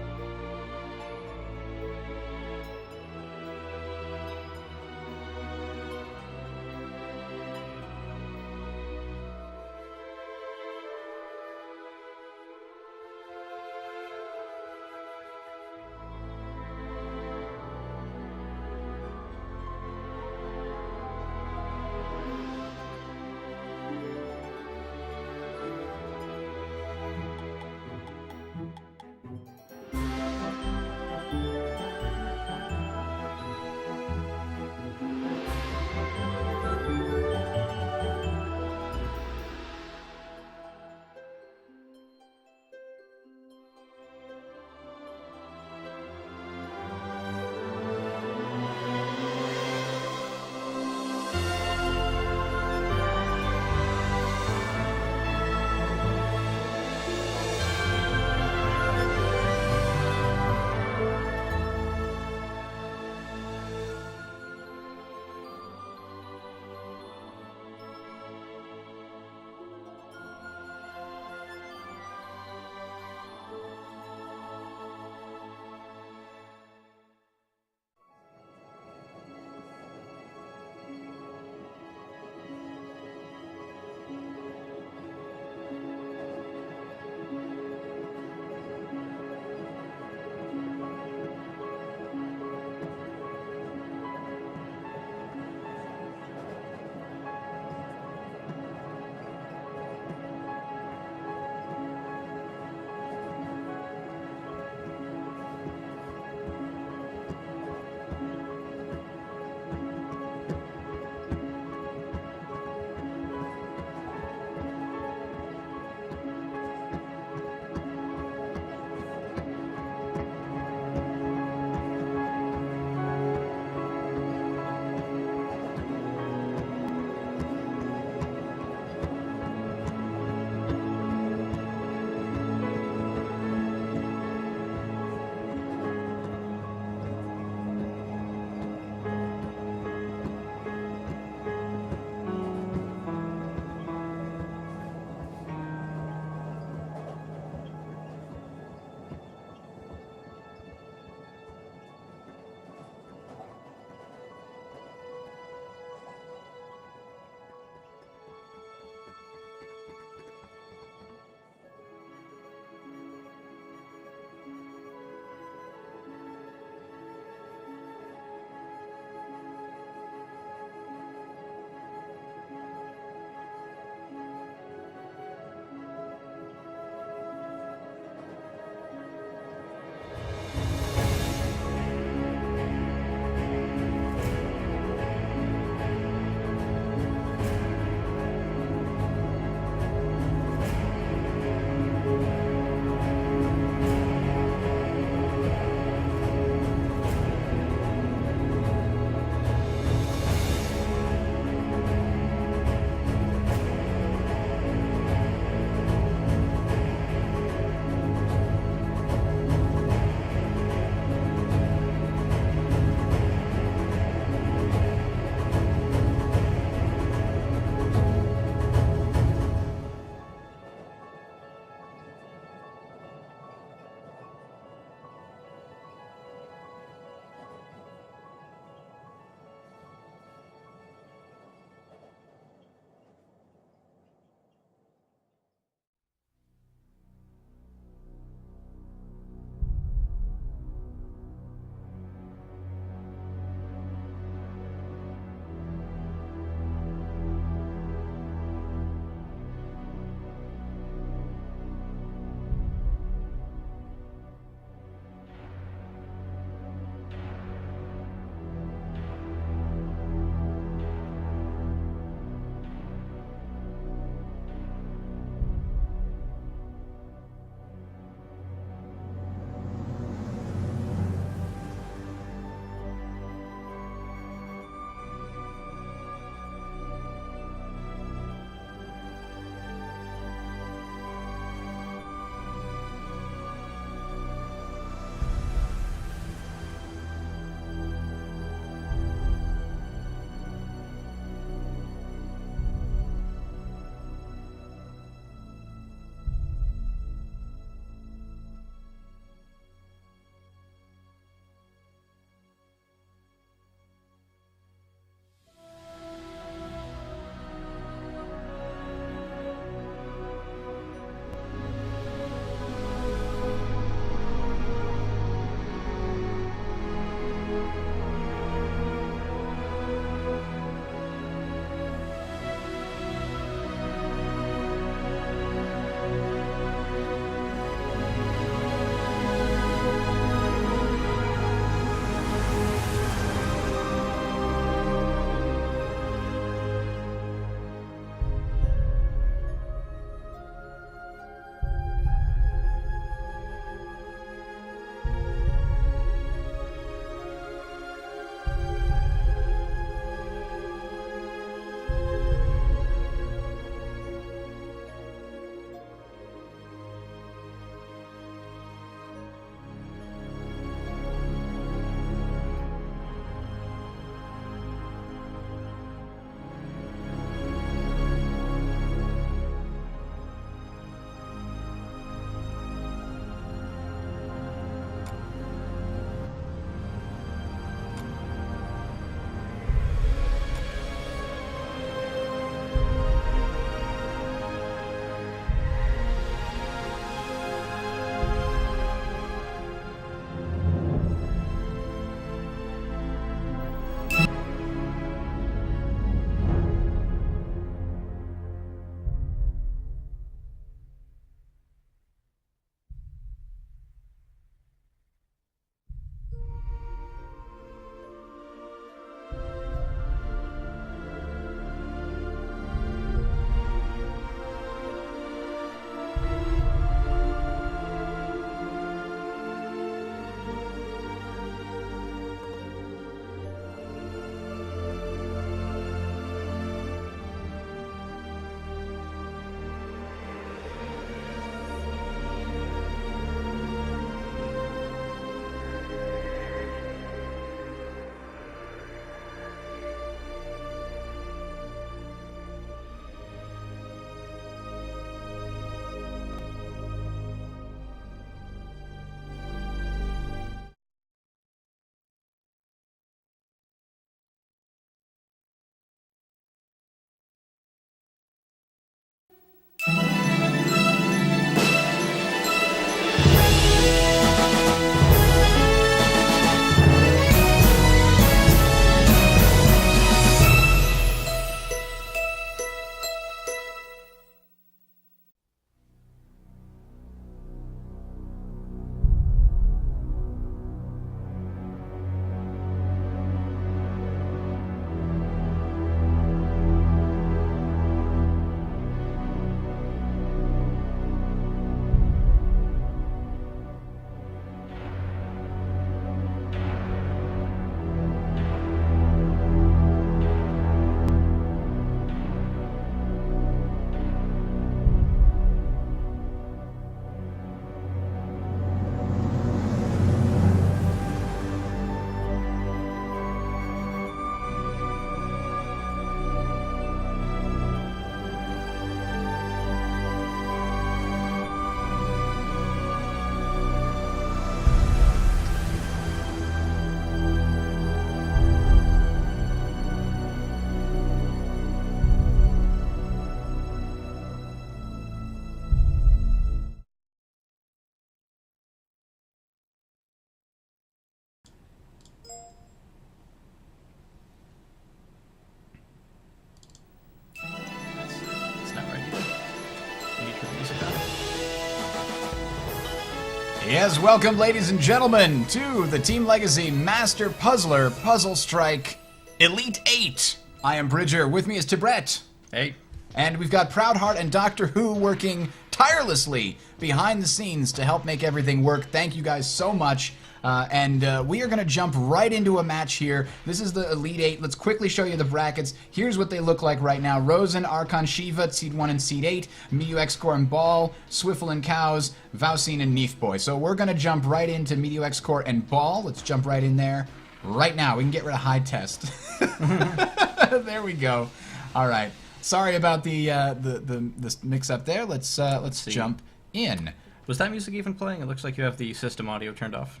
Yes, welcome, ladies and gentlemen, to the Team Legacy Master Puzzler Puzzle Strike Elite 8. I am Bridger. With me is Tibret. Hey. And we've got Proudheart and Doctor Who working tirelessly behind the scenes to help make everything work. Thank you guys so much. We are going to jump right into a match here. This is the Elite 8. Let's quickly show you the brackets. Here's what they look like right now. Rosen, Archon, Shiva, Seed 1 and Seed 8, Miyu X-Core and Ball, Swiffle and Cows, Vaucine and Neef Boy. So we're going to jump right into Miyu X-Core and Ball. Let's jump right in there right now. We can get rid of High Test. There we go. All right. Sorry about the mix-up there. Let's jump in. Was that music even playing? It looks like you have the system audio turned off.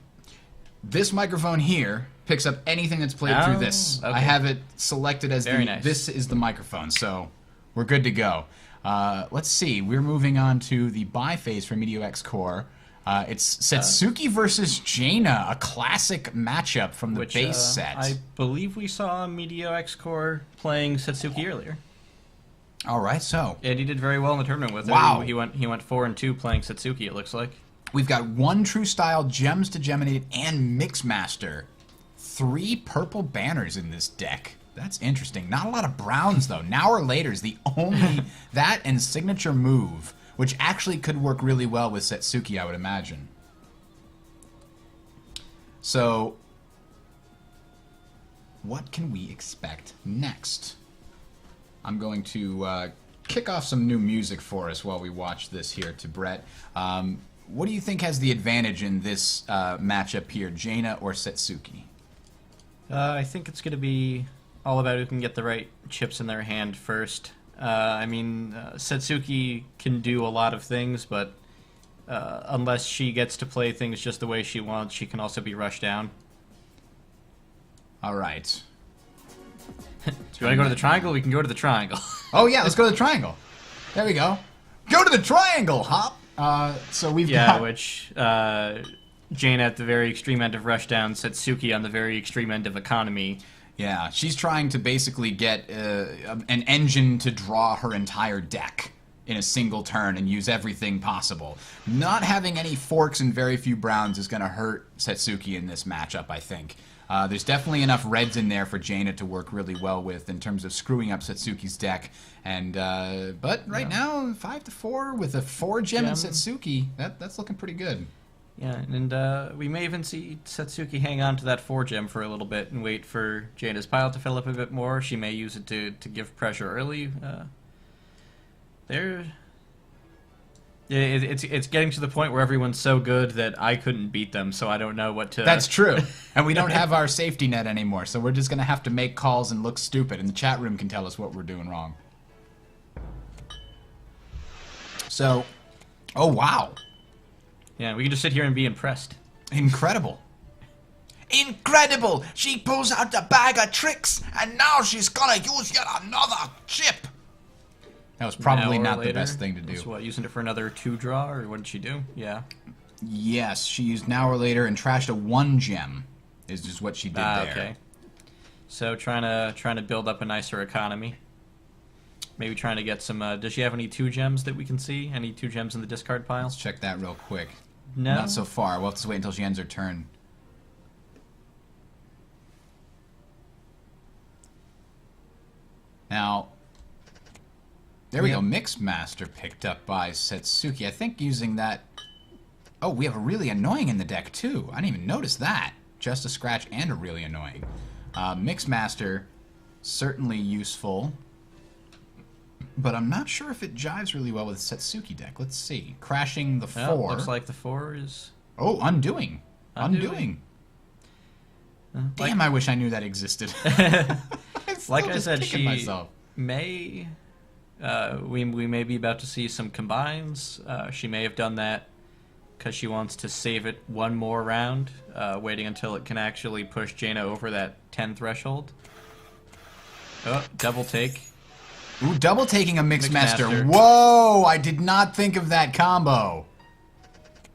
This microphone here picks up anything that's played through this. Okay. I have it selected as Nice. This is the microphone, so we're good to go. Let's see. We're moving on to the buy phase for Miyu X-Core. It's Setsuki versus Jaina, a classic matchup from the base set. I believe we saw Miyu X-Core playing Setsuki earlier. All right, so And he did very well in the tournament with it. Wow. He went 4-2 playing Setsuki, it looks like. we've got one True Style, Gems to Geminate, and Mixmaster. 3 purple banners in this deck. That's interesting. Not a lot of browns, though. Now or Later is the only... that and Signature Move, which actually could work really well with Setsuki, I would imagine. So, what can we expect next? I'm going to kick off some new music for us while we watch this here to Brett. What do you think has the advantage in this matchup here, Jaina or Setsuki? I think it's going to be all about who can get the right chips in their hand first. Setsuki can do a lot of things, but unless she gets to play things just the way she wants, she can also be rushed down. All right. Do you want to go to the triangle? We can go to the triangle. Oh, yeah, let's go to the triangle. There we go. Go to the triangle, Hop! So we've got... which Jaina at the very extreme end of rushdown, Setsuki on the very extreme end of economy. Yeah, she's trying to basically get an engine to draw her entire deck in a single turn and use everything possible. Not having any forks and very few browns is going to hurt Setsuki in this matchup, I think. There's definitely enough reds in there for Jaina to work really well with in terms of screwing up Setsuki's deck. And but right now, 5-4 with a 4-gem in Setsuki, that's looking pretty good. Yeah, and we may even see Setsuki hang on to that 4-gem for a little bit and wait for Jaina's pile to fill up a bit more. She may use it to give pressure early. It's getting to the point where everyone's so good that I couldn't beat them, so I don't know what to... That's true. And we don't have our safety net anymore, so we're just going to have to make calls and look stupid, and the chat room can tell us what we're doing wrong. So, oh wow. Yeah, we can just sit here and be impressed. Incredible. Incredible! She pulls out the bag of tricks, and now she's gonna use yet another chip! That was probably not the best thing to do. So what, using it for another 2-draw, or what did she do? Yeah. Yes, she used Now or Later and trashed a 1-gem, is just what she did there. Okay. So trying to build up a nicer economy. Maybe trying to get some... does she have any 2-gems that we can see? Any 2-gems in the discard pile? Let's check that real quick. No? Not so far. We'll have to wait until she ends her turn. Now, there we go. Mixmaster picked up by Setsuki. I think using that... Oh, we have a Really Annoying in the deck, too. I didn't even notice that. Just a scratch and a Really Annoying. Mixmaster, certainly useful. But I'm not sure if it jives really well with Setsuki deck. Let's see. Crashing the 4. Oh, looks like the 4 is... Oh, Undoing. Undoing. Damn, I wish I knew that existed. Like I said, she myself. may... we may be about to see some combines. She may have done that because she wants to save it one more round, waiting until it can actually push Jaina over that 10 threshold. Oh, double take. Ooh, double taking a Mixmaster. Whoa, I did not think of that combo.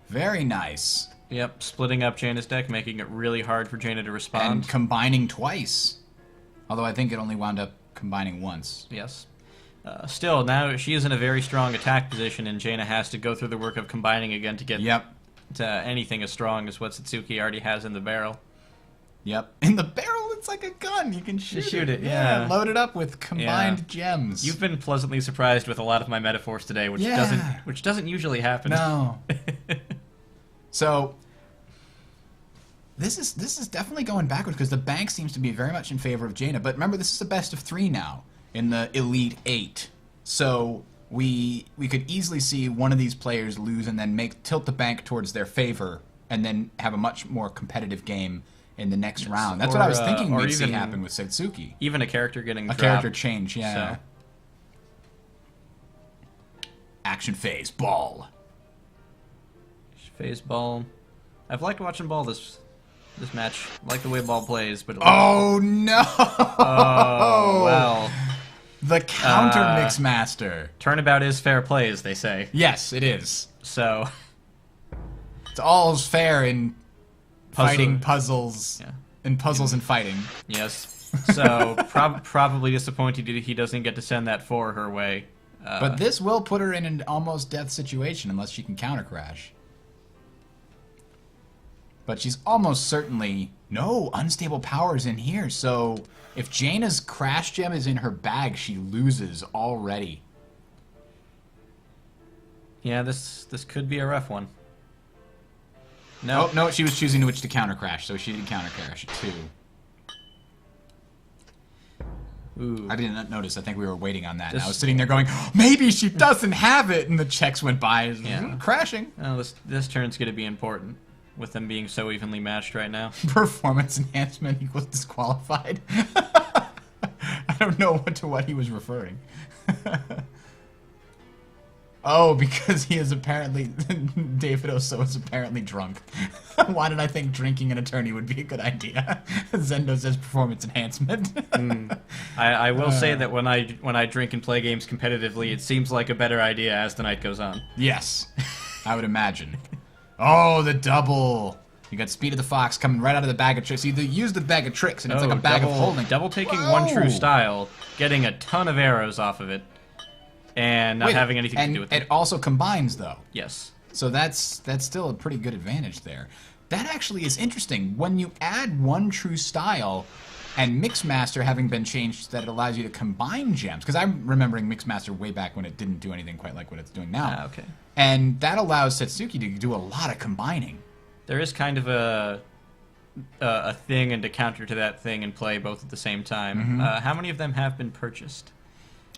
Very nice. Yep, splitting up Jaina's deck, making it really hard for Jaina to respond. And combining twice. Although I think it only wound up combining once. Yes. Still, now she is in a very strong attack position, and Jaina has to go through the work of combining again to get to anything as strong as what Satsuki already has in the barrel. Yep. In the barrel, it's like a gun. You can shoot it, yeah. Load it up with combined gems. You've been pleasantly surprised with a lot of my metaphors today, which doesn't usually happen. No. So this is definitely going backwards because the bank seems to be very much in favor of Jaina. But remember, this is a best of 3 now in the Elite 8. So we could easily see one of these players lose and then tilt the bank towards their favor and then have a much more competitive game in the next round. That's what I was thinking we'd see happen with Satsuki. Even a character getting dropped. Character change, yeah. So. Action phase, ball. Phase ball. I've liked watching ball this match. I like the way ball plays, but oh no! Oh well. The counter Mixmaster. Turnabout is fair play, as they say. Yes, it is. So it's all's fair in fighting puzzles, and puzzles and fighting. Yes. So probably disappointed he doesn't get to send that 4 her way. But this will put her in an almost death situation unless she can counter crash. But she's almost certainly no unstable powers in here. So if Jaina's crash gem is in her bag, she loses already. Yeah, this could be a rough one. No, no, she was choosing which to counter crash, so she didn't counter crash it too. Ooh. I didn't notice. I think we were waiting on that. And I was sitting there going, oh, maybe she doesn't have it, and the checks went by. Crashing. Oh, this turn's going to be important with them being so evenly matched right now. Performance enhancement equals disqualified. I don't know to what he was referring. Oh, because he is apparently... David Oso is apparently drunk. Why did I think drinking an attorney would be a good idea? Zendo says performance enhancement. I will say that when I drink and play games competitively, it seems like a better idea as the night goes on. Yes, I would imagine. Oh, the double. You got Speed of the Fox coming right out of the bag of tricks. You use the bag of tricks, and it's like a bag of holding. Double taking one true style, getting a ton of arrows off of it. And not having anything to do with it. It also combines, though. Yes. So that's still a pretty good advantage there. That actually is interesting. When you add one true style, and Mixmaster having been changed that it allows you to combine gems, because I'm remembering Mixmaster way back when it didn't do anything quite like what it's doing now. Ah, okay. And that allows Satsuki to do a lot of combining. There is kind of a thing and a counter to that thing in play both at the same time. Mm-hmm. How many of them have been purchased?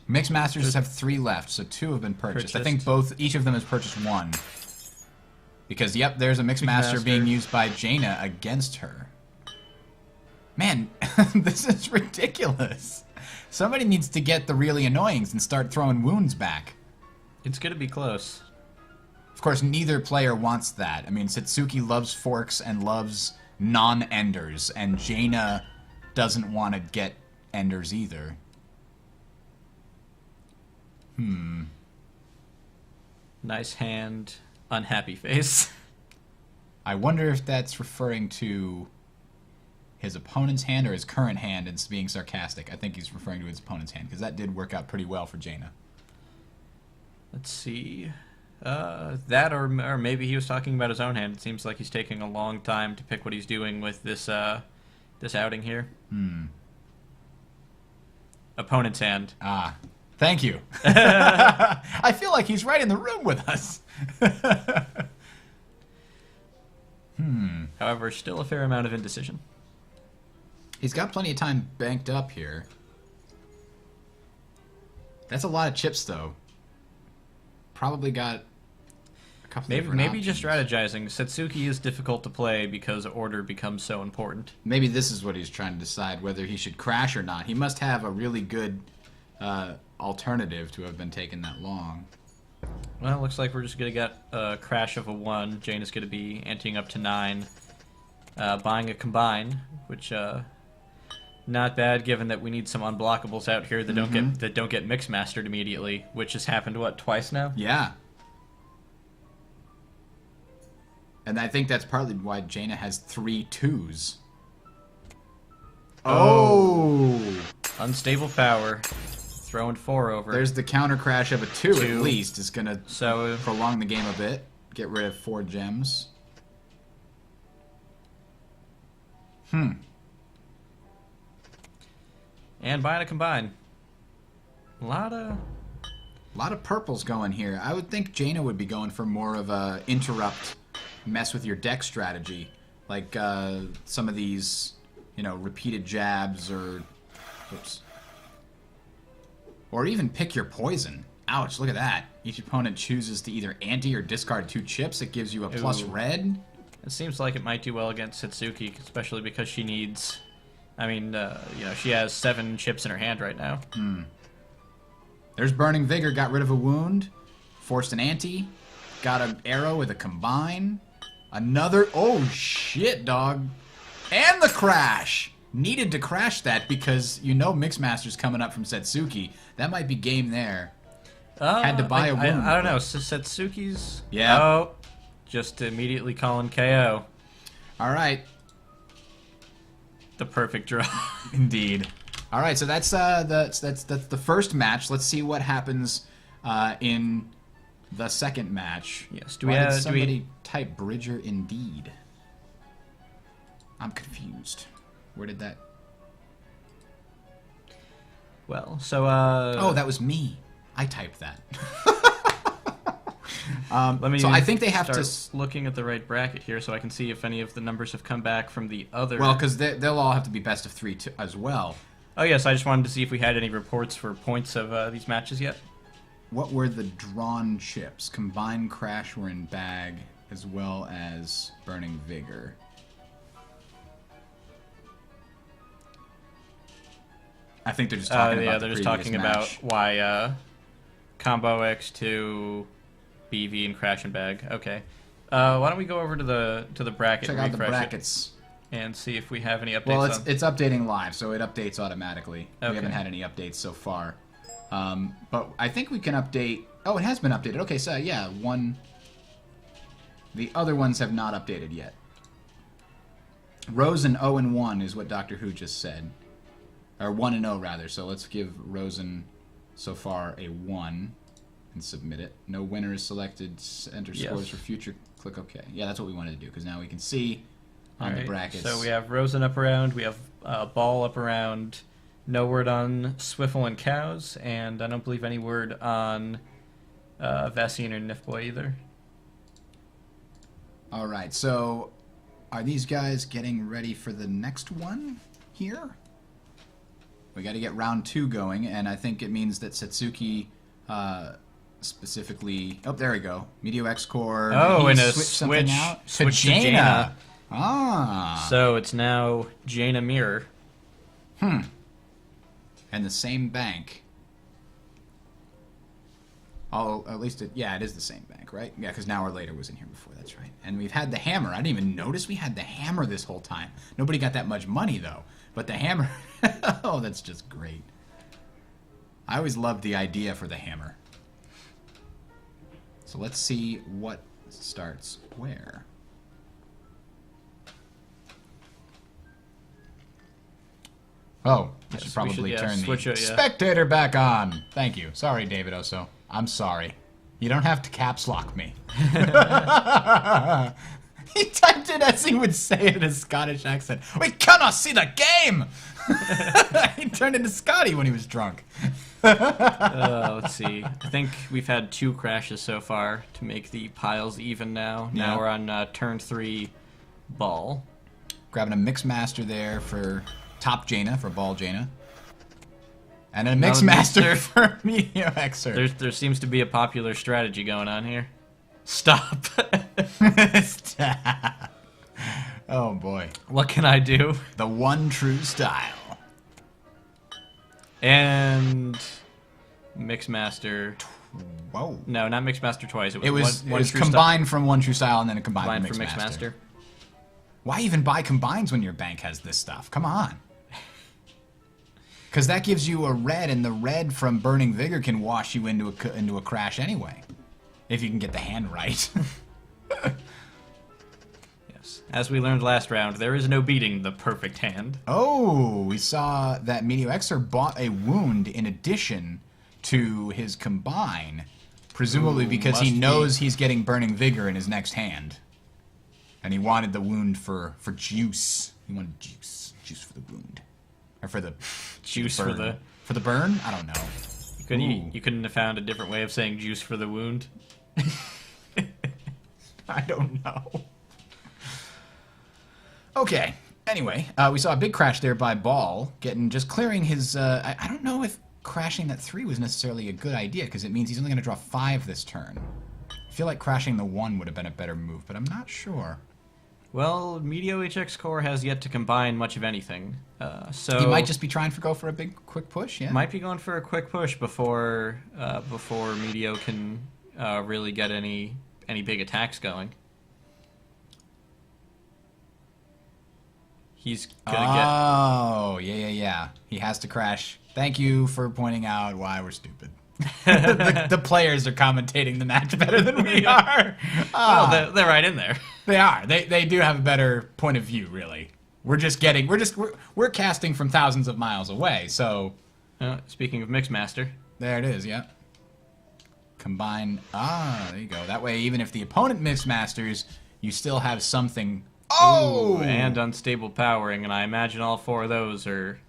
Mixmasters have 3 left, so 2 have been purchased. I think each of them has purchased 1. Because, yep, there's a Mixmaster being used by Jaina against her. Man, this is ridiculous. Somebody needs to get the really annoyings and start throwing wounds back. It's going to be close. Of course, neither player wants that. I mean, Satsuki loves forks and loves non-enders, and Jaina doesn't want to get enders either. Nice hand, unhappy face. I wonder if that's referring to his opponent's hand or his current hand and being sarcastic. I think he's referring to his opponent's hand, because that did work out pretty well for Jaina. Let's see. That or maybe he was talking about his own hand. It seems like he's taking a long time to pick what he's doing with this this outing here. Opponent's hand. Ah. Thank you. I feel like he's right in the room with us. However, still a fair amount of indecision. He's got plenty of time banked up here. That's a lot of chips, though. Probably got a couple maybe just strategizing. Satsuki is difficult to play because order becomes so important. Maybe this is what he's trying to decide, whether he should crash or not. He must have a really good... alternative to have been taken that long. Well, looks like we're just going to get a crash of a 1. Jaina's going to be anteing up to 9. Buying a combine, which not bad given that we need some unblockables out here that don't get Mixmastered immediately, which has happened what, twice now? Yeah. And I think that's partly why Jaina has 3 2s. Oh! Unstable power. Throwing 4 over. There's the counter crash of a 2 at least. Is going to prolong the game a bit. Get rid of 4 gems. And buying a combine. A lot of purples going here. I would think Jaina would be going for more of a interrupt, mess with your deck strategy. Like some of these, repeated jabs or... Oops. Or even pick your poison. Ouch, look at that. Each opponent chooses to either ante or discard 2 chips. It gives you a plus red. It seems like it might do well against Satsuki, especially because she needs... she has 7 chips in her hand right now. There's Burning Vigor, got rid of a wound. Forced an ante. Got an arrow with a combine. Another... Oh, shit, dog. And the crash! Needed to crash that because Mixmaster's coming up from Satsuki. That might be game there. Had to buy a wound. I don't know. Satsuki's... Yeah. Oh, just immediately calling KO. All right. The perfect draw. Indeed. All right, so that's the first match. Let's see what happens in the second match. Yes. Did somebody type Bridger Indeed? I'm confused. Where did that? Well, so Oh, that was me. I typed that. Let me. So I think they have start to looking at the right bracket here, so I can see if any of the numbers have come back from the other. Well, because they'll all have to be best of 3 as well. Oh yes, I just wanted to see if we had any reports for points of these matches yet. What were the drawn chips? Combined Crash were in bag, as well as Burning Vigor. I think they're just talking about they're the just talking previous match. about why Combo X2, BV, and Crash and Bag. Okay, why don't we go over to the bracket? Check and out the refresh brackets. and see if we have any updates. Well, on... it's updating live, so it updates automatically. Okay. We haven't had any updates so far. But I think we can update... Oh, it has been updated. Okay, so yeah, the other ones have not updated yet. Rosen 0-1 is what Doctor Who just said. Or 1-0, rather. So let's give Rosen so far a 1 and submit it. No winner is selected. Enter scores for future. Click OK. Yeah, that's what we wanted to do, because now we can see on the brackets. So we have Rosen up around, we have Ball up around, no word on Swiffle and Cows, and I don't believe any word on Vassian or Nifboy either. Alright, so are these guys getting ready for the next one here? We got to get round 2 going, and I think it means that Satsuki specifically... Oh, there we go. Meteo X-Core. Oh, and a something out? switch to Jaina. Jaina. Ah. So it's now Jaina Mirror. And the same bank. Oh, at least it is the same bank, right? Yeah, because Now or Later was in here before, that's right. And we've had the hammer. I didn't even notice we had the hammer this whole time. Nobody got that much money, though. But the hammer... oh, that's just great. I always loved the idea for the hammer. So let's see what starts where. Oh, I should probably turn the spectator back on. Thank you. Sorry, David Oso. I'm sorry. You don't have to caps lock me. He typed it as he would say it in a Scottish accent. We cannot see the game! He turned into Scotty when he was drunk. Let's see. I think we've had 2 crashes so far to make the piles even now. Yeah. Now we're on turn 3 Ball. Grabbing a Mixmaster there for top Jaina, for Ball Jaina. And a Mixmaster for Meteo Xer. There seems to be a popular strategy going on here. Stop. Stop. Oh boy. What can I do? The one true style. And Mixmaster. Whoa. No, not Mixmaster twice. It was one true combined from one true style and then a combined for from Mixmaster. Why even buy combines when your bank has this stuff? Come on. Because that gives you a red, and the red from Burning Vigor can wash you into a crash anyway. If you can get the hand right. Yes. As we learned last round, there is no beating the perfect hand. Oh, we saw that Meteo Xer bought a wound in addition to his combine. Presumably because he knows he's getting Burning Vigor in his next hand. And he wanted the wound for juice. He wanted juice for the wound, or for the Juice burn. For the burn. I don't know. You couldn't have found a different way of saying juice for the wound? I don't know. Okay. Anyway, we saw a big crash there by Ball, just clearing his. I don't know if crashing that 3 was necessarily a good idea, because it means he's only going to draw 5 this turn. I feel like crashing the 1 would have been a better move, but I'm not sure. Well, Meteo HX Core has yet to combine much of anything, so He might just be trying to go for a big, quick push. Yeah. might be going for a quick push before Meteo can really get any big attacks going. He's gonna yeah. He has to crash. Thank you for pointing out why we're stupid. the players are commentating the match better than we are. Well, they're right in there. They are. They do have a better point of view, really. We're casting from thousands of miles away. So Speaking of Mixmaster, there it is. Yeah. Combine. There you go. That way, even if the opponent Mixmasters, you still have something. Oh, and unstable powering, and I imagine all 4 of those are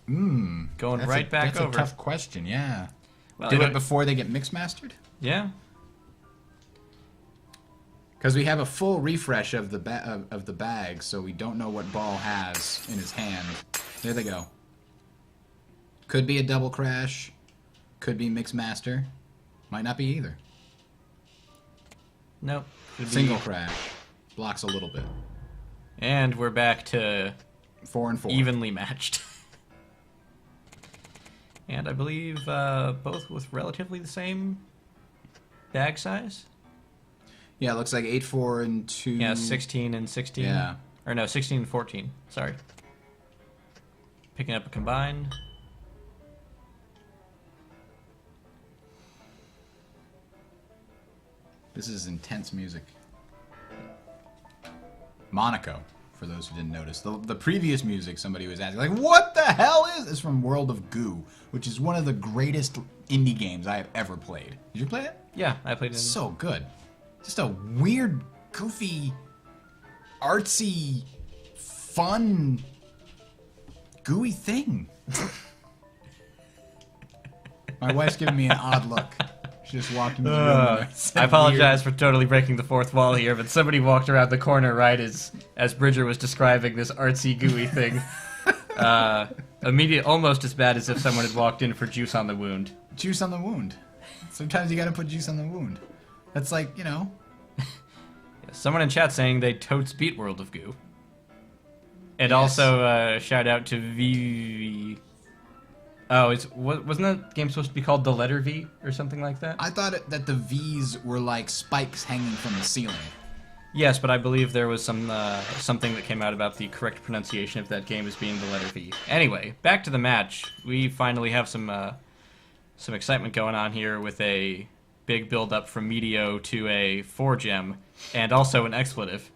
going right back that's over. That's a tough question. Yeah. Well, Do it before they get Mixmastered? Yeah. Because we have a full refresh of the bag, so we don't know what Ball has in his hand. There they go. Could be a double crash. Could be Mixmaster. Might not be either. Nope. Single crash. Blocks a little bit. And we're back to 4 and 4. evenly matched. And I believe both with relatively the same bag size. Yeah, it looks like 8, 4, and 2. Yeah, 16 and 16. Yeah. Or no, 16 and 14. Sorry. Picking up a combine. This is intense music. Monaco, for those who didn't notice. The previous music, somebody was asking, like, what the hell is this? From World of Goo, which is one of the greatest indie games I have ever played. Did you play it? Yeah, I played it. So good. Just a weird, goofy, artsy, fun, gooey thing. My wife's giving me an odd look. She just walked into the room. I apologize for totally breaking the fourth wall here, but somebody walked around the corner right as Bridger was describing this artsy, gooey thing. Almost as bad as if someone had walked in for juice on the wound. Juice on the wound. Sometimes you gotta put juice on the wound. That's like, you know. Someone in chat saying they totes beat World of Goo. And Yes. Also, shout out to V. Oh, wasn't that game supposed to be called The Letter V or something like that? I thought that the V's were like spikes hanging from the ceiling. Yes, but I believe there was something that came out about the correct pronunciation of that game as being the letter V. Anyway, back to the match. We finally have some excitement going on here with a big build-up from Meteo to a 4-gem, and also an expletive.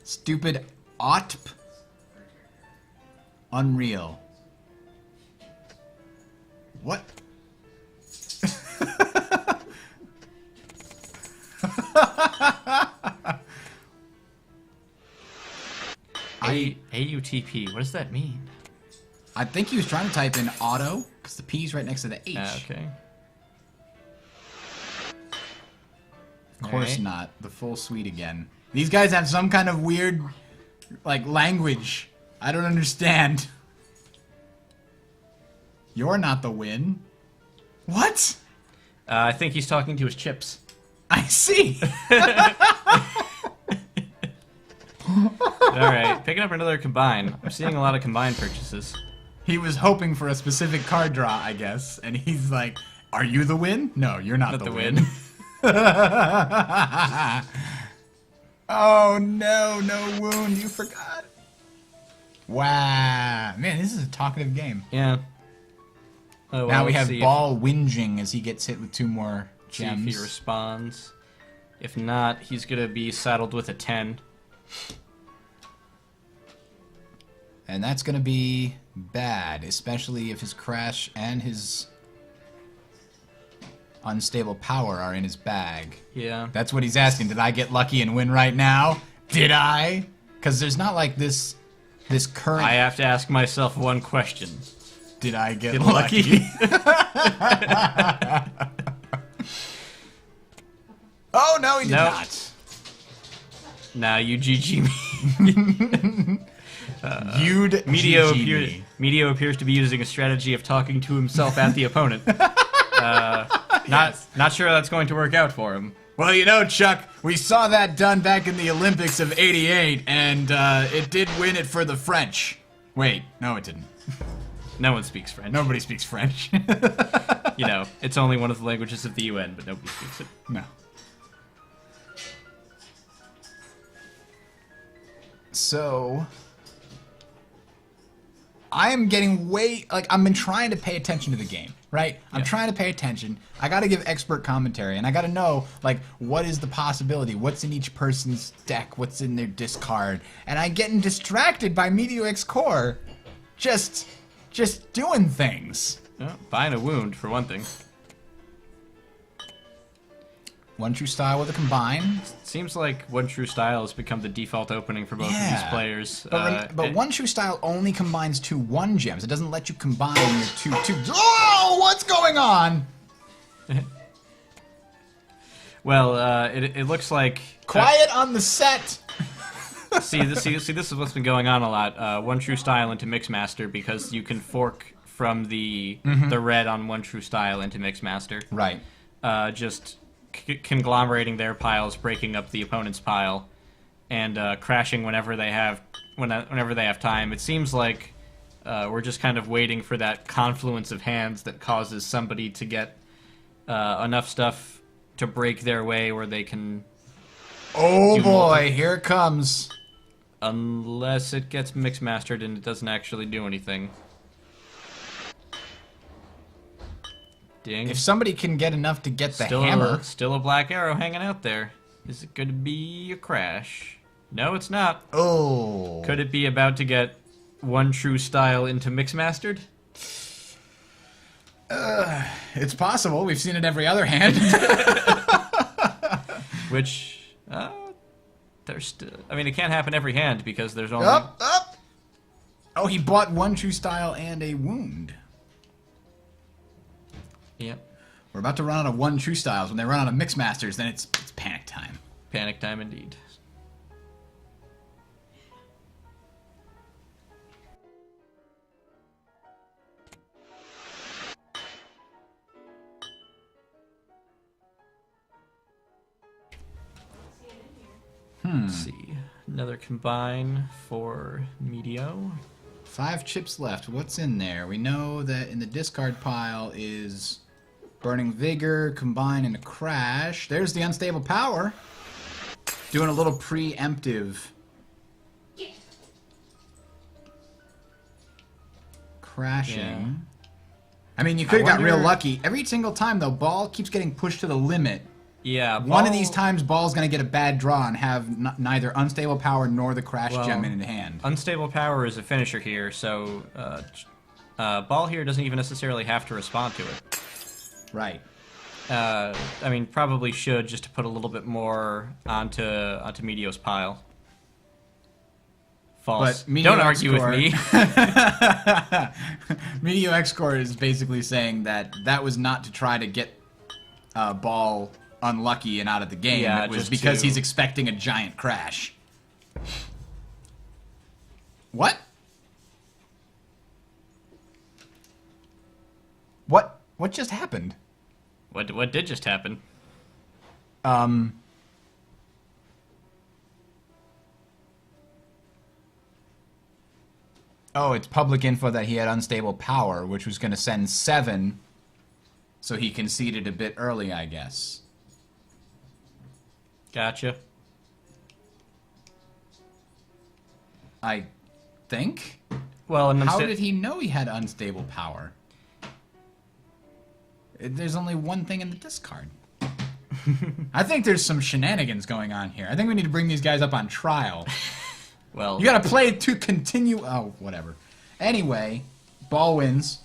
Stupid OTP. Unreal. What? AUTP, what does that mean? I think he was trying to type in auto, because the P's right next to the H. Okay. Of course Alright. not. The full suite again. These guys have some kind of weird, like, language. I don't understand. You're not the win. What? I think he's talking to his chips. I see. Alright, picking up another combine. I'm seeing a lot of combine purchases. He was hoping for a specific card draw, I guess, and he's like, "Are you the win? No, you're not the win." Oh no, no wound, you forgot. Wow. Man, this is a talkative game. Yeah. Oh, well, Now we let's have see Ball whinging as he gets hit with 2 more see gems. if he responds. If not, he's gonna be saddled with a 10. And that's going to be bad, especially if his crash and his unstable power are in his bag. Yeah. That's what he's asking. Did I get lucky and win right now? Did I? Because there's not like this current... I have to ask myself one question. Did I get Get lucky? Oh, no, he did Nope. not. Nah, you GG me. You'd Medio, GG me. Medio appears to be using a strategy of talking to himself at the opponent. Not sure that's going to work out for him. Well, you know, Chuck, we saw that done back in the Olympics of '88, and it did win it for the French. Wait, no, it didn't. No one speaks French. Nobody speaks French. You know, it's only one of the languages of the UN, but nobody speaks it. No. So, I am getting I've been trying to pay attention to the game, right? I'm trying to pay attention. I gotta give expert commentary, and I gotta know, like, what is the possibility? What's in each person's deck? What's in their discard? And I'm getting distracted by Meteor X Core just doing things. Oh, buying a wound, for one thing. One True Style with a Combine. Seems like One True Style has become the default opening for both of these players. But One True Style only combines 2 1-gems. It doesn't let you combine your 2 2. Oh, what's going on? Well, it looks like... Quiet on the set. See, this is what's been going on a lot. One True Style into Mixmaster, because you can fork from the red on One True Style into Mixmaster. Right. Just conglomerating their piles, breaking up the opponent's pile, and crashing whenever they have time. It seems like we're just kind of waiting for that confluence of hands that causes somebody to get enough stuff to break their way where they can... Oh boy, here it comes. Unless it gets Mixmastered and it doesn't actually do anything. Ding. If somebody can get enough to get the hammer... Still a black arrow hanging out there. Is it going to be a crash? No, it's not. Oh. Could it be about to get One True Style into Mixmastered? It's possible. We've seen it every other hand. Which, there's still... I mean, it can't happen every hand because there's only... Up. Oh, he bought One True Style and a wound. Yep. We're about to run out of One True Styles. When they run out of Mixmasters, then it's panic time. Panic time indeed. Let's see. Another combine for Medio. 5 chips left. What's in there? We know that in the discard pile is Burning Vigor, Combine, and a Crash. There's the Unstable Power. Doing a little preemptive. Crashing. Yeah. I mean, you could have got real wonder- lucky. Every single time, though, Ball keeps getting pushed to the limit. Yeah. One of these times, Ball's going to get a bad draw and have neither Unstable Power nor the Crash gem in hand. Unstable Power is a finisher here, so Ball here doesn't even necessarily have to respond to it. Right. I mean, probably should, just to put a little bit more onto Medio's pile. False. But Medio Don't argue with me. Medio X-Core is basically saying that was not to try to get Ball unlucky and out of the game. Yeah, it was just because to- he's expecting a giant crash. What? What just happened? What did just happen? Oh, it's public info that he had Unstable Power, which was going to send 7, so he conceded a bit early, I guess. Gotcha. I think? Well, and How did he know he had Unstable Power? There's only one thing in the discard. I think there's some shenanigans going on here. I think we need to bring these guys up on trial. Well, You gotta play to continue... Oh, whatever. Anyway, Ball wins.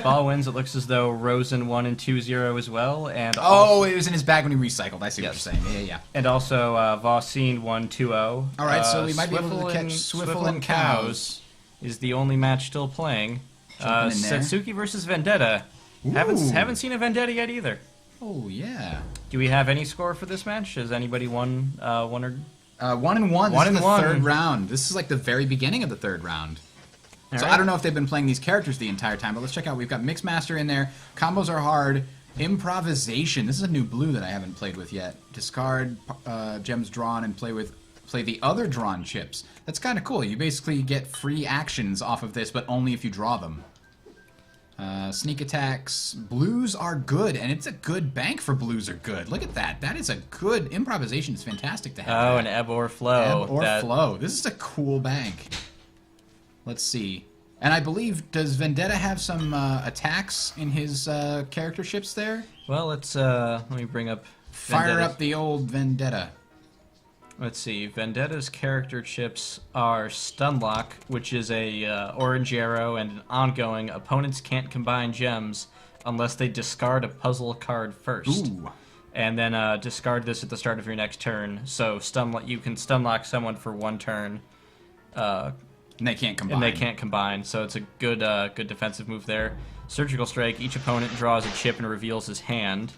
Ball wins. It looks as though Rosen 1 and 2-0 as well, and It was in his bag when he recycled. I see what you're saying. Yeah. and also Vosine 1-2-0. All right, so we might be able to Swiffle catch and- Swiffle and Cows. is the only match still playing. Jumping in there. Setsuki versus Vendetta. Haven't seen a Vendetta yet either. Oh yeah. Do we have any score for this match? Has anybody won one or? 1-1. This One is and the one. third round. This is like the very beginning of the third round. So right. I don't know if they've been playing these characters the entire time, but let's check out. We've got Mixmaster in there. Combos are hard. Improvisation. This is a new blue that I haven't played with yet. Discard gems drawn and play the other drawn chips. That's kind of cool. You basically get free actions off of this, but only if you draw them. Sneak attacks. Blues are good, and it's a good bank for blues are good. Look at that. That is a good improvisation. It's fantastic to have. Oh, that. an ebb or flow. Ebb or flow. This is a cool bank. Let's see. And I believe, does Vendetta have some attacks in his character ships there? Well, let me bring up. Fire Vendetta's- up the old Vendetta. Let's see. Vendetta's character chips are Stunlock, which is a orange arrow and an ongoing. Opponents can't combine gems unless they discard a puzzle card first. Ooh. And then discard this at the start of your next turn. So you can Stunlock someone for one turn. And they can't combine. And they can't combine, so it's a good good defensive move there. Surgical Strike, each opponent draws a chip and reveals his hand,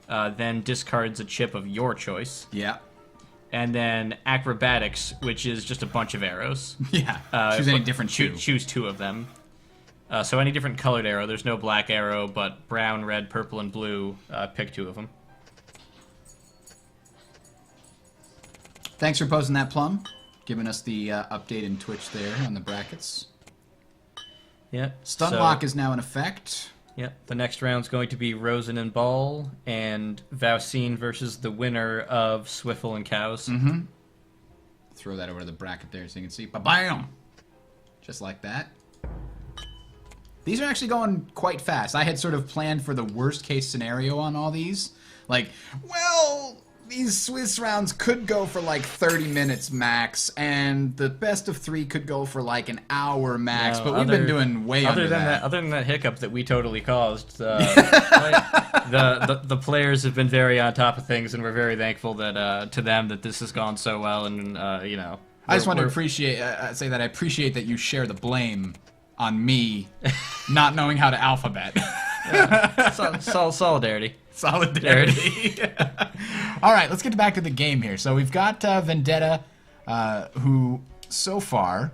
then discards a chip of your choice. Yeah. And then Acrobatics, which is just a bunch of arrows. Yeah. Choose any different two. Choose two of them. So any different colored arrow. There's no black arrow, but brown, red, purple, and blue. Pick two of them. Thanks for posting that, Plum. Giving us the update in Twitch there on the brackets. Yep. Stunlock is now in effect. Yep. The next round's going to be Rosen and Ball and Vosine versus the winner of Swiffle and Cows. Mm-hmm. Throw that over to the bracket there so you can see. Ba-bam! Just like that. These are actually going quite fast. I had sort of planned for the worst case scenario on all these. Like, well, these Swiss rounds could go for like 30 minutes max, and the best of 3 could go for like an hour max, No, but we've been doing way under that. Other than that hiccup that we totally caused, the players have been very on top of things, and we're very thankful that to them that this has gone so well, and you know. I just want to say that I appreciate that you share the blame on me not knowing how to alphabet. Solidarity. Solidarity. All right, let's get back to the game here. So we've got Vendetta, who so far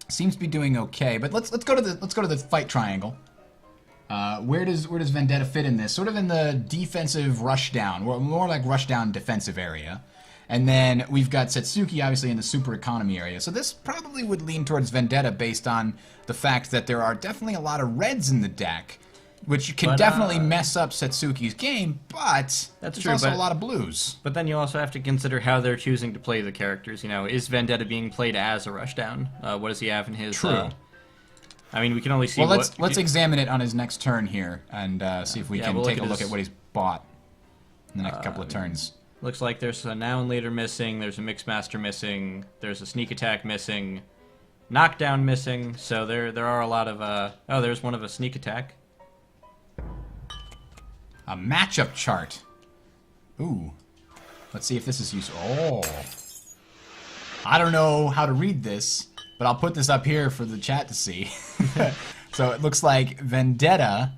seems to be doing okay. But let's go to the fight triangle. Where does Vendetta fit in this? Sort of in the defensive rush down, more like rush down defensive area. And then we've got Setsuki, obviously, in the super economy area. So this probably would lean towards Vendetta based on the fact that there are definitely a lot of reds in the deck, which can definitely mess up Setsuki's game, but there's also a lot of blues. But then you also have to consider how they're choosing to play the characters. You know, is Vendetta being played as a rushdown? What does he have in his... True. I mean, we can only see well, let's examine it on his next turn here and see if we can take a look at what he's bought in the next couple of turns. Looks like there's a Noun Leader missing, there's a Mixmaster missing, there's a Sneak Attack missing, Knockdown missing, so there are a lot of... oh, there's one of a Sneak Attack. A matchup chart. Ooh. Let's see if this is useful. Oh. I don't know how to read this, but I'll put this up here for the chat to see. So it looks like Vendetta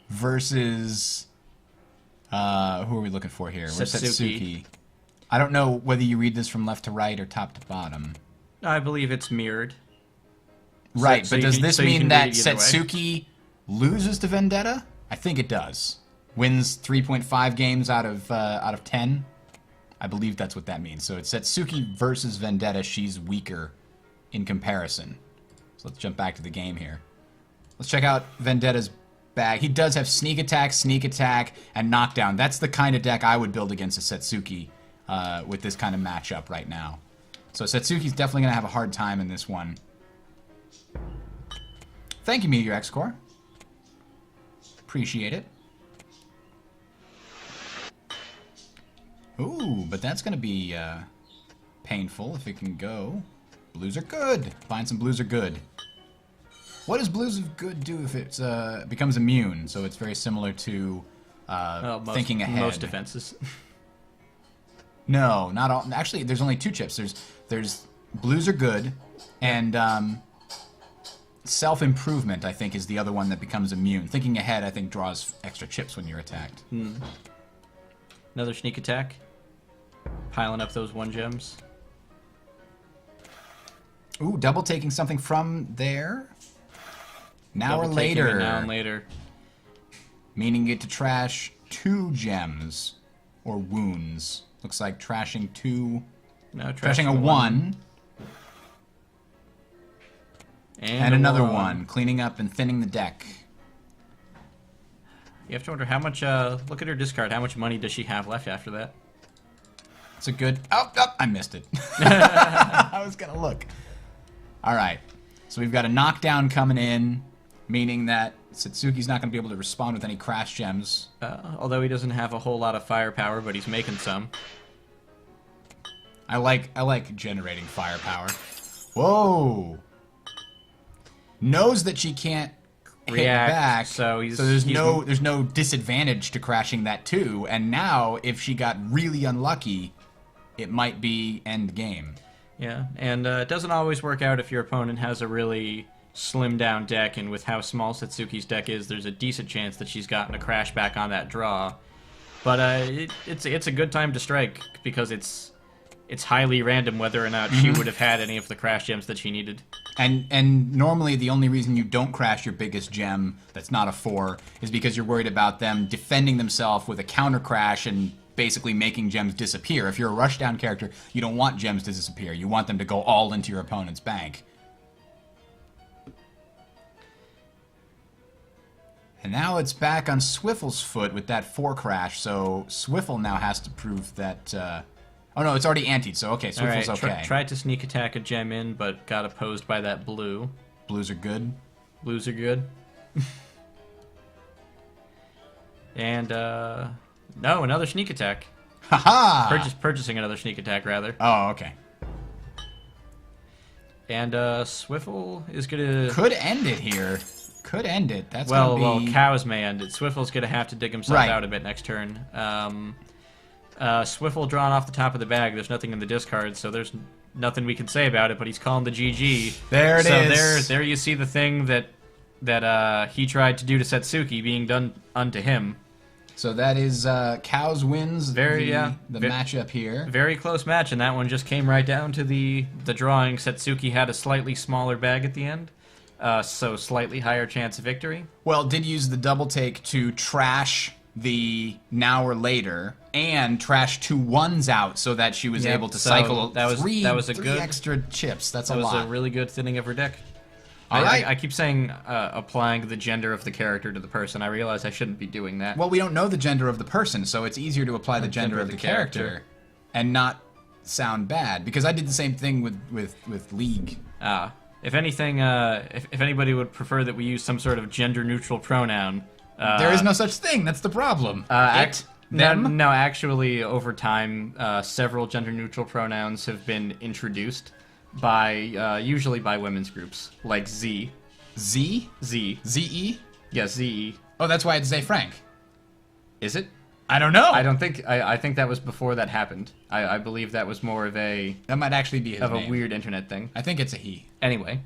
versus... who are we looking for here? Where's Setsuki? I don't know whether you read this from left to right or top to bottom. I believe it's mirrored. Right, So but does this mean that read it either way. Setsuki loses to Vendetta? I think it does. Wins 3.5 games out of 10. I believe that's what that means. So it's Setsuki versus Vendetta. She's weaker in comparison. So let's jump back to the game here. Let's check out Vendetta's bag. He does have Sneak Attack, and Knockdown. That's the kind of deck I would build against a Setsuki with this kind of matchup right now. So Setsuki's definitely going to have a hard time in this one. Thank you, Meteor X-Core. Appreciate it. Ooh, but that's going to be painful if it can go. Blues are good. Find some blues are good. What does Blues of Good do if it becomes immune? So it's very similar to thinking ahead. Most defenses. No, not all. Actually, there's only 2 chips. There's Blues are good, and self-improvement, I think, is the other one that becomes immune. Thinking ahead, I think, draws extra chips when you're attacked. Another sneak attack. Piling up those 1 gems. Ooh, double taking something from there. Now or Double taking it later. Now and later. Meaning you get to trash 2 gems. Or wounds. Looks like trashing 2... No, Trashing a 1. And another 1. Cleaning up and thinning the deck. You have to wonder how much, look at her discard. How much money does she have left after that? It's a good... Oh, I missed it. I was going to look. All right. So we've got a knockdown coming in, meaning that Satsuki's not going to be able to respond with any crash gems. Although he doesn't have a whole lot of firepower, but he's making some. I like generating firepower. Whoa! Knows that she can't hit React, back, so there's no disadvantage to crashing that too. And now, if she got really unlucky, it might be end game. Yeah, and it doesn't always work out if your opponent has a really slimmed down deck, and with how small Satsuki's deck is, there's a decent chance that she's gotten a crash back on that draw. But it's a good time to strike, because it's highly random whether or not she would have had any of the crash gems that she needed. And normally the only reason you don't crash your biggest gem that's not a 4 is because you're worried about them defending themselves with a counter crash and basically making gems disappear. If you're a rushdown character, you don't want gems to disappear. You want them to go all into your opponent's bank. And now it's back on Swiffle's foot with that 4 crash, so Swiffle now has to prove that... Oh no, it's already antied, so okay, Swiffle's okay. Tried to sneak attack a gem in, but got opposed by that blue. Blues are good. Blues are good. And, no, another sneak attack. Haha! Purchasing another sneak attack, rather. Oh, okay. And, Swiffle is gonna... Could end it here. Could end it. That's well, gonna be... Cows may end it. Swiffle's gonna have to dig himself Right. out a bit next turn. Swiffle drawn off the top of the bag. There's nothing in the discard, so there's nothing we can say about it, but he's calling the GG. There it is. So there you see the thing that he tried to do to Satsuki being done unto him. So that is Cows wins the Ve- matchup here. Very close match, and that one just came right down to the drawing. Satsuki had a slightly smaller bag at the end, so slightly higher chance of victory. Well, did use the double take to trash the now or later and trash 2 1s out so that she was Yep, able to so cycle that was a three good extra chips. That's That a was lot. a really good thinning of her deck. All right. I keep saying applying the gender of the character to the person. I realize I shouldn't be doing that. Well, we don't know the gender of the person, so it's easier to apply the gender of the character and not sound bad. Because I did the same thing with League. If anything, if anybody would prefer that we use some sort of gender-neutral pronoun... there is no such thing. That's the problem. Them? No, actually, over time, several gender-neutral pronouns have been introduced by, usually by women's groups, like Z. Z? Z. Z-E? Yeah, Z-E. Oh, that's why it's Zay Frank. Is it? I don't know. I don't think... I think that was before that happened. I believe that was more of a... That might actually be his name. a weird internet thing. I think it's a he. Anyway.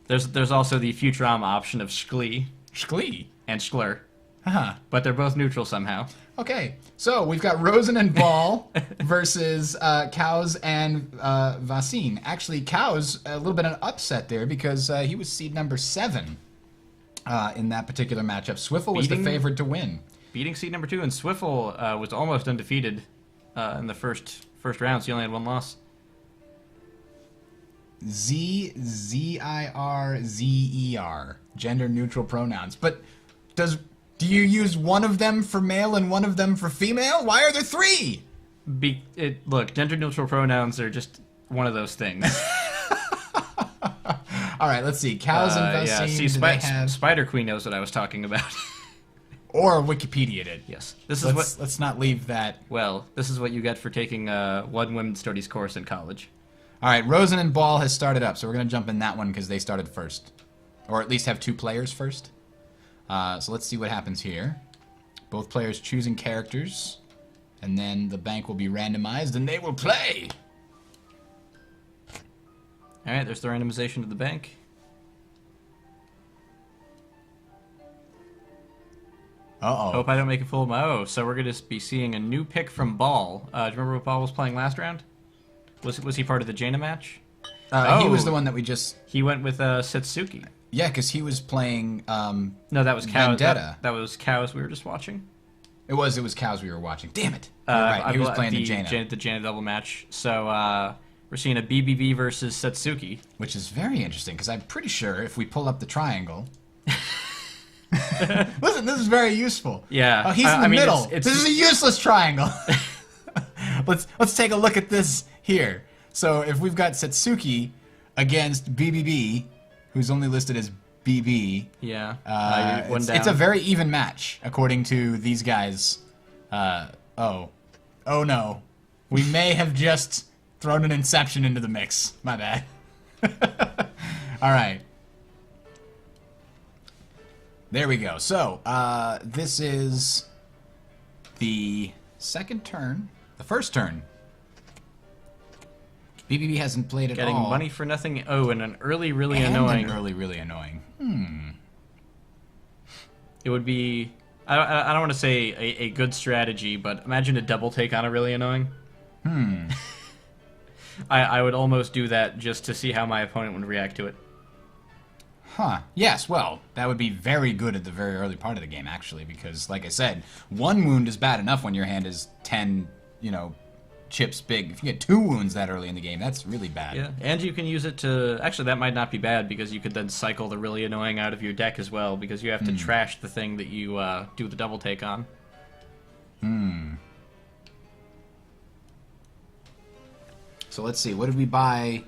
There's also the Futurama option of Sklee Sklee. and Sklur, Huh. but they're both neutral somehow. Okay, so we've got Rosen and Ball versus Cows and Vasine. Actually, Cows, a little bit of an upset there because he was seed number 7 in that particular matchup. Swiffle was the favorite to win. Beating seed number 2, and Swiffle was almost undefeated in the first round, so he only had 1 loss. Z-I-R-Z-E-R. Gender neutral pronouns. But do you use one of them for male and one of them for female? Why are there 3? Look, gender neutral pronouns are just one of those things. All right, let's see. Cows and Vasine, yeah. See, do they have... Spider Queen knows what I was talking about. Or Wikipedia did. Yes. Let's not leave that. Well, this is what you get for taking one women's studies course in college. All right, Rosen and Ball has started up, so we're going to jump in that one because they started first. Or at least have 2 players first. So let's see what happens here. Both players choosing characters. And then the bank will be randomized, and they will play! Alright, there's the randomization of the bank. Uh-oh. Hope I don't make a fool of my O. So we're going to be seeing a new pick from Ball. Do you remember what Ball was playing last round? Was he part of the Jaina match? He was the one that we just... He went with Setsuki. Yeah, because he was playing... No, that was Cows. Vendetta. That was Cows we were just watching. It was Cows we were watching. Damn it. You're right. He was playing the Jaina. The Jaina double match. So we're seeing a BBB versus Setsuki. Which is very interesting, because I'm pretty sure if we pull up the triangle... Listen, this is very useful. Yeah. Oh, he's in the middle. It's, this is a useless triangle. Let's take a look at this here. So if we've got Setsuki against BBB, who's only listed as BB. Yeah. It's a very even match, according to these guys. Oh no. We may have just thrown an Inception into the mix. My bad. Alright. There we go. So, this is the second turn. The first turn. BBB hasn't played at all. Getting money for nothing. Oh, and an early, really and annoying. An early, really annoying. It would be... I don't want to say a good strategy, but imagine a double take on a really annoying. I would almost do that just to see how my opponent would react to it. Huh. Yes, well, that would be very good at the very early part of the game, actually, because, like I said, 1 wound is bad enough when your hand is 10, chips big. If you get 2 wounds that early in the game, that's really bad. Yeah, and you can use it to... Actually, that might not be bad, because you could then cycle the really annoying out of your deck as well, because you have to trash the thing that you do the double take on. So let's see, what did we buy?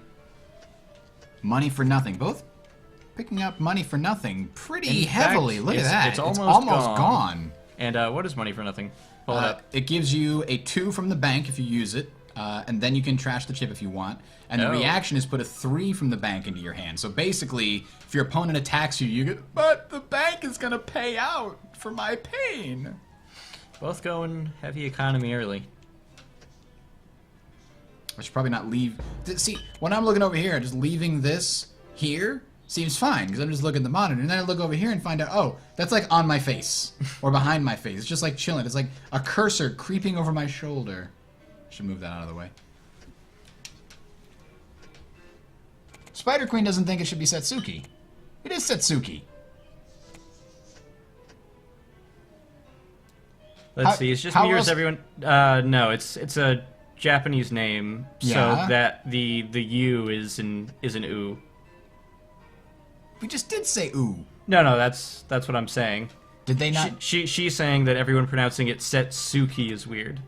Money for nothing. Both picking up money for nothing pretty heavily. Look at that. It's almost gone. And what is money for nothing? Pull it up. It gives you a 2 from the bank if you use it, and then you can trash the chip if you want. And the reaction is put a 3 from the bank into your hand. So basically, if your opponent attacks you, you get, but the bank is going to pay out for my pain. Both going heavy economy early. I should probably not leave. See, when I'm looking over here, just leaving this here seems fine, because I'm just looking at the monitor, and then I look over here and find out, oh, that's like on my face, or behind my face. It's just like chilling. It's like a cursor creeping over my shoulder. I should move that out of the way. Spider Queen doesn't think it should be Setsuki. It is Setsuki. Let's see, it's just mirrors everyone... no, it's a Japanese name, so that the U is an U. We just did say ooh. No, that's what I'm saying. Did they not? She's saying that everyone pronouncing it Setsuki is weird.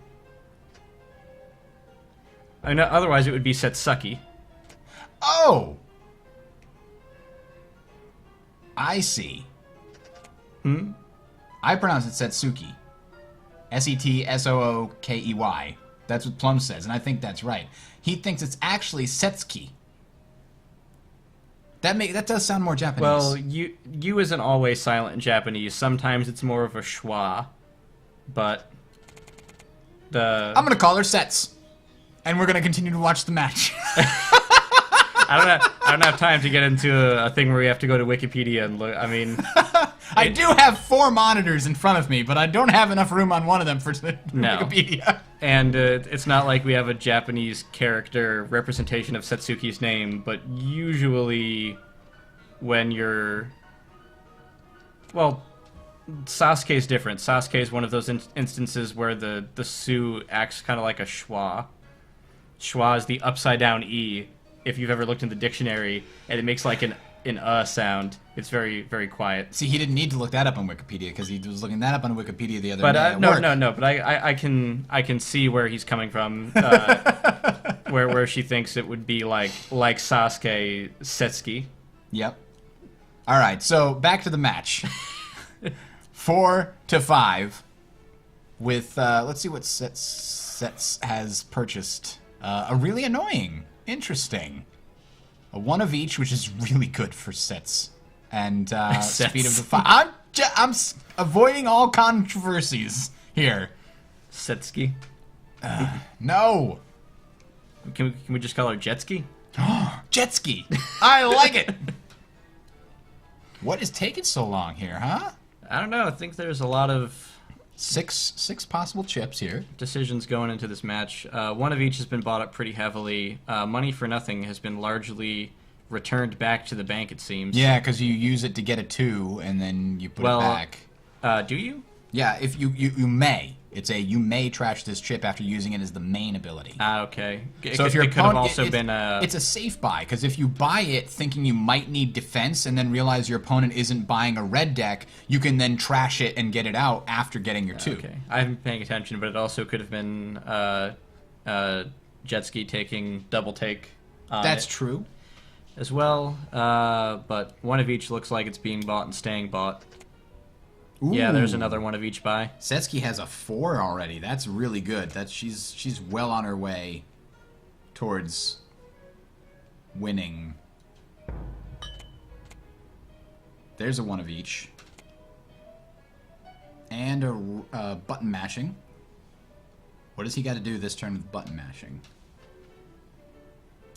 I mean, otherwise it would be Setsuki. Oh! I see. I pronounce it Setsuki. Setsookey. That's what Plum says, and I think that's right. He thinks it's actually Setsuki. That does sound more Japanese. Well, U isn't always silent in Japanese. Sometimes it's more of a schwa. But I'm gonna call her Sets, and we're gonna continue to watch the match. I don't have time to get into a thing where we have to go to Wikipedia and look. I mean, I do have 4 monitors in front of me, but I don't have enough room on one of them for Wikipedia. And it's not like we have a Japanese character representation of Setsuki's name, but usually when you're... Well, Sasuke's different. Sasuke is one of those instances where the Su acts kind of like a schwa. Schwa is the upside-down E, if you've ever looked in the dictionary, and it makes like an sound. It's very, very quiet. See, he didn't need to look that up on Wikipedia because he was looking that up on Wikipedia the other day. But no. But I can see where he's coming from. where she thinks it would be like Sasuke Setsuki. Yep. All right. So back to the match. 4-5. With let's see what Sets has purchased. A really annoying. Interesting. A one of each, which is really good for sets. And speed of the fire. I'm avoiding all controversies here. Setski. No. Can we just call her Jetski? Jet ski. I like it. What is taking so long here, huh? I don't know. I think there's a lot of Six possible chips here. decisions going into this match. One of each has been bought up pretty heavily. Money for Nothing has been largely returned back to the bank, it seems. Yeah, because you use it to get a 2, and then you put it back. Do you? Yeah, if you may. It's you may trash this chip after using it as the main ability. Okay. So if your it could have opponent, also been it's a safe buy, because if you buy it thinking you might need defense and then realize your opponent isn't buying a red deck, you can then trash it and get it out after getting your 2. Okay. I haven't been paying attention, but it also could have been Jetski taking double take on That's it true. as well. But one of each looks like it's being bought and staying bought. Yeah, there's Ooh. another one of each buy. Setsuki has a 4 already. That's really good. She's well on her way towards winning. There's a one of each. And a button mashing. What does he got to do this turn with button mashing?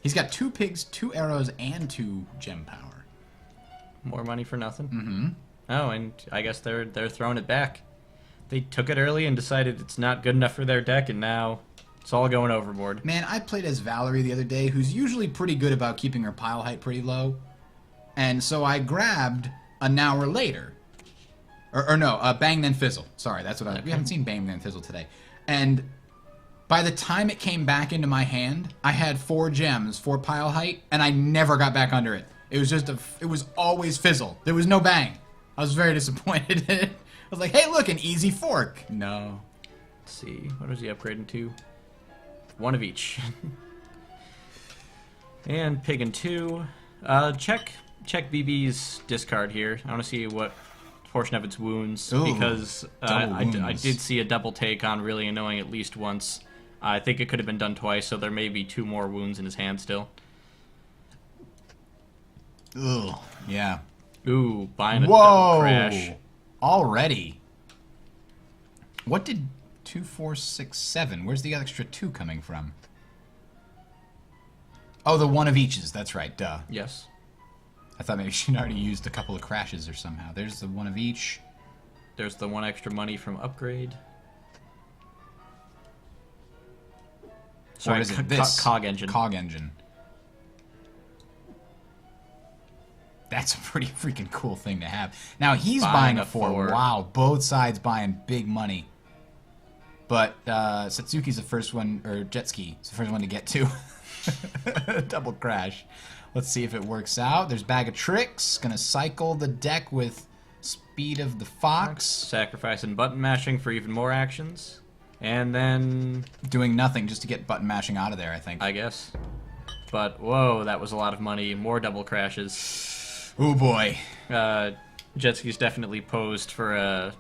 He's got 2 pigs, 2 arrows, and 2 gem power. More money for nothing. Mm-hmm. Oh, and I guess they're throwing it back. They took it early and decided it's not good enough for their deck, and now it's all going overboard. Man, I played as Valerie the other day, who's usually pretty good about keeping her pile height pretty low. And so I grabbed an hour later. Or no, Bang Then Fizzle. Sorry, that's what we haven't seen Bang Then Fizzle today. And by the time it came back into my hand, I had 4 gems, 4 pile height, and I never got back under it. It was just it was always Fizzle. There was no bang. I was very disappointed in it. I was like, hey, look, an easy fork. No. Let's see. What was he upgrading to? One of each. And pig and 2. Check BB's discard here. I want to see what portion of its wounds, Ooh, because double I wounds. did see a double take on really annoying at least once. I think it could have been done twice, so there may be 2 more wounds in his hand still. Ugh. Yeah. Ooh, buying a Whoa! double crash. Already. What did 2, 4, 6, 7? Where's the extra 2 coming from? Oh, the one of eaches. That's right. Duh. Yes. I thought maybe she'd already used a couple of crashes or somehow. There's the one of each. There's the 1 extra money from upgrade. Or is it this? Cog engine. Cog engine. That's a pretty freaking cool thing to have. Now he's buying a 4. Wow, both sides buying big money. But Satsuki's the first one, or Jetski is the first one to get to. Double crash. Let's see if it works out. There's Bag of Tricks. Gonna cycle the deck with Speed of the Fox. Sacrifice and button mashing for even more actions. And then, Doing nothing just to get button mashing out of there, I think. I guess. But, whoa, that was a lot of money. More double crashes. Oh boy. Jetski's definitely posed for a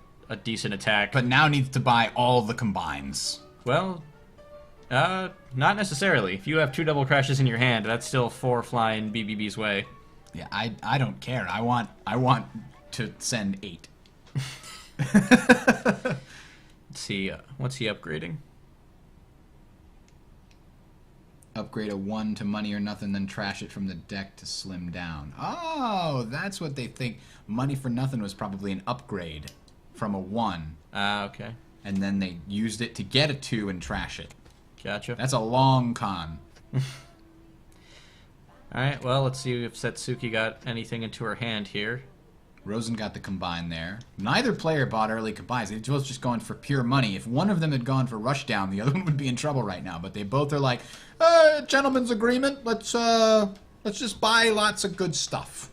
decent attack. But now needs to buy all the combines. Well, not necessarily. If you have 2 double crashes in your hand, that's still 4 flying BBB's way. Yeah, I don't care. I want to send 8. Let's see, what's he upgrading? Upgrade a 1 to money or nothing, then trash it from the deck to slim down. Oh, that's what they think. Money for nothing was probably an upgrade from a 1. Okay. And then they used it to get a 2 and trash it. Gotcha. That's a long con. Alright, well, let's see if Setsuki got anything into her hand here. Rosen got the combine there. Neither player bought early combines. They both just going for pure money. If one of them had gone for rushdown, the other one would be in trouble right now. But they both are like, gentleman's agreement. Let's just buy lots of good stuff.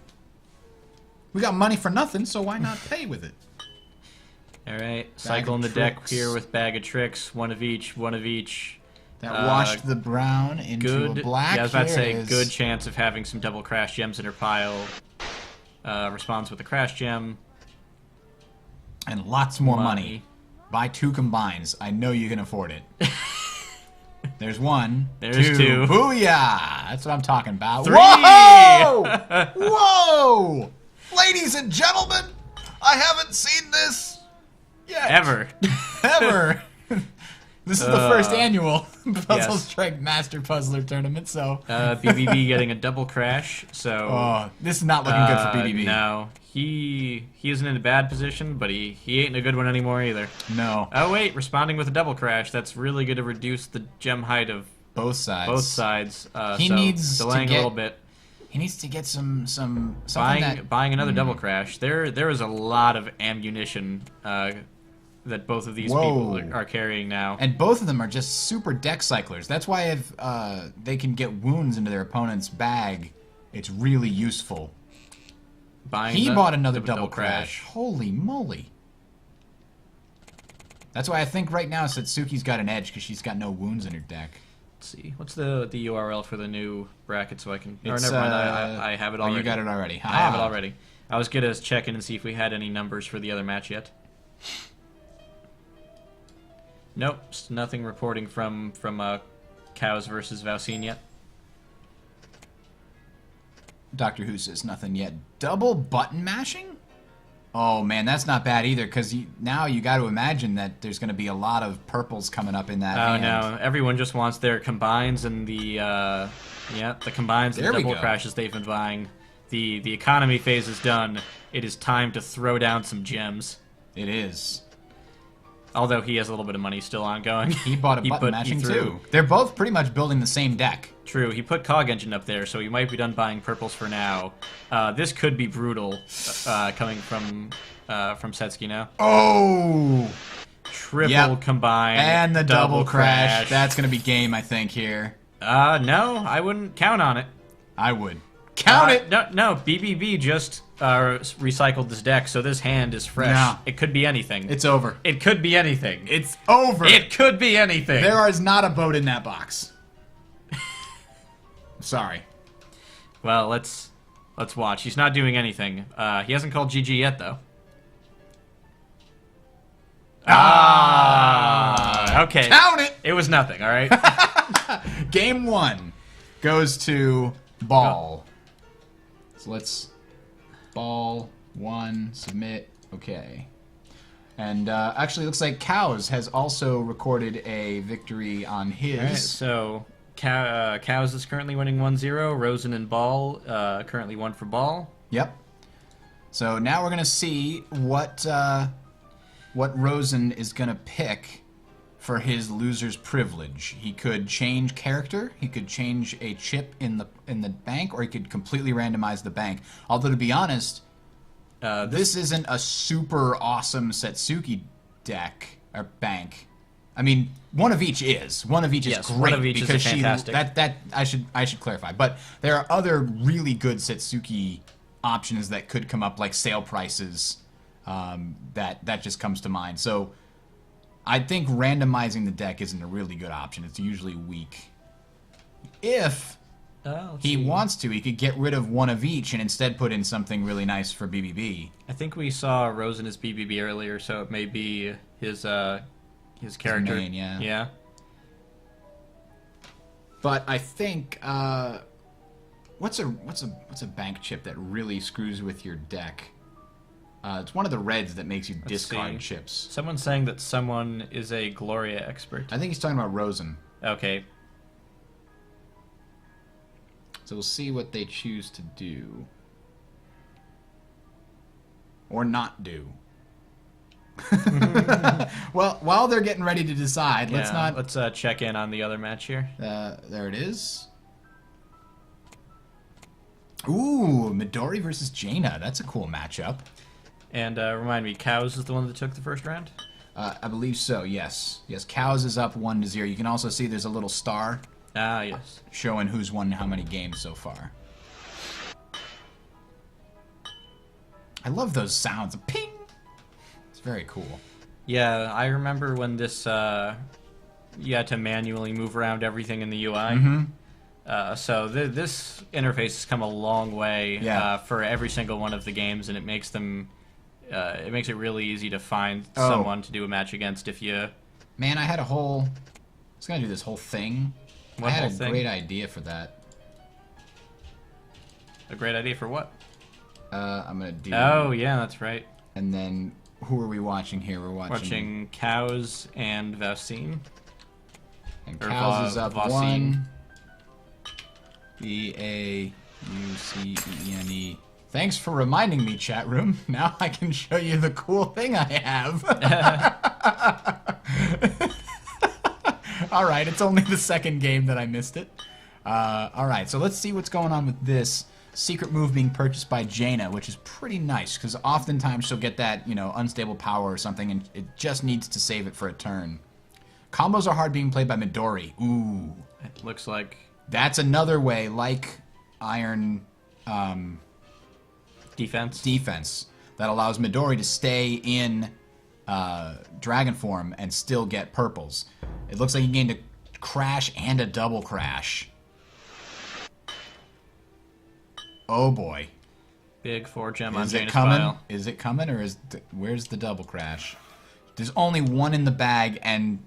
We got money for nothing, so why not pay with it? Alright, cycling the deck here with Bag of Tricks. 1 of each, 1 of each. That washed the brown into a black. Yeah, I was about to Here say, it is. good chance of having some double crash gems in her pile. Responds with a crash gem. And lots more money. Buy 2 combines. I know you can afford it. There's one. There's two. two. Booyah! That's what I'm talking about. 3! Whoa! Whoa! Ladies and gentlemen, I haven't seen this yet. Ever. Ever. This is the first annual Puzzle Yes. Strike Master Puzzler Tournament, so... BBB getting a double crash, so... Oh, this is not looking good for BBB. No. He isn't in a bad position, but he ain't in a good one anymore either. No. Oh wait, responding with a double crash. That's really going to reduce the gem height of Both sides. both sides. He so needs to delaying get- a little bit. He needs to get something Buying another double crash. There is a lot of ammunition that both of these Whoa. people are carrying now. And both of them are just super deck cyclers. That's why if they can get wounds into their opponent's bag, it's really useful. He bought another double crash. Holy moly. That's why I think right now Satsuki's got an edge, because she's got no wounds in her deck. Let's see. What's the URL for the new bracket so I can... It's, or never mind, I have it Oh, already. you got it already. I have it already. I was going to check in and see if we had any numbers for the other match yet. Nope, nothing reporting from Cows versus Valsine yet. Doctor Who says nothing yet. Double button mashing? Oh man, that's not bad either, because now you got to imagine that there's going to be a lot of purples coming up in that Oh hand. no, everyone just wants their combines and the combines and There the we double go. crashes they've been buying. The economy phase is done. It is time to throw down some gems. It is. Although he has a little bit of money still ongoing. He bought a button mashing too. They're both pretty much building the same deck. True, he put Cog Engine up there, so he might be done buying purples for now. This could be brutal, coming from Setsuki now. Oh! Triple Yep. combine And the double crash. That's going to be game, I think, here. No, I wouldn't count on it. I would. Count it! No, BBB just recycled this deck, so this hand is fresh. No. It could be anything. It's over. It could be anything. It's over. It could be anything. There is not a boat in that box. Sorry. Well, let's watch. He's not doing anything. He hasn't called GG yet, though. Okay. Count it! It was nothing, all right? Game 1 goes to Ball. So let's... Ball, 1, submit, okay. And actually, looks like Cows has also recorded a victory on his. All right, so Cows is currently winning 1-0. Rosen and Ball currently 1 for Ball. Yep. So now we're gonna see what Rosen is gonna pick for his loser's privilege. He could change character, he could change a chip in the bank, or he could completely randomize the bank. Although to be honest, this isn't a super awesome Setsuki deck or bank. I mean, one of each is. One of each is Yes, great one of each is because fantastic. that I should clarify. But there are other really good Setsuki options that could come up, like sale prices. That just comes to mind. So I think randomizing the deck isn't a really good option. It's usually weak. If he wants to, he could get rid of one of each and instead put in something really nice for BBB. I think we saw Rosen as BBB earlier, so it may be his character. main, yeah. Yeah. But I think what's a bank chip that really screws with your deck? It's one of the reds that makes you discard see. chips. Someone's saying that someone is a Gloria expert. I think he's talking about Rosen. Okay. So we'll see what they choose to do. Or not do. Well, while they're getting ready to decide, Let's check in on the other match here. There it is. Ooh, Midori versus Jaina. That's a cool matchup. And remind me, Cows is the one that took the first round? I believe so, yes. Yes, Cows is up 1-0. You can also see there's a little star Ah, yes. showing who's won how many games so far. I love those sounds. Ping! It's very cool. Yeah, I remember when this, you had to manually move around everything in the UI. Mm-hmm. So this interface has come a long way Yeah. for every single one of the games, and it makes them, it makes it really easy to find Oh. someone to do a match against if you... Man, I had a whole It's gonna do this whole thing. What I had whole a thing? great idea for that. A great idea for what? I'm gonna do. Oh, yeah, that's right. And then who are we watching here? We're Watching Cows and Vaustine. And or Cows is up Vaustine. 1. Beaucene. Thanks for reminding me, chat room. Now I can show you the cool thing I have. Alright, it's only the second game that I missed it. Alright, so let's see what's going on with this secret move being purchased by Jaina, which is pretty nice, because oftentimes she'll get that, you know, unstable power or something, and it just needs to save it for a turn. Combos are hard being played by Midori. Ooh. It looks like... That's another way, like Iron Defense. that allows Midori to stay in Dragon form and still get purples. It looks like he gained a crash and a double crash. Oh boy. Big 4-gem on Is it Jaina's coming? pile. Is it coming, or where's the double crash? There's only one in the bag, and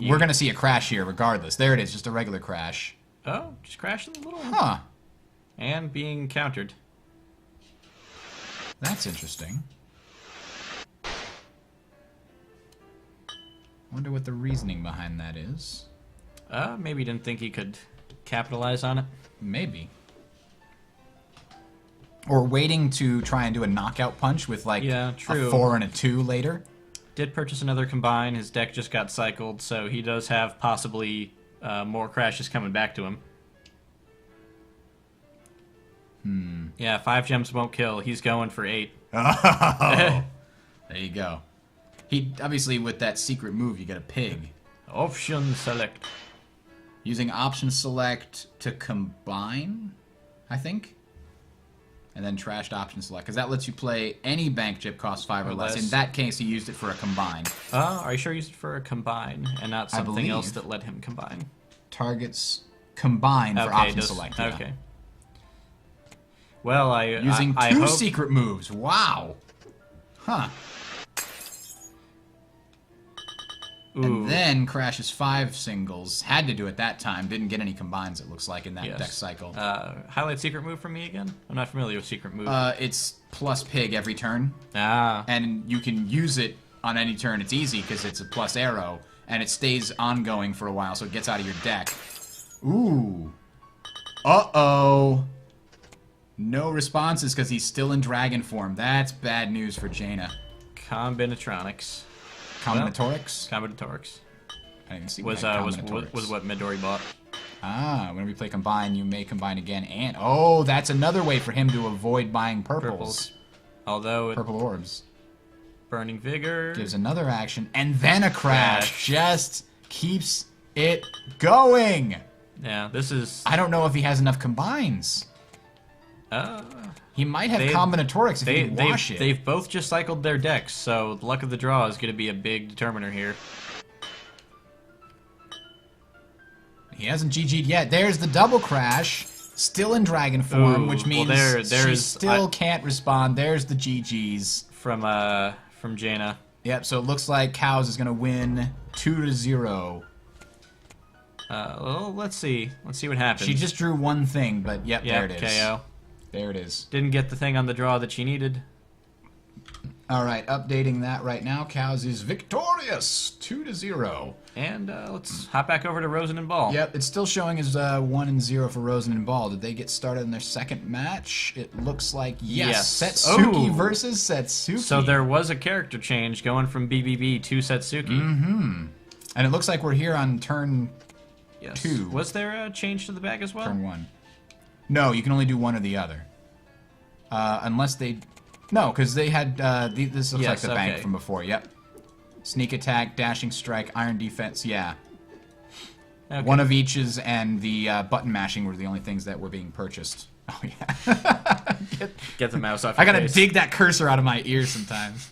we're gonna see a crash here regardless. There it is, just a regular crash. Oh, just crashing a little. Huh. And being countered. That's interesting. Wonder what the reasoning behind that is. Maybe didn't think he could capitalize on it. Maybe. Or waiting to try and do a knockout punch with like Yeah, true. a 4 and a 2 later. Did purchase another combine. His deck just got cycled, so he does have possibly more crashes coming back to him. Yeah, 5 gems won't kill. He's going for 8. Oh, there you go. He obviously with that secret move, you get a pig. Option select. Using option select to combine, I think. And then trashed option select, because that lets you play any bank chip cost 5 or less. In that case, he used it for a combine. Are you sure he used it for a combine and not something else believe. that let him combine? Targets combine for option does- select. Yeah. Okay. Well, Using I 2 hope, secret moves. Wow. Huh. Ooh, And then crashes 5 singles. Had to do it that time. Didn't get any combines, it looks like, in that yes. deck cycle. Highlight secret move from me again? I'm not familiar with secret move. It's plus pig every turn. Ah. And you can use it on any turn. It's easy because it's a plus arrow. And it stays ongoing for a while, so it gets out of your deck. Ooh. Uh-oh. No responses because he's still in dragon form. That's bad news for Jaina. Combinatronics. Combinatorics? Combinatorics. I didn't see Was what Midori bought. Ah, when we play combine, you may combine again. And oh, that's another way for him to avoid buying purples. Although it, Purple orbs. Burning Vigor. Gives another action, and then a crash. Crash. Just keeps it going. Yeah, this is... I don't know if he has enough combines. He might have combinatorics if he can wash it. They've both just cycled their decks, so the luck of the draw is going to be a big determiner here. He hasn't GG'd yet. There's the double crash. Still in dragon form, Ooh, which well, means she there's- still can't respond. There's the GG's. From Jaina. Yep, so it looks like Cows is going to win 2-0. Well, let's see. Let's see what happens. She just drew one thing, but yep, there it is. KO. There it is. Didn't get the thing on the draw that she needed. All right, updating that right now. Cows is victorious, 2-0. And let's hop back over to Rosen and Ball. Yep, it's still showing as 1-0 for Rosen and Ball. Did they get started in their second match? It looks like yes. Yes. Setsuki Oh. versus Setsuki. So there was a character change going from BBB to Setsuki. Mm-hmm. And it looks like we're here on turn Yes. 2. Was there a change to the bag as well? Turn 1. No, you can only do one or the other. Unless they... No, because they had... this looks like Yes, the bank okay. from before, yep. Sneak attack, dashing strike, iron defense, yeah. Okay. One of each's and the button mashing were the only things that were being purchased. Oh, yeah. Get the mouse off I your gotta face. dig that cursor out of my ear sometimes.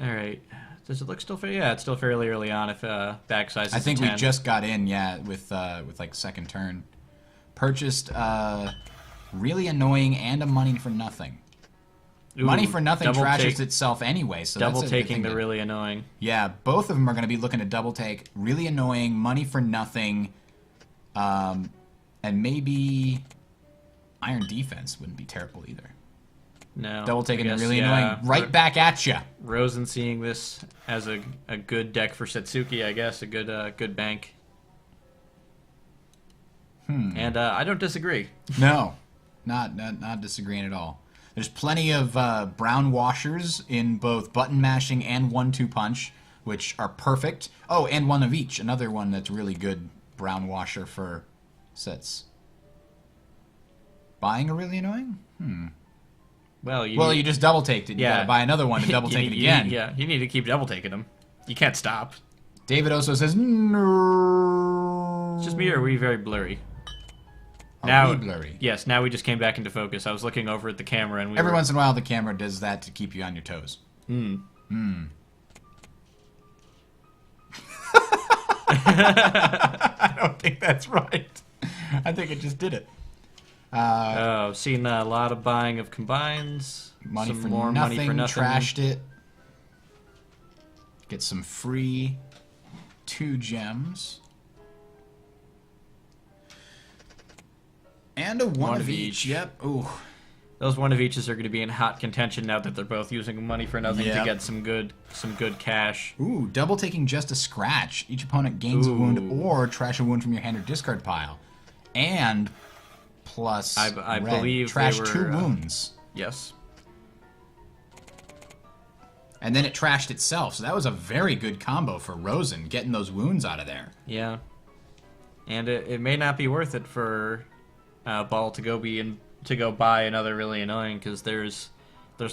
Alright. Does it look still fair? Yeah, it's still fairly early on if back size is I think a we 10. just got in, yeah, with like second turn. Purchased really annoying and a money for nothing. Ooh, Money for Nothing double trashes take- itself anyway, so Double that's a good taking thing the to- really annoying. Yeah, both of them are going to be looking to double take. Really annoying, Money for Nothing, and maybe Iron Defense wouldn't be terrible either. No. Double taking I the guess, really yeah, annoying right back at you. Rosen seeing this as a good deck for Setsuki, I guess, a good bank. And I don't disagree. No, not disagreeing at all. There's plenty of brown washers in both button mashing and 1-2 punch, which are perfect. Oh, and one of each. Another one that's really good brown washer for sets. Buying a really annoying? Well, You just double taked it. You Yeah. gotta buy another one to double take it you again. need- yeah, you need to keep double taking them. You can't stop. David also says, no. It's just me, or are we very blurry? Are we blurry? Yes, now we just came back into focus. I was looking over at the camera, and Every once in a while, the camera does that to keep you on your toes. I don't think that's right. I think it just did it. Seen a lot of buying of combines. Money some for more nothing, money for nothing. trashed it. Get some free 2 gems. And a one of each. Yep. Ooh. Those one of eaches are going to be in hot contention now that they're both using money for nothing Yep. to get some good cash. Ooh, double taking just a scratch. Each opponent gains a wound or trash a wound from your hand or discard pile. And plus I red. believe they trash were, 2 wounds. Yes. And then it trashed itself. So that was a very good combo for Rosen, getting those wounds out of there. Yeah. And it may not be worth it for Ball to go buy another really annoying, because there's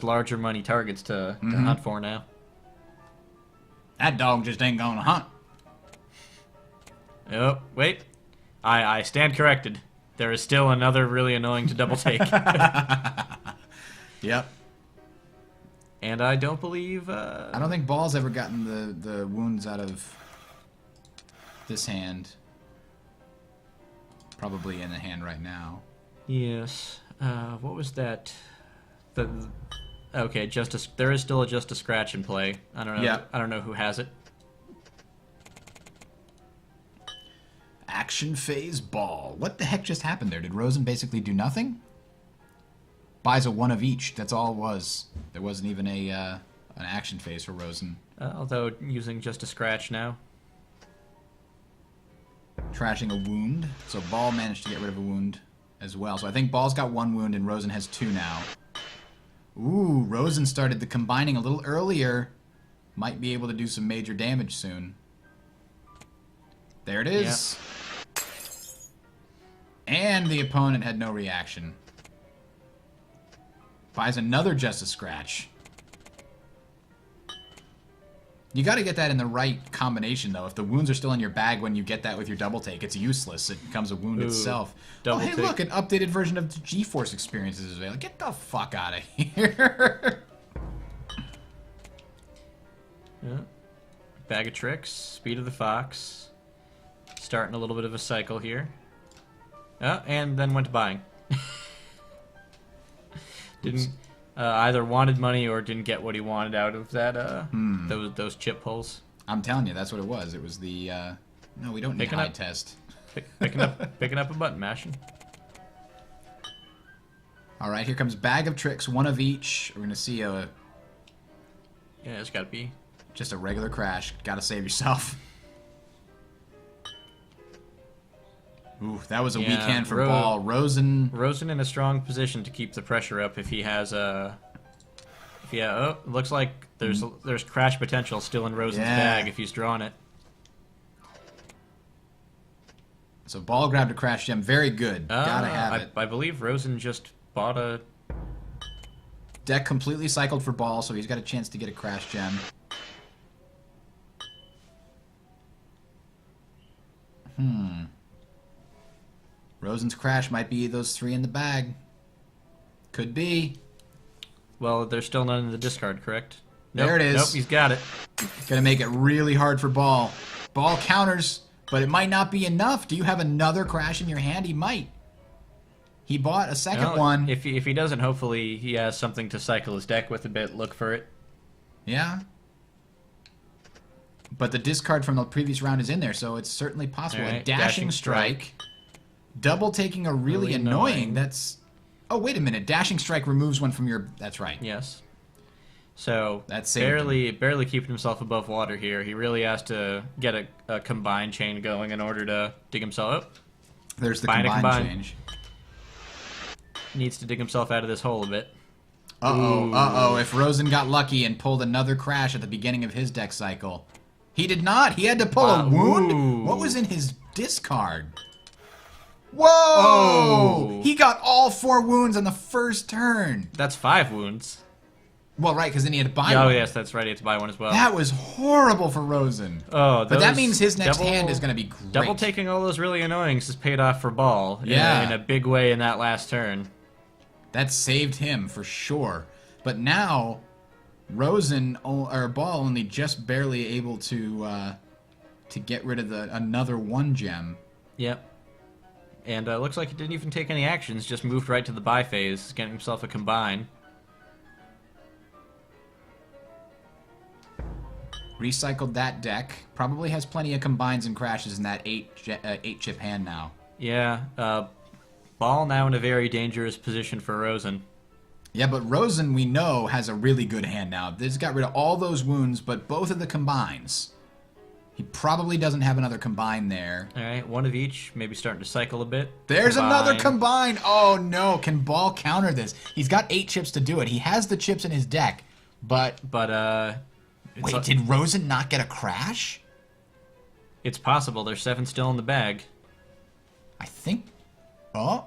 larger money targets to hunt for now. That dog just ain't gonna hunt. Oh, wait. I stand corrected. There is still another really annoying to double take. Yep. And I don't believe... I don't think Ball's ever gotten the wounds out of this hand. Probably in the hand right now. Yes. What was that? Okay, there is still just a scratch in play. I don't know. Yeah. I don't know who has it. Action phase Ball. What the heck just happened there? Did Rosen basically do nothing? Buys a one of each. That's all it was. There wasn't even an action phase for Rosen. Although using just a scratch now. Trashing a wound. So Ball managed to get rid of a wound as well. So I think Ball's got 1 wound and Rosen has 2 now. Ooh, Rosen started the combining a little earlier. Might be able to do some major damage soon. There it is. And the opponent had no reaction. Buys another just a scratch. You got to get that in the right combination, though. If the wounds are still in your bag when you get that with your double take, it's useless. It becomes a wound itself. Oh, double hey, take. look, an updated version of the GeForce experience is available. Get the fuck out of here. Yeah. Bag of tricks. Speed of the Fox. Starting a little bit of a cycle here. And then went to buying. Didn't either wanted money or didn't get what he wanted out of that those chip pulls. I'm telling you, that's what it was. It was the no, we don't need Picking high up- test. Picking up a button mashing. All right, here comes bag of tricks, 1 of each. We're gonna see Yeah, it's got to be. just a regular crash. Gotta save yourself. Ooh, that was a weak hand for Ball. Rosen. Rosen in a strong position to keep the pressure up if he has a. Looks like there's crash potential still in Rosen's bag if he's drawn it. So Ball grabbed a crash gem. Very good. Gotta have it. I believe Rosen just bought a. Deck completely cycled for Ball, so he's got a chance to get a crash gem. Rosen's crash might be those 3 in the bag. Could be. Well, there's still none in the discard, correct? There it is. Nope, he's got it. Gonna make it really hard for Ball. Ball counters, but it might not be enough. Do you have another crash in your hand? He might. He bought a second Well, one. If he doesn't, hopefully he has something to cycle his deck with a bit. Look for it. Yeah. But the discard from the previous round is in there, so it's certainly possible. All A right, dashing strike. Double taking a really annoying. That's... Oh, wait a minute. Dashing strike removes one from your... That's right. Yes. So That saved barely keeping himself above water here. He really has to get a combine chain going in order to dig himself up. There's the Find a combine combine. change. Needs to dig himself out of this hole a bit. Uh-oh, uh-oh. If Rosen got lucky and pulled another crash at the beginning of his deck cycle. He did not. He had to pull a wound? Ooh. What was in his discard? Whoa! Oh. He got all 4 wounds on the first turn. That's 5 wounds. Well, right, because then he had to buy Oh one. yes, that's right. He had to buy one as well. That was horrible for Rosen. Oh, But that those means his next double- hand is going to be great. Double taking all those really annoyings has paid off for Ball Yeah. in a big way in that last turn. That saved him for sure. But now, Rosen or Ball only just barely able to get rid of another 1 gem. Yep. And looks like he didn't even take any actions, just moved right to the buy phase, getting himself a combine. Recycled that deck. Probably has plenty of combines and crashes in that 8-chip hand now. Yeah, Ball now in a very dangerous position for Rosen. Yeah, but Rosen, we know, has a really good hand now. This got rid of all those wounds, but both of the combines. He probably doesn't have another combine there. Alright, one of each, maybe starting to cycle a bit. There's another combine! Oh no, can Ball counter this? He's got 8 chips to do it. He has the chips in his deck, but... But, Wait, did Rosen not get a crash? it's possible. There's 7 still in the bag. I think... Oh,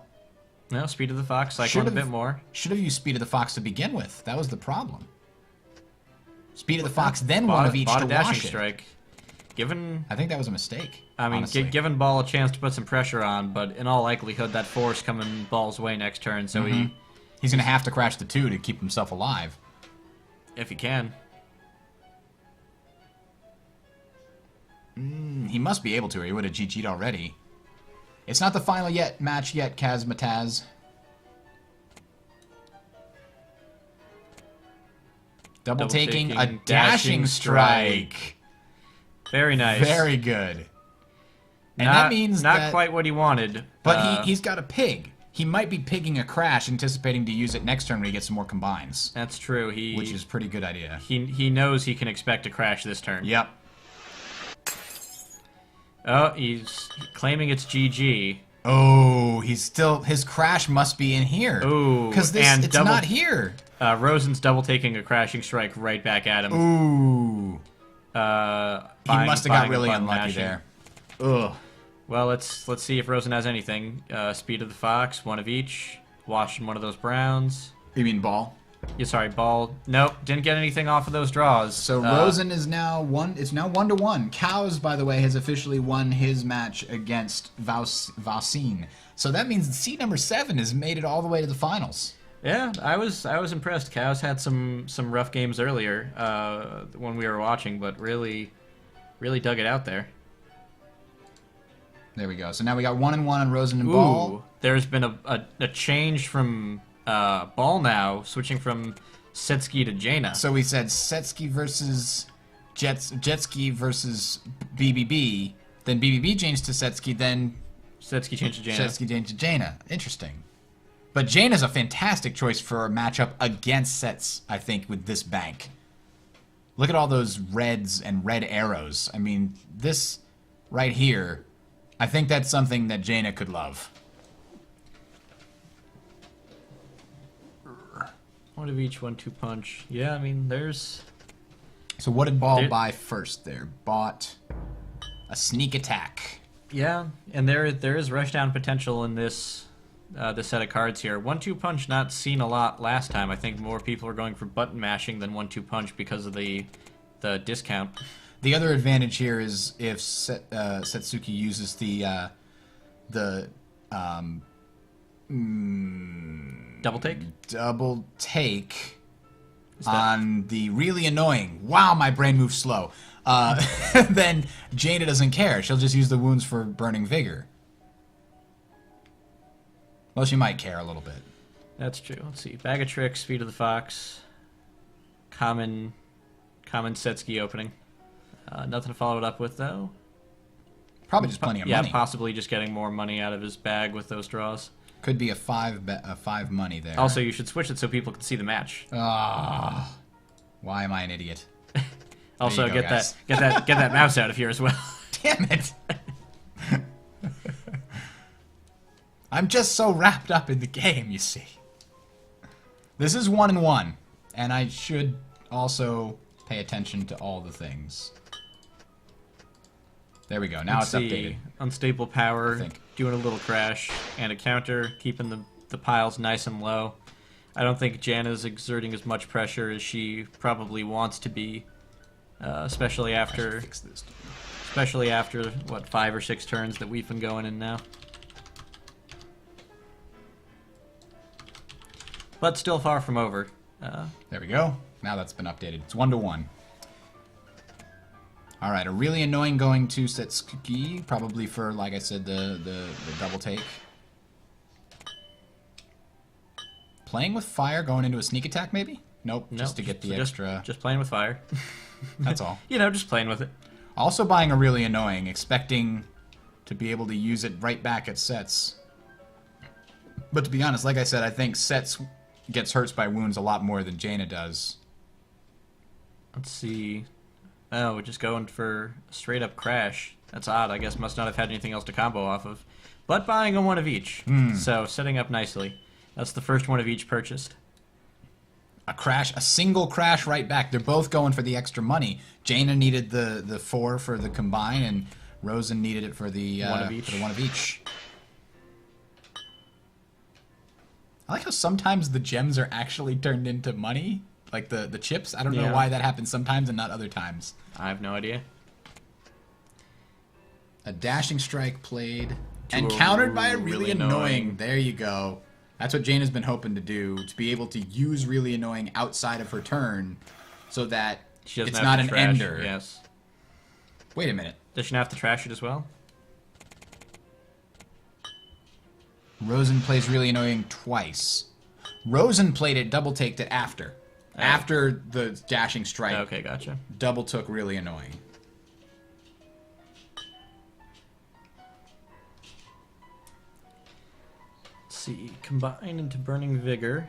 No, Speed of the Fox, cycling a bit more. should have used Speed of the Fox to begin with. That was the problem. Speed of the Fox, then one of each bought to a dashing wash it. strike. Given, I think that was a mistake. I mean, honestly. given Ball a chance to put some pressure on, but in all likelihood that force coming Ball's way next turn, so He's going to have to crash the 2 to keep himself alive. if he can. He must be able to, or he would have GG'd already. It's not the final match yet, Kazmataz. Double taking a dashing strike. Very nice. Very good. And not, that means not that... quite what he wanted. But he's got a pig. He might be pigging a crash, anticipating to use it next turn when he gets some more combines. That's true. Which is a pretty good idea. He knows he can expect a crash this turn. Yep. Oh, he's claiming it's GG. Oh, his crash must be in here. Ooh, because and it's double- not here. Rosen's double taking a crashing strike right back at him. Ooh, he Buying- must have got buying a really button unlucky mashing. there. Ugh. Well, let's see if Rosen has anything. Speed of the Fox, one of each. Washing one of those browns. You mean Ball? Yeah, sorry, Ball. Nope, didn't get anything off of those draws. So Rosen is now It's now 1-1. Cows, by the way, has officially won his match against Valcine. So that means seed number 7 has made it all the way to the finals. Yeah, I was impressed. Cows had some rough games earlier when we were watching, but really dug it out there. There we go. So now we got 1-1 on Rosen and Ball. Ooh, there's been a change from Ball now, switching from Setsky to Jaina. So we said Setsky versus Jetski versus BBB. Then BBB changed to Setsky. Then Setsky changed to Jaina. Setsky changed to Jaina. Interesting. But Jaina's a fantastic choice for a matchup against Sets, I think, with this bank. Look at all those reds and red arrows. I mean, this right here, I think that's something that Jaina could love. One of each, 1-2 punch. Yeah, I mean, there's... So what did Ball buy first there? Bought a sneak attack. Yeah, and there is rushdown potential in this set of cards here. 1-2 punch not seen a lot last time. I think more people are going for button mashing than 1-2 punch because of the discount. The other advantage here is if Setsuki uses the Double take? double take on the really annoying, wow, my brain moves slow, then Jaina doesn't care. She'll just use the wounds for Burning Vigor. Well, she might care a little bit. That's true. Let's see. Bag of Tricks, Speed of the Fox, common Setsky opening. Nothing to follow it up with, though. Probably just plenty of Yeah, money. possibly just getting more money out of his bag with those draws. Could be a five money there. Also, you should switch it so people can see the match. Ah, why am I an idiot? Also, you go, get guys. that mouse out of here as well. Damn it! I'm just so wrapped up in the game, you see. This is 1-1, and I should also pay attention to all the things. There we go. Now Let's it's see. updated. Unstable power, I think. doing a little crash, and a counter, keeping the piles nice and low. I don't think Jana's exerting as much pressure as she probably wants to be, especially after Fix this. what 5 or 6 turns that we've been going in now. But still far from over. There we go. Now that's been updated. It's 1-1. All right, a really annoying going to Setsuki, probably for, like I said, the double take. Playing with fire, going into a sneak attack, maybe? Nope, just to get the extra. Just playing with fire. That's all. You know, just playing with it. Also buying a really annoying, expecting to be able to use it right back at sets. But to be honest, like I said, I think sets gets hurt by wounds a lot more than Jaina does. Let's see. Oh, we're just going for a straight up crash. That's odd. I guess must not have had anything else to combo off of. But buying a one of each. So setting up nicely. That's the first one of each purchased. A crash, a single crash right back. They're both going for the extra money. Jaina needed the 4 for the combine, and Rosen needed it for the One of each. For the one of each. I like how sometimes the gems are actually turned into money, like the chips. I don't know Yeah. why that happens sometimes and not other times. I have no idea. A dashing strike played and a countered by a really really annoying. annoying. There you go. That's what Jaina's been hoping to do, to be able to use really annoying outside of her turn, so that She doesn't it's have not to an trash. ender. Yes. Wait a minute. Does she not have to trash it as well? Rosen plays really annoying twice. Rosen played it, double taked it after. Oh. After the dashing strike, Okay, gotcha. double took really annoying. Let's see. Combine into Burning Vigor.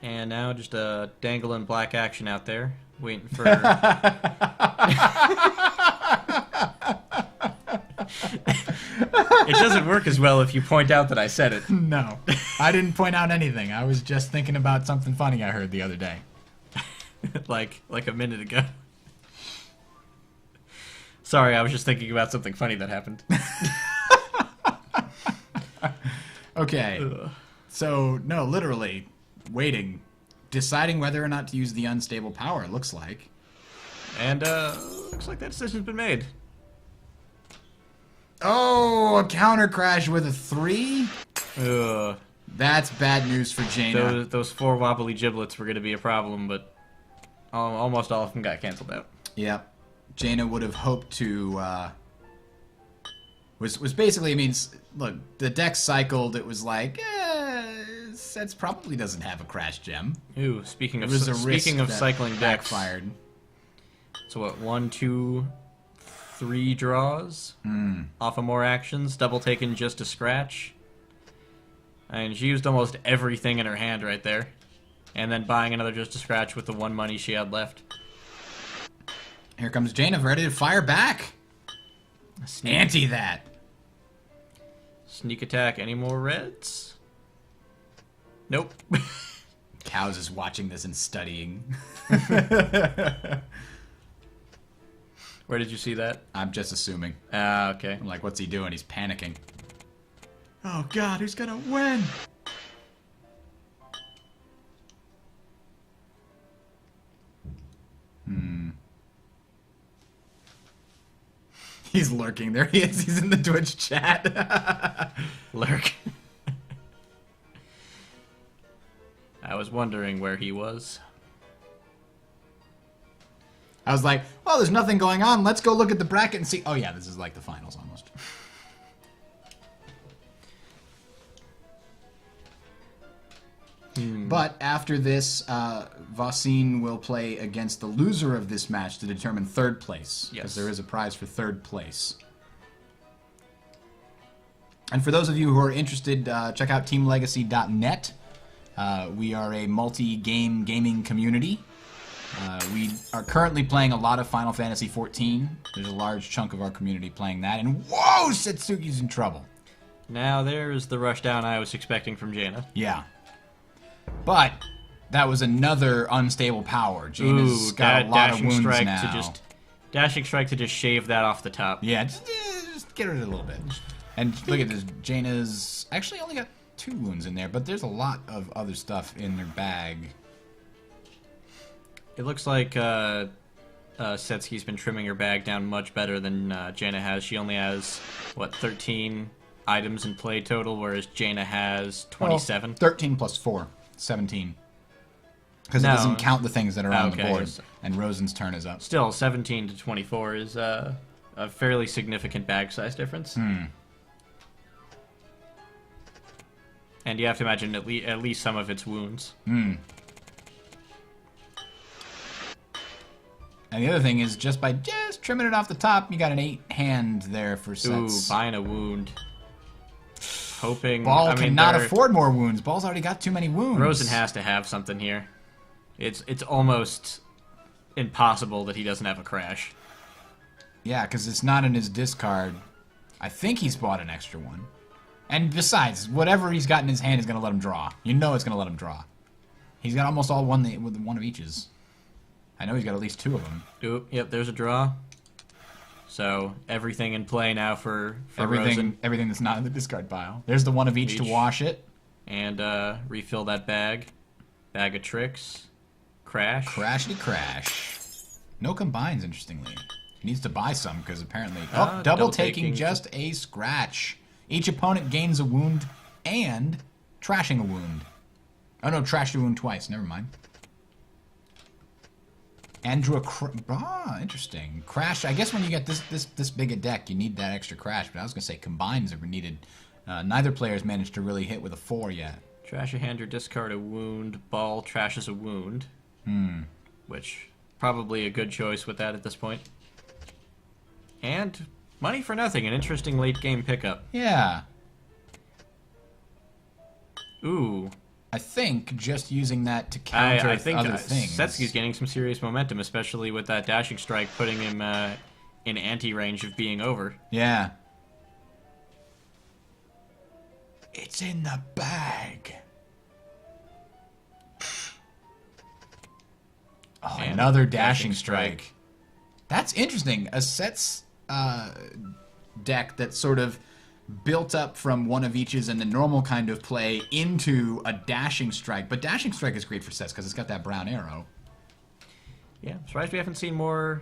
And now just a dangling black action out there. Waiting for... It doesn't work as well if you point out that I said it. No, I didn't point out anything. I was just thinking about something funny I heard the other day. like a minute ago. Sorry, I was just thinking about something funny that happened. Okay, Ugh. so, no, literally, waiting. Deciding whether or not to use the unstable power, it looks like. And, looks like that decision's been made. Oh, a counter crash with a 3? Ugh. That's bad news for Jaina. Those 4 wobbly giblets were going to be a problem, but almost all of them got canceled out. Yep. Jaina would have hoped to, was basically, I mean, look, the deck cycled, it was like, Sets probably doesn't have a crash gem. Ooh, speaking It of was a risk that cycling decks, backfired. so what? 1, 2, 3 draws off of more actions, double taken just to scratch. And she used almost everything in her hand right there, and then buying another just to scratch with the 1 money she had left. Here comes Jaina, ready to fire back. Anti that. Sneak attack. Any more reds? Nope. Cows is watching this and studying. Where did you see that? I'm just assuming. Ah, okay. I'm like, what's he doing? He's panicking. Oh god, who's gonna win? He's lurking. There he is. He's in the Twitch chat. Lurk. I was wondering where he was. I was like, well, there's nothing going on. Let's go look at the bracket and see. Oh, yeah, this is like the finals almost. But after this, Vosin will play against the loser of this match to determine third place. Because there is a prize for third place. And for those of you who are interested, check out teamlegacy.net. We are a multi-game gaming community. We are currently playing a lot of Final Fantasy XIV. There's a large chunk of our community playing that. And whoa, Setsuki's in trouble. Now there's the rushdown I was expecting from Jaina. Yeah. But that was another unstable power. Jaina's got a lot of wounds strike now. Dashing strike to just shave that off the top. Yeah, just get rid of it a little bit. And look at this. Jaina's actually only got 2 wounds in there, but there's a lot of other stuff in their bag. It looks like Setsuki's been trimming her bag down much better than Jaina has. She only has, 13 items in play total, whereas Jaina has 27. Well, 13 plus 4, 17. Because it doesn't count the things that are on the board. Yes. And Rosen's turn is up. Still, 17 to 24 is a fairly significant bag size difference. And you have to imagine at least some of its wounds. And the other thing is, just by trimming it off the top, you got an 8 hand there for sets. Ooh, buying a wound. Hoping... Ball cannot afford more wounds. Ball's already got too many wounds. Rosen has to have something here. It's almost impossible that he doesn't have a crash. Yeah, because it's not in his discard. I think he's bought an extra one. And besides, whatever he's got in his hand is going to let him draw. You know it's going to let him draw. He's got almost all one of each's. I know he's got at least 2 of them. Oop, yep, there's a draw. So everything in play now for Rosen. Everything that's not in the discard pile. There's the one of each to wash it. And refill that bag. Bag of tricks. Crash. Crashity crash. No combines, interestingly. He needs to buy some because apparently... double taking just a scratch. Each opponent gains a wound and trashing a wound. Oh no, trashed a wound twice. Never mind. And drew a interesting. Crash, I guess when you get this big a deck, you need that extra crash. But I was going to say combines are needed. Neither player's managed to really hit with a 4 yet. Trash a hand or discard a wound. Ball trashes a wound. Which, probably a good choice with that at this point. And money for nothing, an interesting late game pickup. Yeah. Ooh. I think just using that to counter other things. Setsuki's gaining some serious momentum, especially with that dashing strike putting him in anti-range of being over. Yeah. It's in the bag. Oh, and another dashing strike. That's interesting. A Set's deck that sort of built up from one of each's and the normal kind of play into a dashing strike. But dashing strike is great for Sets because it's got that brown arrow. Yeah, I'm surprised we haven't seen more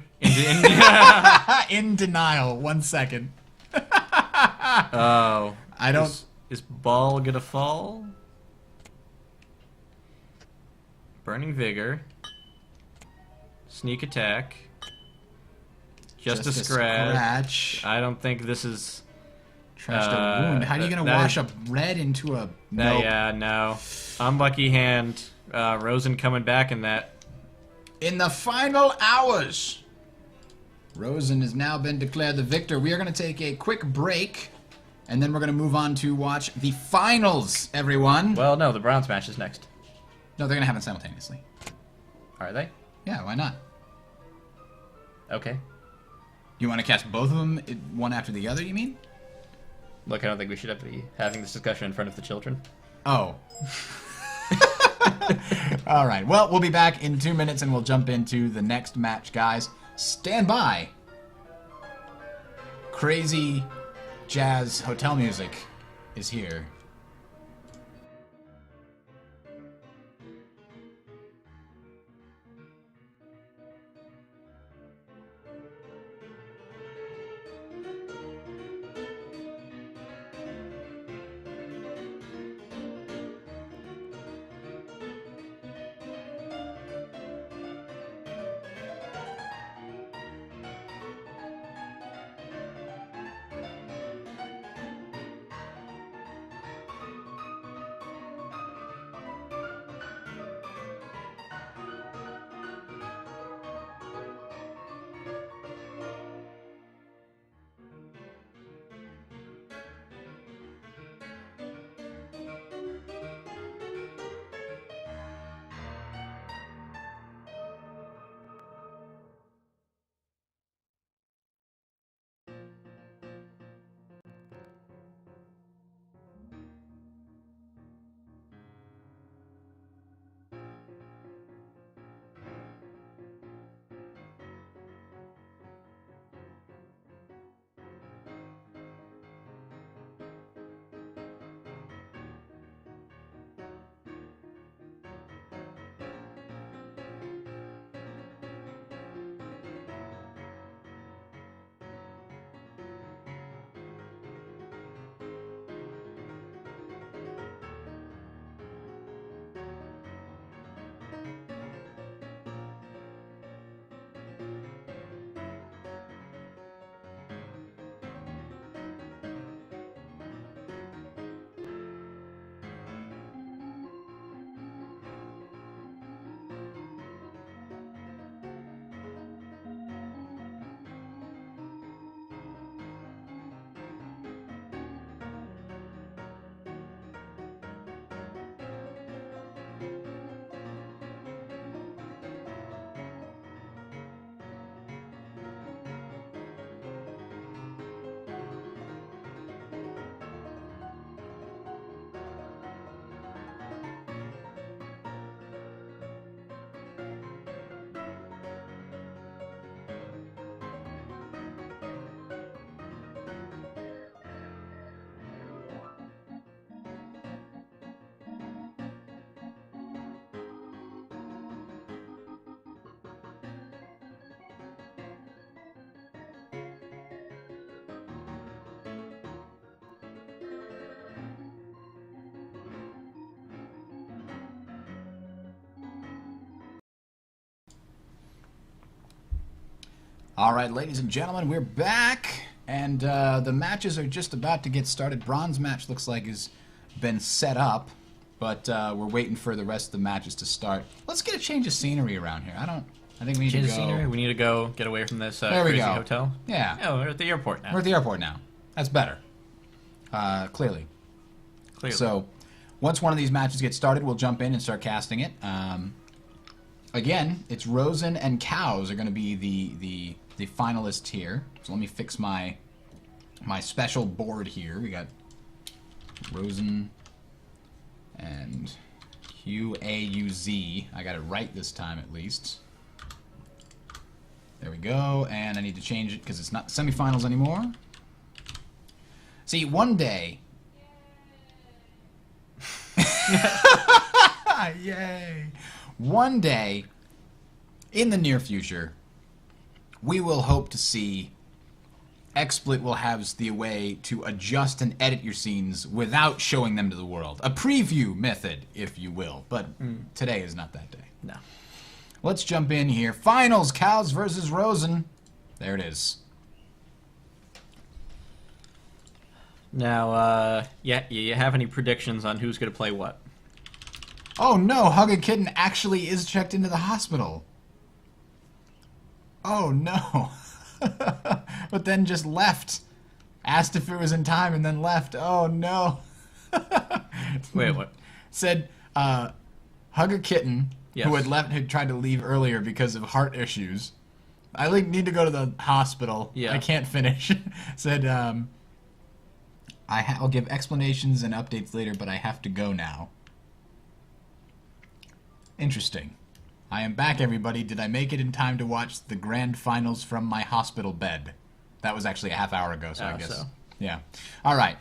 in denial. 1 second. Oh. I don't... Is Ball gonna fall? Burning Vigor. Sneak attack. Just a scratch. I don't think this is... Trashed a wound. How are you going to wash a red into a... Nope. Yeah, no. Unlucky hand. Rosen coming back in that. In the final hours, Rosen has now been declared the victor. We are going to take a quick break, and then we're going to move on to watch the finals, everyone. Well, no, the bronze match is next. No, they're going to have it simultaneously. Are they? Yeah, why not? Okay. You want to catch both of them one after the other, you mean? Look, I don't think we should be having this discussion in front of the children. Oh. All right. Well, we'll be back in 2 minutes, and we'll jump into the next match, guys. Stand by. Crazy jazz hotel music is here. All right, ladies and gentlemen, we're back, and the matches are just about to get started. Bronze match looks like has been set up, but we're waiting for the rest of the matches to start. Let's get a change of scenery around here. I think we need Change to of go. scenery. We need to go get away from this There we crazy go. hotel. Yeah. Oh, we're at the airport now. We're at the airport now. That's better. Clearly. Clearly. So, once one of these matches gets started, we'll jump in and start casting it. Again, it's Rosen and Cows are going to be the finalists here. So let me fix my special board here. We got Rosen and QAUZ. I got it right this time at least. There we go. And I need to change it because it's not semifinals anymore. See, one day... Yay! One day, in the near future, we will hope to see XSplit will have the way to adjust and edit your scenes without showing them to the world. A preview method, if you will. But today is not that day. No. Let's jump in here. Finals, Cows versus Rosen. There it is. Now, you have any predictions on who's going to play what? Oh no, Hug a Kitten actually is checked into the hospital. Oh no. But then just left. Asked if it was in time and then left. Oh no. Wait, what? Said, Hug a Kitten, Yes. who had tried to leave earlier because of heart issues. I need to go to the hospital. Yeah. I can't finish. Said, I'll give explanations and updates later, but I have to go now. Interesting. I am back, everybody. Did I make it in time to watch the grand finals from my hospital bed? That was actually a half hour ago, so I Oh, guess. so. Yeah. All right.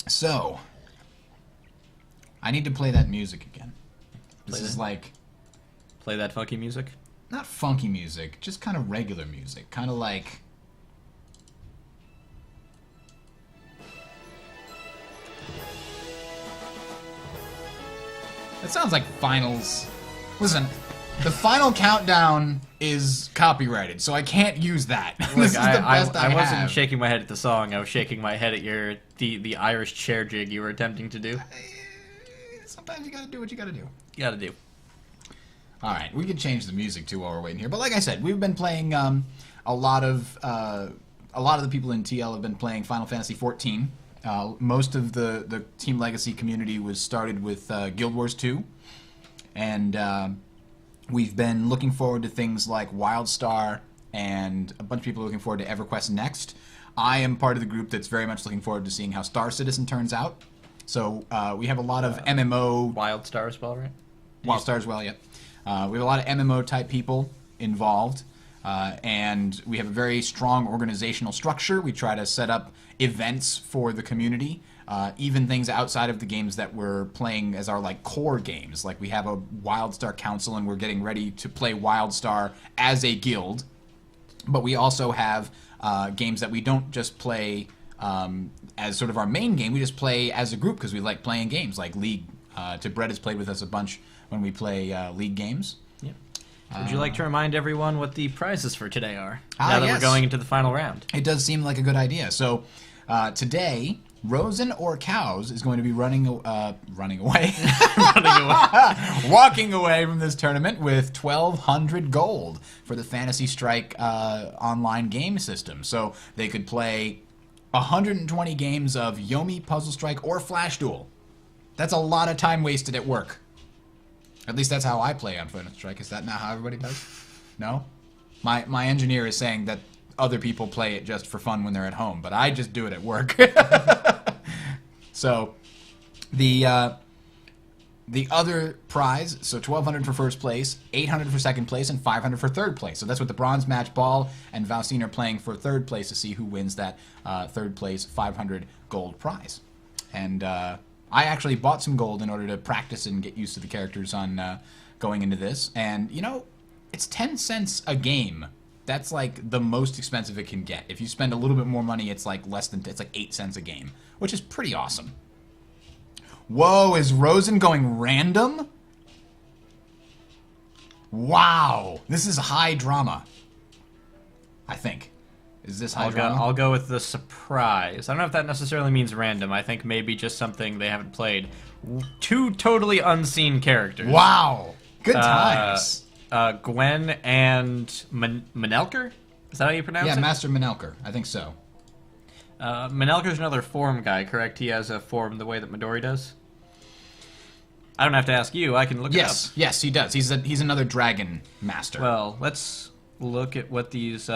So, I need to play that music again. This Play is that? like, Play that funky music? not funky music, just kind of regular music. Kind of like... It sounds like finals. Listen, the final countdown is copyrighted, so I can't use that. This Look, is the best I wasn't have. shaking my head at the song. I was shaking my head at the Irish chair jig you were attempting to do. Sometimes you gotta do what you gotta do. You gotta do. All right, we can change the music too while we're waiting here. But like I said, we've been playing a lot of the people in TL have been playing Final Fantasy XIV. Most of the Team Legacy community was started with Guild Wars 2, and we've been looking forward to things like WildStar, and a bunch of people are looking forward to EverQuest Next. I am part of the group that's very much looking forward to seeing how Star Citizen turns out. So we have a lot of MMO... Wild Star as well, right? WildStar as well, yeah. We have a lot of MMO-type people involved, and we have a very strong organizational structure. We try to set up events for the community, even things outside of the games that we're playing as our like core games. Like we have a WildStar Council, and we're getting ready to play WildStar as a guild. But we also have games that we don't just play as sort of our main game. We just play as a group because we like playing games like League. Brett has played with us a bunch when we play League games. Yep. Would you like to remind everyone what the prizes for today are? Ah, now that yes. we're going into the final round. It does seem like a good idea. So today, Rosen or Cows is going to be running away, Running away. walking away from this tournament with 1,200 gold for the Fantasy Strike online game system. So they could play 120 games of Yomi, Puzzle Strike, or Flash Duel. That's a lot of time wasted at work. At least that's how I play on Fantasy Strike. Is that not how everybody does? No? My engineer is saying that other people play it just for fun when they're at home, but I just do it at work. So, the other prize, so 1,200 for first place, 800 for second place, and 500 for third place. So that's what the bronze match. Ball and Valcine are playing for third place to see who wins that third place 500 gold prize. And I actually bought some gold in order to practice and get used to the characters on going into this. And, you know, it's 10 cents a game. That's like the most expensive it can get. If you spend a little bit more money, it's like it's like 8 cents a game, which is pretty awesome. Whoa, is Rosen going random? Wow, this is high drama. I think. Is this high I'll drama? I'll go with the surprise. I don't know if that necessarily means random. I think maybe just something they haven't played. 2 totally unseen characters. Wow. Good times. Gwen and Manelker? Is that how you pronounce Yeah, it? Master Manelker. I think so. Manelker's another form guy, correct? He has a form the way that Midori does? I don't have to ask you. I can look it up. Yes, he does. He's another dragon master. Well, let's look at what these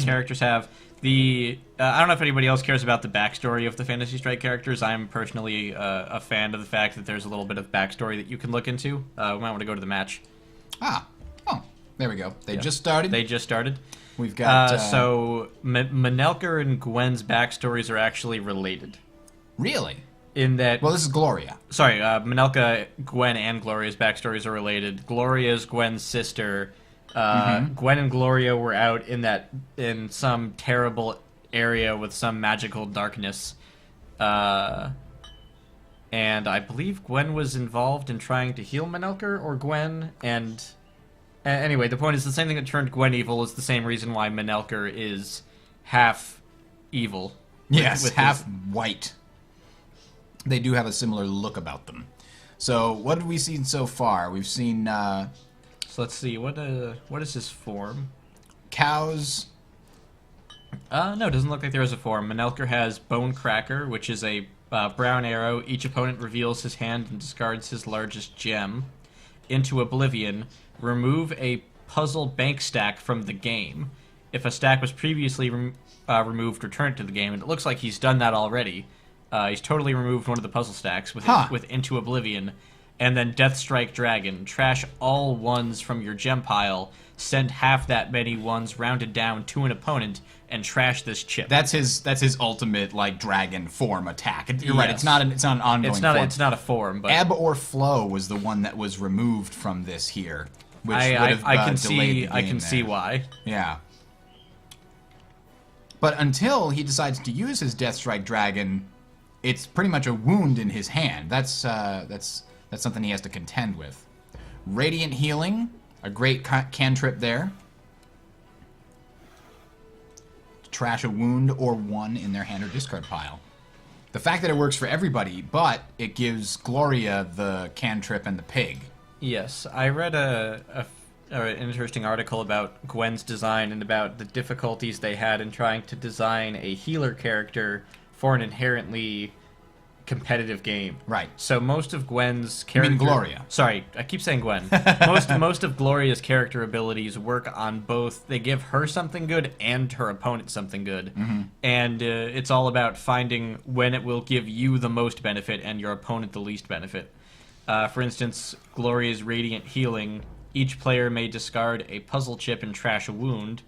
characters have. I don't know if anybody else cares about the backstory of the Phantasy Strike characters. I'm personally a fan of the fact that there's a little bit of backstory that you can look into. We might want to go to the match. Oh, there we go. They just started. They just started. We've got... so Manelker and Gwen's backstories are actually related. Really? In that... Well, this is Gloria. Sorry, Manelka, Gwen, and Gloria's backstories are related. Gloria's Gwen's sister. Gwen and Gloria were out in some terrible area with some magical darkness. And I believe Gwen was involved in trying to heal Manelker, or Gwen, and... Anyway, the point is the same thing that turned Gwen evil is the same reason why Manelker is half evil. Yes, with half white. They do have a similar look about them. So, what have we seen so far? We've seen So let's see, what is his form? cows. No, it doesn't look like there is a form. Manelker has Bone Cracker, which is a brown arrow. Each opponent reveals his hand and discards his largest gem. Into Oblivion, remove a puzzle bank stack from the game. If a stack was previously removed, return it to the game. And it looks like he's done that already. He's totally removed one of the puzzle stacks with Into Oblivion. And then Death Strike Dragon. Trash all ones from your gem pile. Send half that many ones rounded down to an opponent and trash this chip. That's his ultimate like dragon form attack. You're right. Yes. It's not an ongoing. It's not. form. It's not a form, but Ebb or Flow was the one that was removed from this here, which would I have can delayed see. the I game can see there. why. Yeah. But until he decides to use his Death Strike Dragon, it's pretty much a wound in his hand. That's something he has to contend with. Radiant Healing, a great cantrip there. Trash a wound or one in their hand or discard pile. The fact that it works for everybody, but it gives Gloria the cantrip and the pig. Yes, I read an interesting article about Gwen's design and about the difficulties they had in trying to design a healer character for an inherently competitive game. Right. So most of Gwen's You character... mean Gloria. Sorry, I keep saying Gwen. most of Gloria's character abilities work on both. They give her something good and her opponent something good. Mm-hmm. And it's all about finding when it will give you the most benefit and your opponent the least benefit. For instance, Gloria's Radiant Healing, each player may discard a puzzle chip and trash a wound,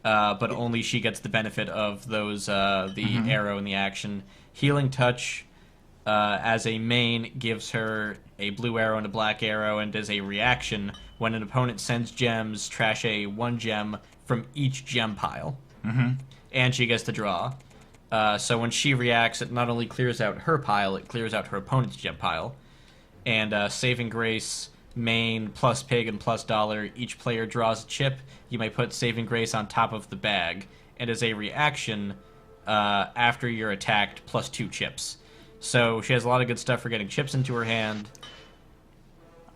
but only she gets the benefit of those, the arrow and the action. Healing Touch, as a main, gives her a blue arrow and a black arrow, and as a reaction, when an opponent sends gems, trash a 1 gem from each gem pile. And she gets to draw. So when she reacts, it not only clears out her pile, it clears out her opponent's gem pile. And Saving Grace, main, plus pig and plus dollar, each player draws a chip. You may put Saving Grace on top of the bag. And as a reaction, after you're attacked, plus 2 chips. So she has a lot of good stuff for getting chips into her hand.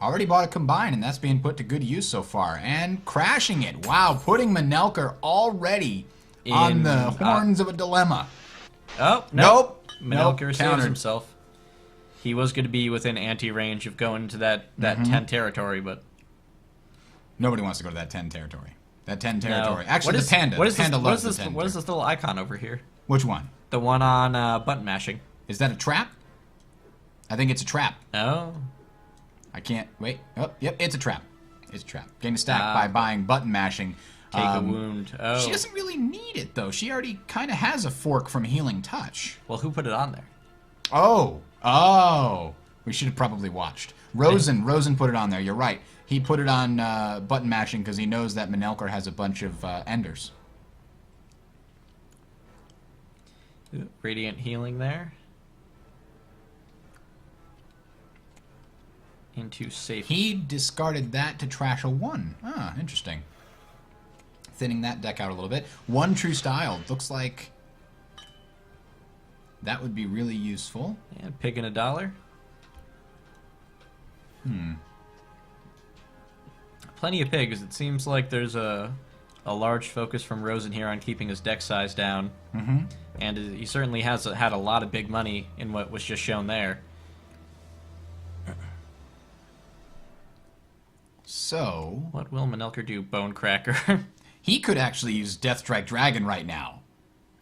Already bought a Combine, and that's being put to good use so far. And crashing it. Wow, putting Manelker already on the horns of a dilemma. Oh, Nope. Manelker saves Countered. himself. He was going to be within anti-range of going to that 10 territory, but... Nobody wants to go to that 10 territory. That 10 No. territory. Actually, What the panda. What is the panda this, loves what is the this, 10 what is this little icon over here? Which one? The one on button mashing. Is that a trap? I think it's a trap. Oh. I can't... Wait. Oh, yep, it's a trap. It's a trap. Gain a stack by buying button mashing. Take a wound. Oh. She doesn't really need it, though. She already kind of has a fork from Healing Touch. Well, who put it on there? Oh. We should have probably watched. Rosen put it on there. You're right. He put it on button mashing because he knows that Manelker has a bunch of enders. Radiant Healing there. Into safe. He discarded that to trash a 1. Ah, interesting. thinning that deck out a little bit. One True Style. Looks like that would be really useful. Yeah, picking a dollar. Plenty of pigs. It seems like there's a large focus from Rosen here on keeping his deck size down. And he certainly has had a lot of big money in what was just shown there. So What will Manelker do, Bone Cracker? he could actually use Deathstrike Dragon right now.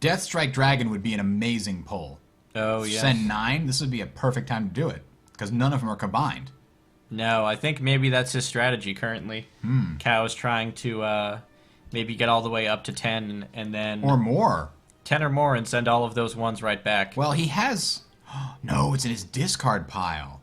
Deathstrike Dragon would be an amazing pull. Oh, yes. Send 9, this would be a perfect time to do it, because none of them are combined. No, I think maybe that's his strategy currently. Cow is trying to maybe get all the way up to 10 and then... Or more. 10 or more and send all of those ones right back. Well, he has... No, it's in his discard pile.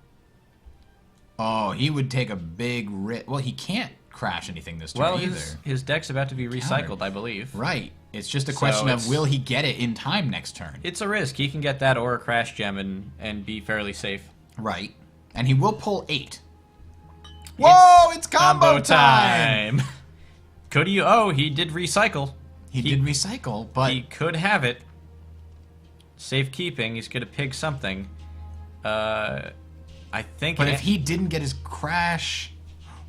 Oh, he would take a big risk. Well, he can't crash anything this turn either. His deck's about to be recycled, Countered. I believe. Right. It's just a question of will he get it in time next turn. It's a risk. He can get that or a crash gem and be fairly safe. Right. And he will pull 8. Whoa, it's combo time! Could you? Oh, he did recycle. He did recycle, but... He could have it. Safekeeping. He's going to pig something. I think... But if he didn't get his crash...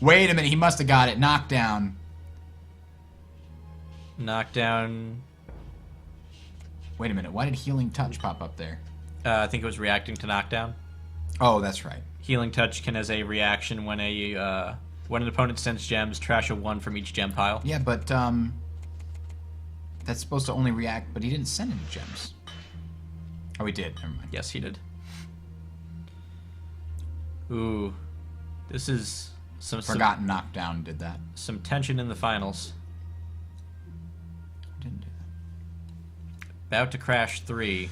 Wait a minute, he must have got it. Knockdown. Knockdown... Wait a minute, why did Healing Touch pop up there? I think it was reacting to knockdown. Oh, that's right. Healing Touch can, as a reaction, when an opponent sends gems, trash a 1 from each gem pile. Yeah, but, that's supposed to only react, but he didn't send any gems. Oh, he did. Never mind. Yes, he did. Ooh. This is Forgotten Knockdown did that. some tension in the finals. Didn't do that. About to crash 3.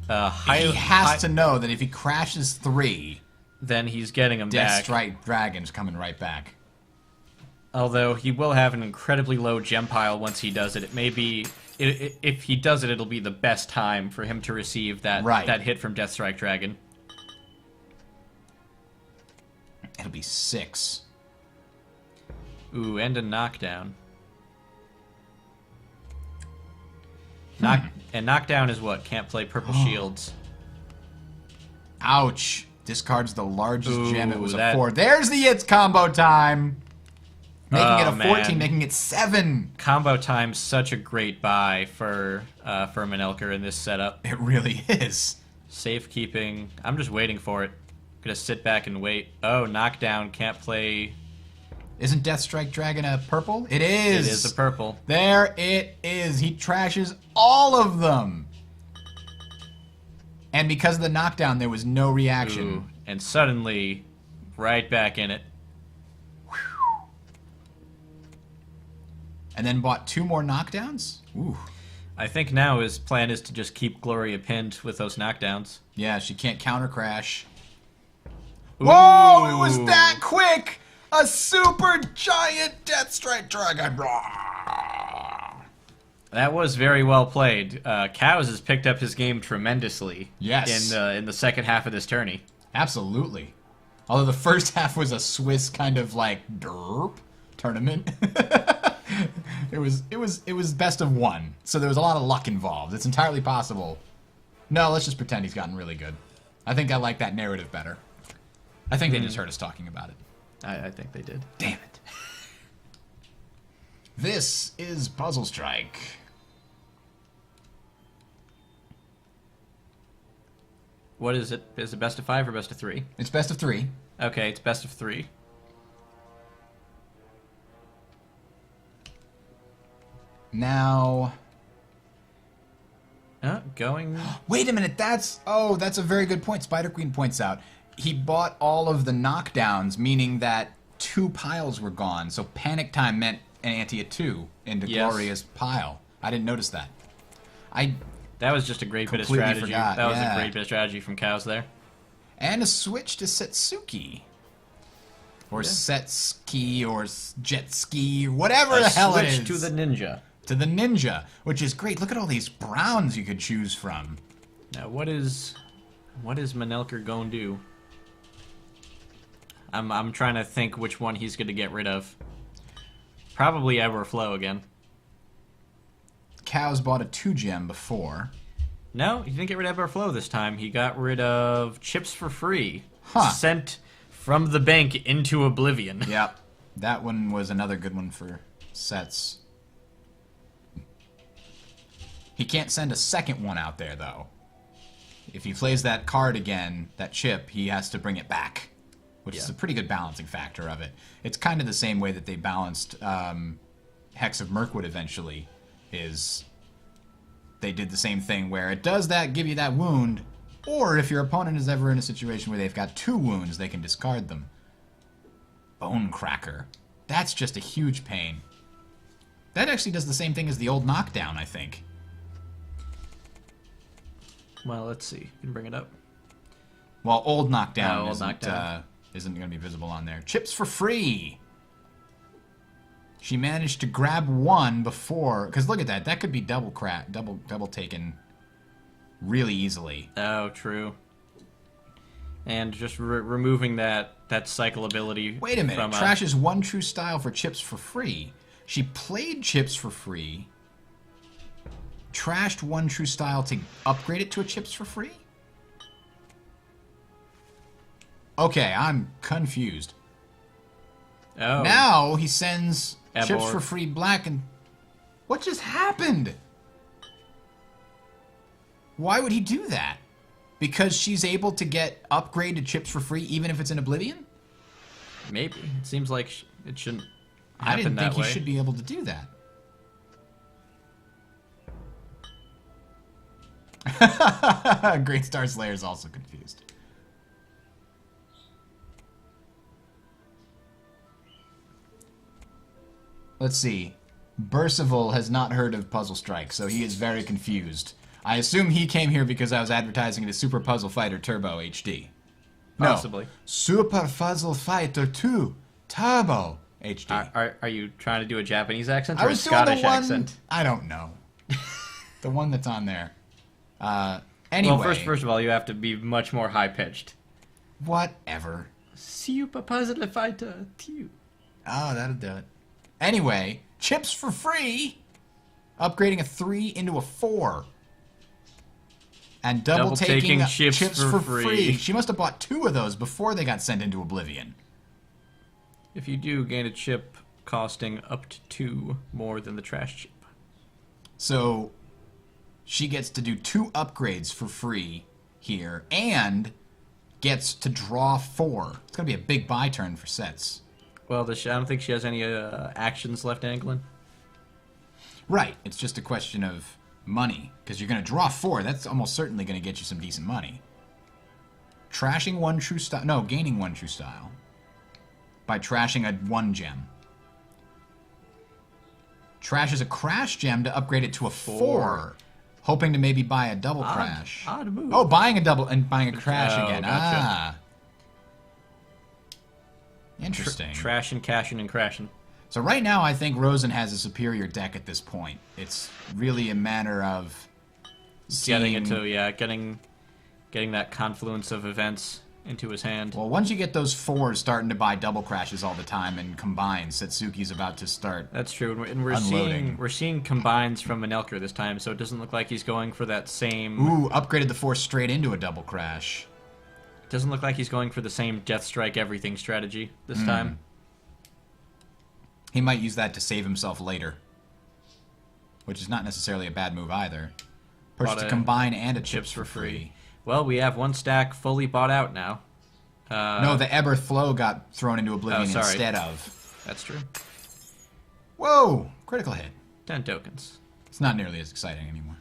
He has to know that if he crashes 3, then he's getting them back. Deathstrike Dragon's coming right back. Although he will have an incredibly low gem pile once he does it. It may be... If he does it, it'll be the best time for him to receive that hit from Deathstrike Dragon. It'll be 6. Ooh, and a knockdown. And knockdown is what? Can't play purple shields. Ouch. Discards the largest gem. It was a that- 4. There's the It's combo time! Making it a 14, man. making it 7. Combo time's such a great buy for Manelker in this setup. It really is. Safekeeping. I'm just waiting for it. Gonna sit back and wait. Oh, knockdown. Can't play. Isn't Deathstrike Dragon a purple? It is. It is a purple. There it is. He trashes all of them. And because of the knockdown, there was no reaction. Ooh, and suddenly, right back in it. And then bought 2 more knockdowns? Ooh. I think now his plan is to just keep Gloria pinned with those knockdowns. Yeah, she can't counter crash. Whoa, it was that quick! A super giant Deathstrike Dragon. That was very well played. Cows has picked up his game tremendously. Yes. In the second half of this tourney. Absolutely. Although the first half was a Swiss kind of like derp tournament. It was best of 1, so there was a lot of luck involved. It's entirely possible. No, let's just pretend he's gotten really good. I think I like that narrative better. I think they just heard us talking about it. I think they did. Damn it. This is Puzzle Strike. What is it? Is it best of 5 or best of 3? It's best of 3. Okay, it's best of 3. Now... Going... Wait a minute, that's a very good point. Spider Queen points out. He bought all of the knockdowns, meaning that 2 piles were gone. So Panic Time meant an ante of 2 into Yes. Gloria's pile. I didn't notice that. That was just a great bit of Completely strategy. forgot, That was yeah. a great bit of strategy from Cows there. And a switch to Setsuki. Or Setski, or Jet Ski, whatever the hell it is. Switch to the ninja. To the ninja, which is great. Look at all these browns you could choose from. Now, what is Manelker going to do? I'm trying to think which one he's going to get rid of. Probably Everflow again. Cows bought a 2-gem before. No, he didn't get rid of Ebor Flow this time. He got rid of chips for free. Huh. Sent from the bank into oblivion. Yep. That one was another good one for sets. He can't send a second one out there, though. If he plays that card again, that chip, he has to bring it back, which is a pretty good balancing factor of it. It's kind of the same way that they balanced Hex of Mirkwood eventually, is they did the same thing where it does that, give you that wound, or if your opponent is ever in a situation where they've got 2 wounds, they can discard them. Bone Cracker. That's just a huge pain. That actually does the same thing as the old Knockdown, I think. Well, let's see. You can bring it up. Well, old Knockdown, Old Knockdown. Isn't going to be visible on there. Chips for free! She managed to grab 1 before... Because look at that. That could be double taken really easily. Oh, true. And just removing that cycle ability. Wait a minute. From, Trash is 1 true style for chips for free. She played chips for free. Trashed 1 true style to upgrade it to a chips for free? Okay, I'm confused. Oh. Now he sends Ebor. chips for free black and... What just happened? Why would he do that? Because she's able to get upgraded chips for free even if it's in Oblivion? Maybe. It seems like it shouldn't I happen didn't that think way. he should be able to do that. Great Star Slayer is also confused. Let's see. Bursival has not heard of Puzzle Strike, so he is very confused. I assume he came here because I was advertising the Super Puzzle Fighter Turbo HD. Possibly. No. Super Puzzle Fighter 2 Turbo HD. Are you trying to do a Japanese accent I or a was doing Scottish the one, accent? I don't know. The one that's on there. Anyway. Well, first of all, you have to be much more high pitched. Whatever. Super Puzzle Fighter 2. Oh, that'll do it. Anyway, chips for free. Upgrading a 3 into a 4. And double taking chips for free. She must have bought 2 of those before they got sent into Oblivion. If you do, gain a chip costing up to 2 more than the trash chip. So she gets to do 2 upgrades for free here and gets to draw 4. It's going to be a big buy turn for sets. Well, I don't think she has any actions left angling. Right. It's just a question of money, because you're going to draw 4. That's almost certainly going to get you some decent money. Trashing 1 true style. No, gaining 1 true style. By trashing a 1 gem. Trashes a crash gem to upgrade it to a 4. Hoping to maybe buy a double crash. Odd move. Oh, buying a double and buying a crash Oh, again. gotcha. Ah. Interesting. Trashing, cashing, and crashing. So right now, I think Rosen has a superior deck at this point. It's really a matter of Getting seeing... into, getting that confluence of events into his hand. Well, once you get those 4s starting to buy double crashes all the time and combine, Setsuki's about to start. That's true, and we're Unloading. seeing combines from Manelker this time, so it doesn't look like he's going for that same. Ooh, upgraded the 4 straight into a double crash. Doesn't look like he's going for the same Death Strike everything strategy this time. He might use that to save himself later. Which is not necessarily a bad move either. Purchase a combine and a chips for free. Well, we have 1 stack fully bought out now. No, the Ebor Flow got thrown into Oblivion sorry. instead of. That's true. Whoa! Critical hit. 10 tokens. It's not nearly as exciting anymore.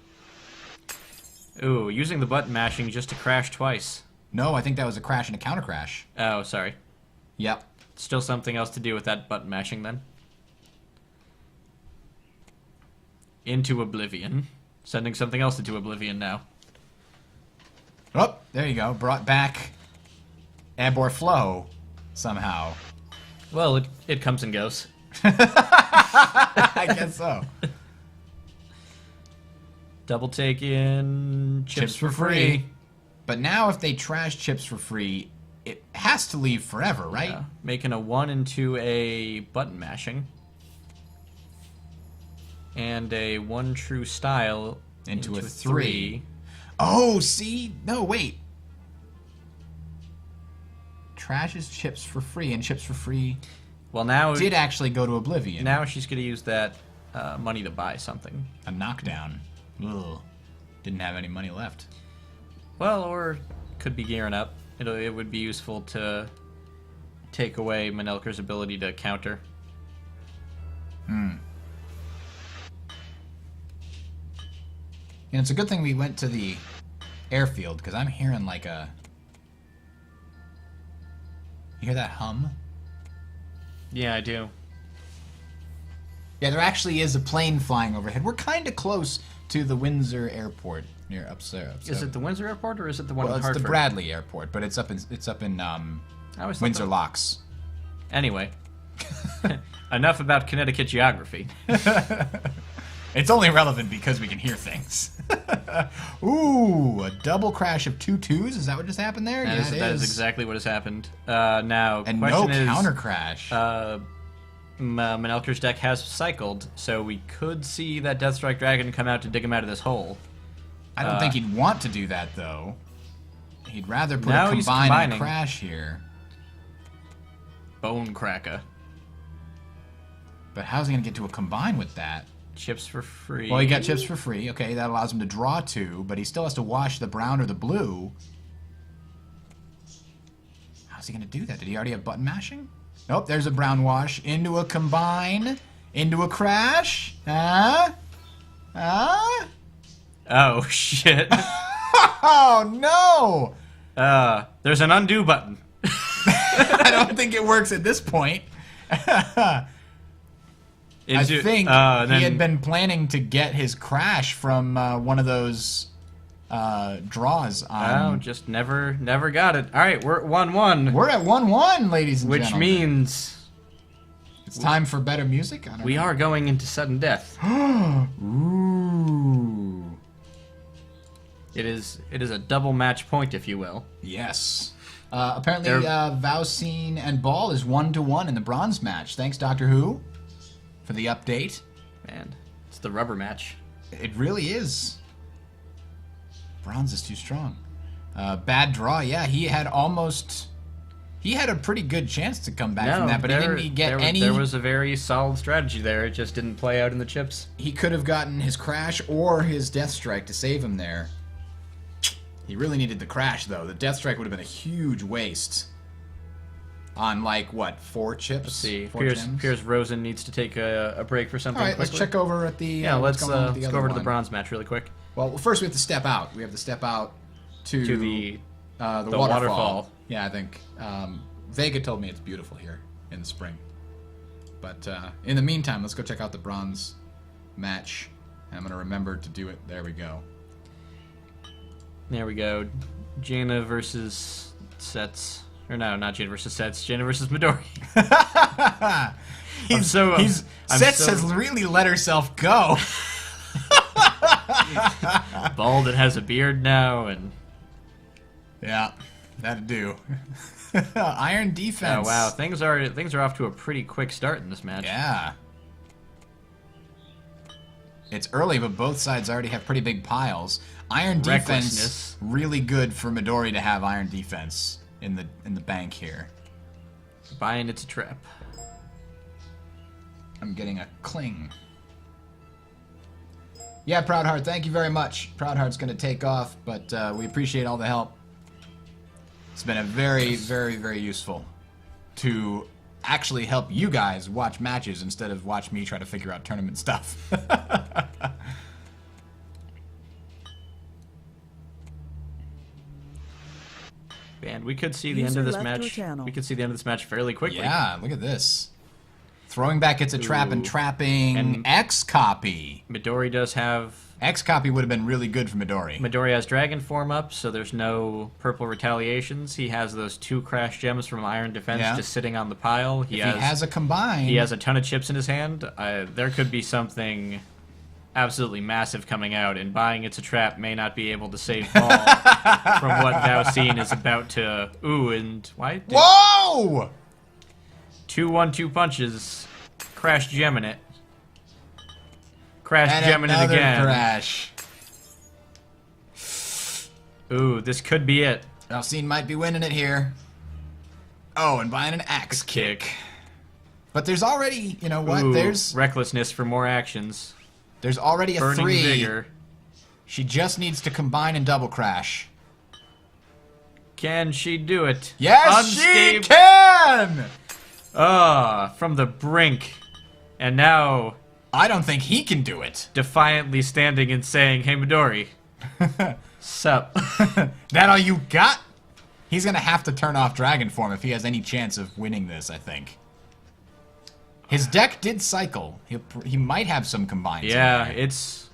Ooh, using the button mashing just to crash twice. No, I think that was a crash and a counter crash. Oh, sorry. Yep. Still something else to do with that button mashing then. Into Oblivion. Sending something else into Oblivion now. Oh, there you go. Brought back Ebor Flow somehow. Well, it comes and goes. I guess so. Double take in chips for free. But now if they trash chips for free, it has to leave forever, right? Yeah. Making a 1 into a button mashing. And a 1 true style into a 3. Oh, see? No, wait. Trashes chips for free, and chips for free Well, now did actually go to Oblivion. now she's going to use that money to buy something. A knockdown. Ugh. Didn't have any money left. Well, or could be gearing up. It would be useful to take away Manelker's ability to counter. And it's a good thing we went to the airfield, because I'm hearing like a... You hear that hum? Yeah, I do. Yeah, there actually is a plane flying overhead. We're kind of close to the Windsor Airport near upstairs. Is it the Windsor Airport or is it the one Well, in it's Hartford? the Bradley Airport, but it's up in I always thought Windsor that- Locks. Anyway, enough about Connecticut geography. It's only relevant because we can hear things. Ooh, a double crash of 2 2s? Is that what just happened there? That is exactly what has happened. Now, And no question is, counter crash. Manelker's deck has cycled, so we could see that Deathstrike Dragon come out to dig him out of this hole. I don't think he'd want to do that, though. He'd rather put Now a he's combine and a combining. crash here. Bone Cracker. But how's he going to get to a combine with that? Chips for free. Well, he got chips for free. Okay, that allows him to draw 2, but he still has to wash the brown or the blue. How's he going to do that? Did he already have button mashing? Nope, there's a brown wash. Into a combine. Into a crash. Huh? Huh? Oh, shit. Oh, no! There's an undo button. I don't think it works at this point. I think then, he had been planning to get his crash from one of those draws on... Oh, just never got it. All right, we're at 1-1. We're at 1-1, ladies and Which gentlemen. means It's time for better music? I don't we know. are going into sudden death. Ooh. It is a double match point, if you will. Yes. Apparently, They're- Valcine and Ball is 1-1 in the bronze match. Thanks, Doctor Who, for the update. Man, it's the rubber match. It really is. Bronze is too strong. Bad draw, yeah. He had a pretty good chance to come back from that, but he didn't get any... There was a very solid strategy there. It just didn't play out in the chips. He could have gotten his crash or his death strike to save him there. He really needed the crash, though. The death strike would have been a huge waste. On, like, what, 4 chips? Let's see. 4 gems? Piers Rosen needs to take a break for something. All right, let's quickly. check over at the... Yeah, what's let's going on with the go other over to the one. bronze match really quick. Well, first we have to step out. We have to step out to the waterfall. Yeah, I think Vega told me it's beautiful here in the spring. But in the meantime, let's go check out the bronze match. And I'm going to remember to do it. There we go. There we go. Jaina versus Sets. Or no, not Jaina versus Sets. Jaina versus Midori. Sets has really let herself go. Bald and has a beard now, and Yeah, that'd do. Iron defense. oh wow, things are off to a pretty quick start in this match. Yeah. It's early, but both sides already have pretty big piles. Iron defense, Recklessness. really good for Midori to have iron defense in the bank here. Buying it's a trap. I'm getting a cling. Yeah, Proudheart, thank you very much. Proudheart's going to take off, but we appreciate all the help. It's been a very, very, very useful to actually help you guys watch matches instead of watch me try to figure out tournament stuff. And we could see the end User of this left your match. channel. We could see the end of this match fairly quickly. Yeah, look at this. Throwing back gets a trap and Ooh. trapping And- X copy. Midori does have. X copy would have been really good for Midori. Midori has Dragon Form up, so there's no purple retaliations. He has those 2 crash gems from Iron Defense Yeah. just sitting on the pile. If he has a combine. He has a ton of chips in his hand. There could be something absolutely massive coming out, and buying It's a Trap may not be able to save Paul from what Valcine is about to... Ooh, and why? Whoa! 2-1-2 punches. Crash gem in it. Crash And gemming it another again. crash. Ooh, this could be it. Alcine might be winning it here. Oh, and buying an axe kick. But there's already, you know what? Ooh, There's recklessness for more actions. already a Burning 3. vigor. She just needs to combine and double crash. Can she do it? Yes, she Unscathed. can! From the brink. And now I don't think he can do it. defiantly standing and saying, "Hey Midori, sup?" That all you got? He's gonna have to turn off Dragon Form if he has any chance of winning this, I think. His deck did cycle. He might have some combines. Yeah, in there. it's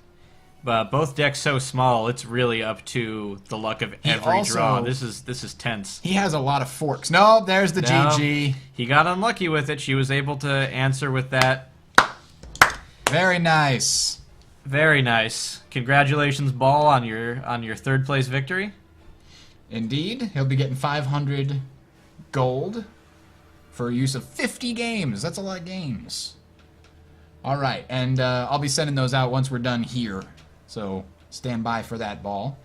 both decks so small. It's really up to the luck of every also- draw. This is tense. He has a lot of forks. No, there's the No, GG. He got unlucky with it. She was able to answer with that. Very nice. Very nice. Congratulations, Ball, on your third place victory. Indeed, he'll be getting 500 gold for use of 50 games. That's a lot of games. All right, and I'll be sending those out once we're done here. So stand by for that, Ball.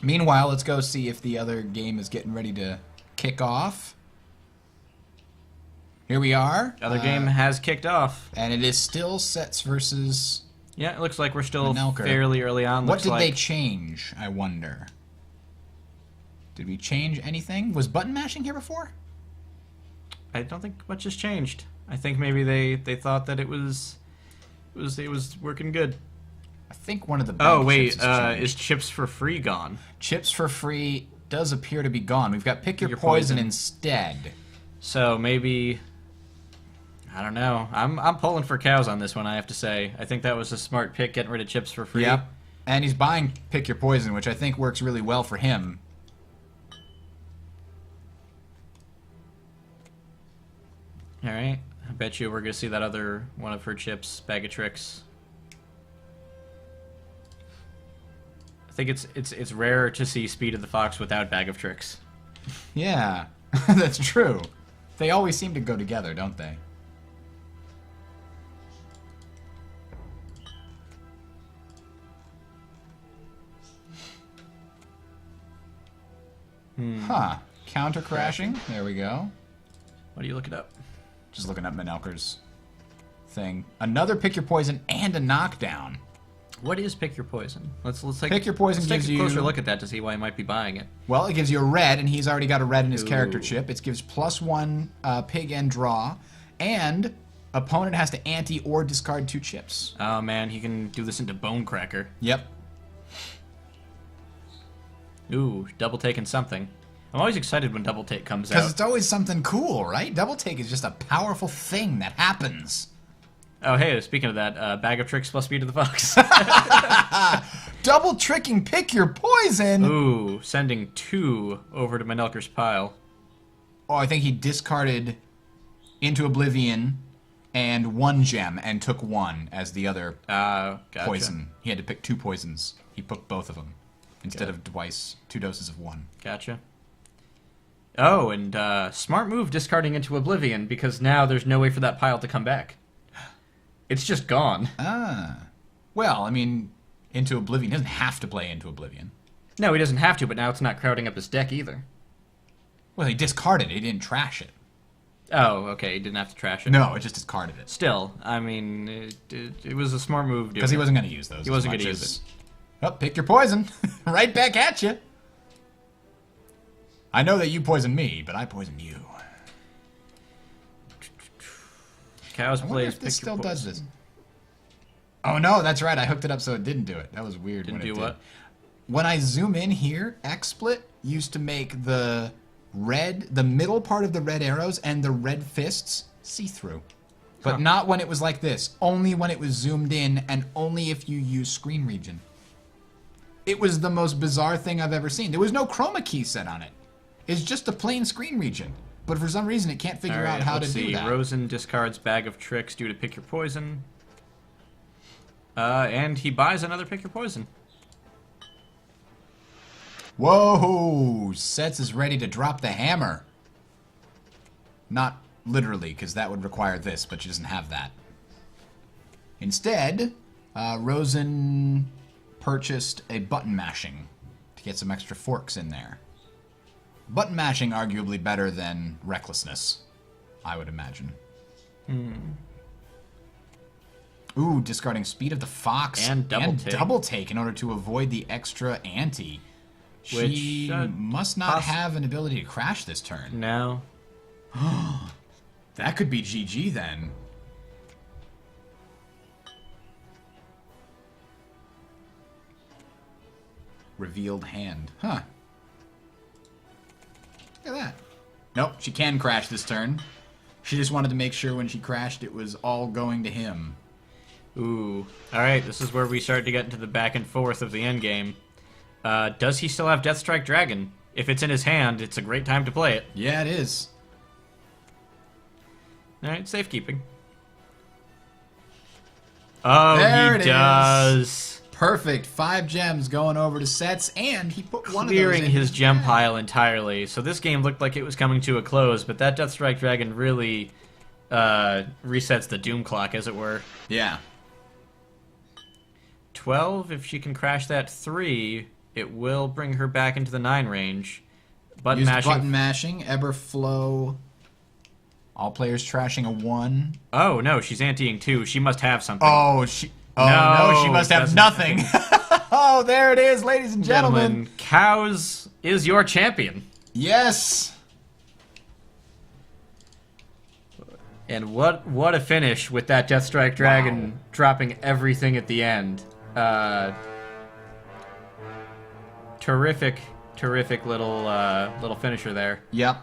Meanwhile, let's go see if the other game is getting ready to kick off. Here we are. Other game has kicked off. And it is still Sets versus... Yeah, it looks like we're still Manelker. fairly early on. What Looks did like. they change, I wonder? Did we change anything? Was button mashing here before? I don't think much has changed. I think maybe they thought that it was working good. I think one of the Oh bank wait, chips has changed. is chips for free gone? Chips for free does appear to be gone. We've got Pick Your Your Poison Poison. instead. So maybe I don't know. I'm pulling for cows on this one. I have to say. I think that was a smart pick, getting rid of chips for free. Yep. And he's buying Pick Your Poison, which I think works really well for him. All right. I bet you we're gonna see that other one of her chips, Bag of Tricks. I think it's rare to see Speed of the Fox without Bag of Tricks. Yeah, that's true. They always seem to go together, don't they? Huh. Counter crashing. There we go. What are you looking up? Just looking up Manelker's thing. Another Pick Your Poison and a knockdown. What is Pick Your Poison? Let's take Pick Your Poison let's take gives a closer you- look at that to see why he might be buying it. Well, it gives you a red, and he's already got a red in his character Ooh. chip. It gives +1 pig and draw, and opponent has to ante or discard 2 chips. Oh man, he can do this into Bone Cracker. Yep. Ooh, double taking something. I'm always excited when double take comes Because out. it's always something cool, right? Double take is just a powerful thing that happens. Oh hey, speaking of that, Bag of Tricks plus Speed of the Fox. Double tricking Pick Your Poison! Ooh, sending 2 over to Manelker's pile. Oh, I think he discarded Into Oblivion and 1 gem and took 1 as the other Gotcha. poison. He had to pick 2 poisons. He picked both of them instead of twice 2 doses of 1. Gotcha. Oh, and smart move discarding Into Oblivion, because now there's no way for that pile to come back. It's just gone. Ah. Well, I mean, Into Oblivion. He doesn't have to play Into Oblivion. No, he doesn't have to, but now it's not crowding up his deck either. Well, he discarded it. He didn't trash it. Oh, okay, he didn't have to trash it. No, it just discarded it. Still, I mean, it was a smart move. Because he wasn't going to use those. He wasn't gonna use it. Oh, pick your poison. Right back at you. I know that you poisoned me, but I poisoned you. Cows I wonder plays if this Pick Your still does Poison. this. Oh no, that's right. I hooked it up so it didn't do it. That was weird. Didn't when it do did. what? When I zoom in here, XSplit used to make the middle part of the red arrows and the red fists see-through. But Huh. not when it was like this. Only when it was zoomed in and only if you use screen region. It was the most bizarre thing I've ever seen. There was no chroma key set on it. It's just a plain screen region. But for some reason, it can't figure out how to let's do see. that. Rosen discards Bag of Tricks due to Pick Your Poison. And he buys another Pick Your Poison. Whoa! Sets is ready to drop the hammer. Not literally, because that would require this, but she doesn't have that. Instead, Rosen purchased a button mashing to get some extra forks in there. Button mashing arguably better than recklessness, I would imagine. Ooh, discarding speed of the fox And double take. in order to avoid the extra ante. Which, She must not have an ability to crash this turn. No. That could be GG then. Revealed hand. Huh. Look at that. Nope, she can crash this turn. She just wanted to make sure when she crashed it was all going to him. Ooh. Alright, this is where we start to get into the back and forth of the endgame. Does he still have Deathstrike Dragon? If it's in his hand, it's a great time to play it. Yeah, it is. Alright, safekeeping. Oh, There it he is. does. Perfect. 5 gems going over to sets, and he put one of those Clearing in his gem bag. pile entirely. So this game looked like it was coming to a close, but that Deathstrike Dragon really resets the doom clock, as it were. Yeah. 12, if she can crash that 3, it will bring her back into the 9 range. Button Used mashing. button mashing, Eberflow. All players trashing a 1. Oh, no, she's anteing 2. She must have something. Oh, she. Oh No, no, she must have doesn't. nothing. Oh, there it is, ladies and gentlemen. Cows is your champion. Yes. And what a finish with that Deathstrike Dragon Wow. dropping everything at the end. Terrific little finisher there. Yep.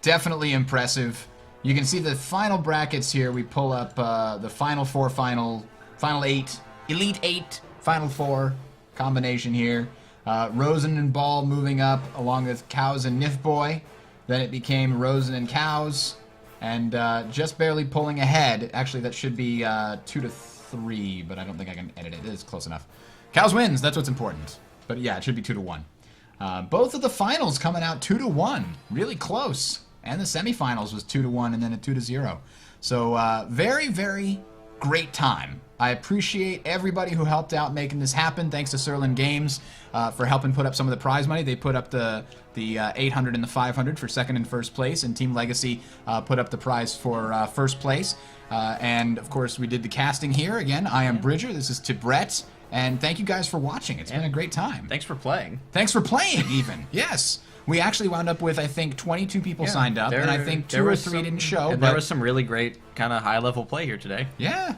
Definitely impressive. You can see the final brackets here. We pull up the final 4, final 8, Elite 8, final 4 combination here. Rosen and Ball moving up along with Cows and Nifboy. Then it became Rosen and Cows. And just barely pulling ahead. Actually, that should be 2-3, but I don't think I can edit it. It is close enough. Cows wins. That's what's important. But yeah, it should be 2-1. Both of the finals coming out 2-1. Really close. And the semifinals was 2-1 and then a 2-0. So very, very great time. I appreciate everybody who helped out making this happen. Thanks to Serlin Games for helping put up some of the prize money. They put up the 800 and the 500 for second and first place, and Team Legacy put up the prize for first place. And of course, we did the casting here. Again, I am Bridger. This is Tibret. And thank you guys for watching. It's been a great time. Thanks for playing. Thanks for playing, even. Yes. We actually wound up with, I think, 22 people signed up, and I think 2 or 3 didn't show. And there was some really great kind of high-level play here today. Yeah.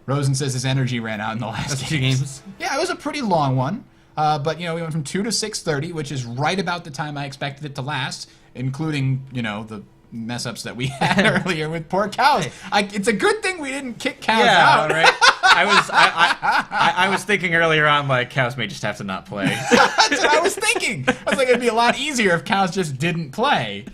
Rosen says his energy ran out in the last That's 2 games. Yeah, it was a pretty long one. But, you know, we went from 2 to 6:30, which is right about the time I expected it to last, including, you know, the mess-ups that we had earlier with poor Cows. It's a good thing we didn't kick Cows out. Right. I was thinking earlier on, like, Cows may just have to not play. That's what I was thinking. I was like, it'd be a lot easier if Cows just didn't play.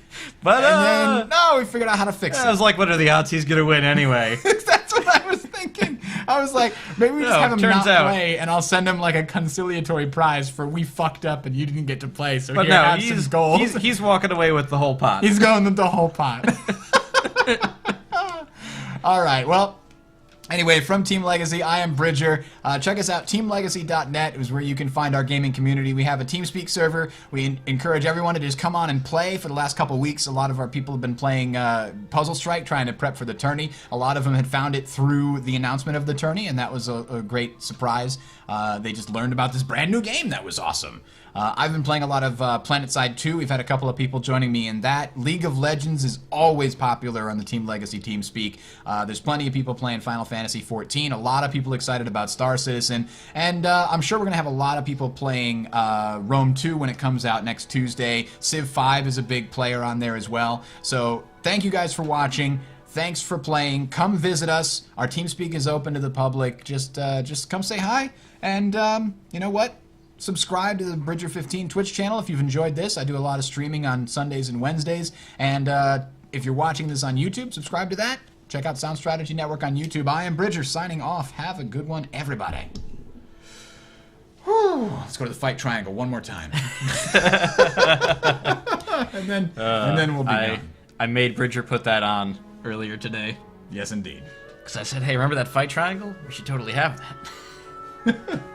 But, And then, no, we figured out how to fix I it. was like, what are the odds he's going to win anyway? That's what I was thinking. I was like, maybe we just No, have him turns not out- play, and I'll send him like a conciliatory prize for we fucked up and you didn't get to play, so But here, no, have some gold. he's walking away with the whole pot. He's going with the whole pot. All right, well, anyway, from Team Legacy, I am Bridger. Check us out, teamlegacy.net is where you can find our gaming community. We have a TeamSpeak server. We encourage everyone to just come on and play. For the last couple weeks, a lot of our people have been playing Puzzle Strike, trying to prep for the tourney. A lot of them had found it through the announcement of the tourney, and that was a great surprise. They just learned about this brand new game that was awesome. I've been playing a lot of PlanetSide 2. We've had a couple of people joining me in that. League of Legends is always popular on the Team Legacy TeamSpeak. There's plenty of people playing Final Fantasy XIV. A lot of people excited about Star Citizen. And I'm sure we're going to have a lot of people playing Rome 2 when it comes out next Tuesday. Civ 5 is a big player on there as well. So thank you guys for watching. Thanks for playing. Come visit us. Our TeamSpeak is open to the public. Just come say hi. And you know what? Subscribe to the Bridger 15 Twitch channel if you've enjoyed this. I do a lot of streaming on Sundays and Wednesdays. And if you're watching this on YouTube, subscribe to that. Check out Sound Strategy Network on YouTube. I am Bridger signing off. Have a good one, everybody. Whew. Let's go to the fight triangle one more time. and then we'll be done. I made Bridger put that on earlier today. Yes, indeed. Because I said, hey, remember that fight triangle? We should totally have that.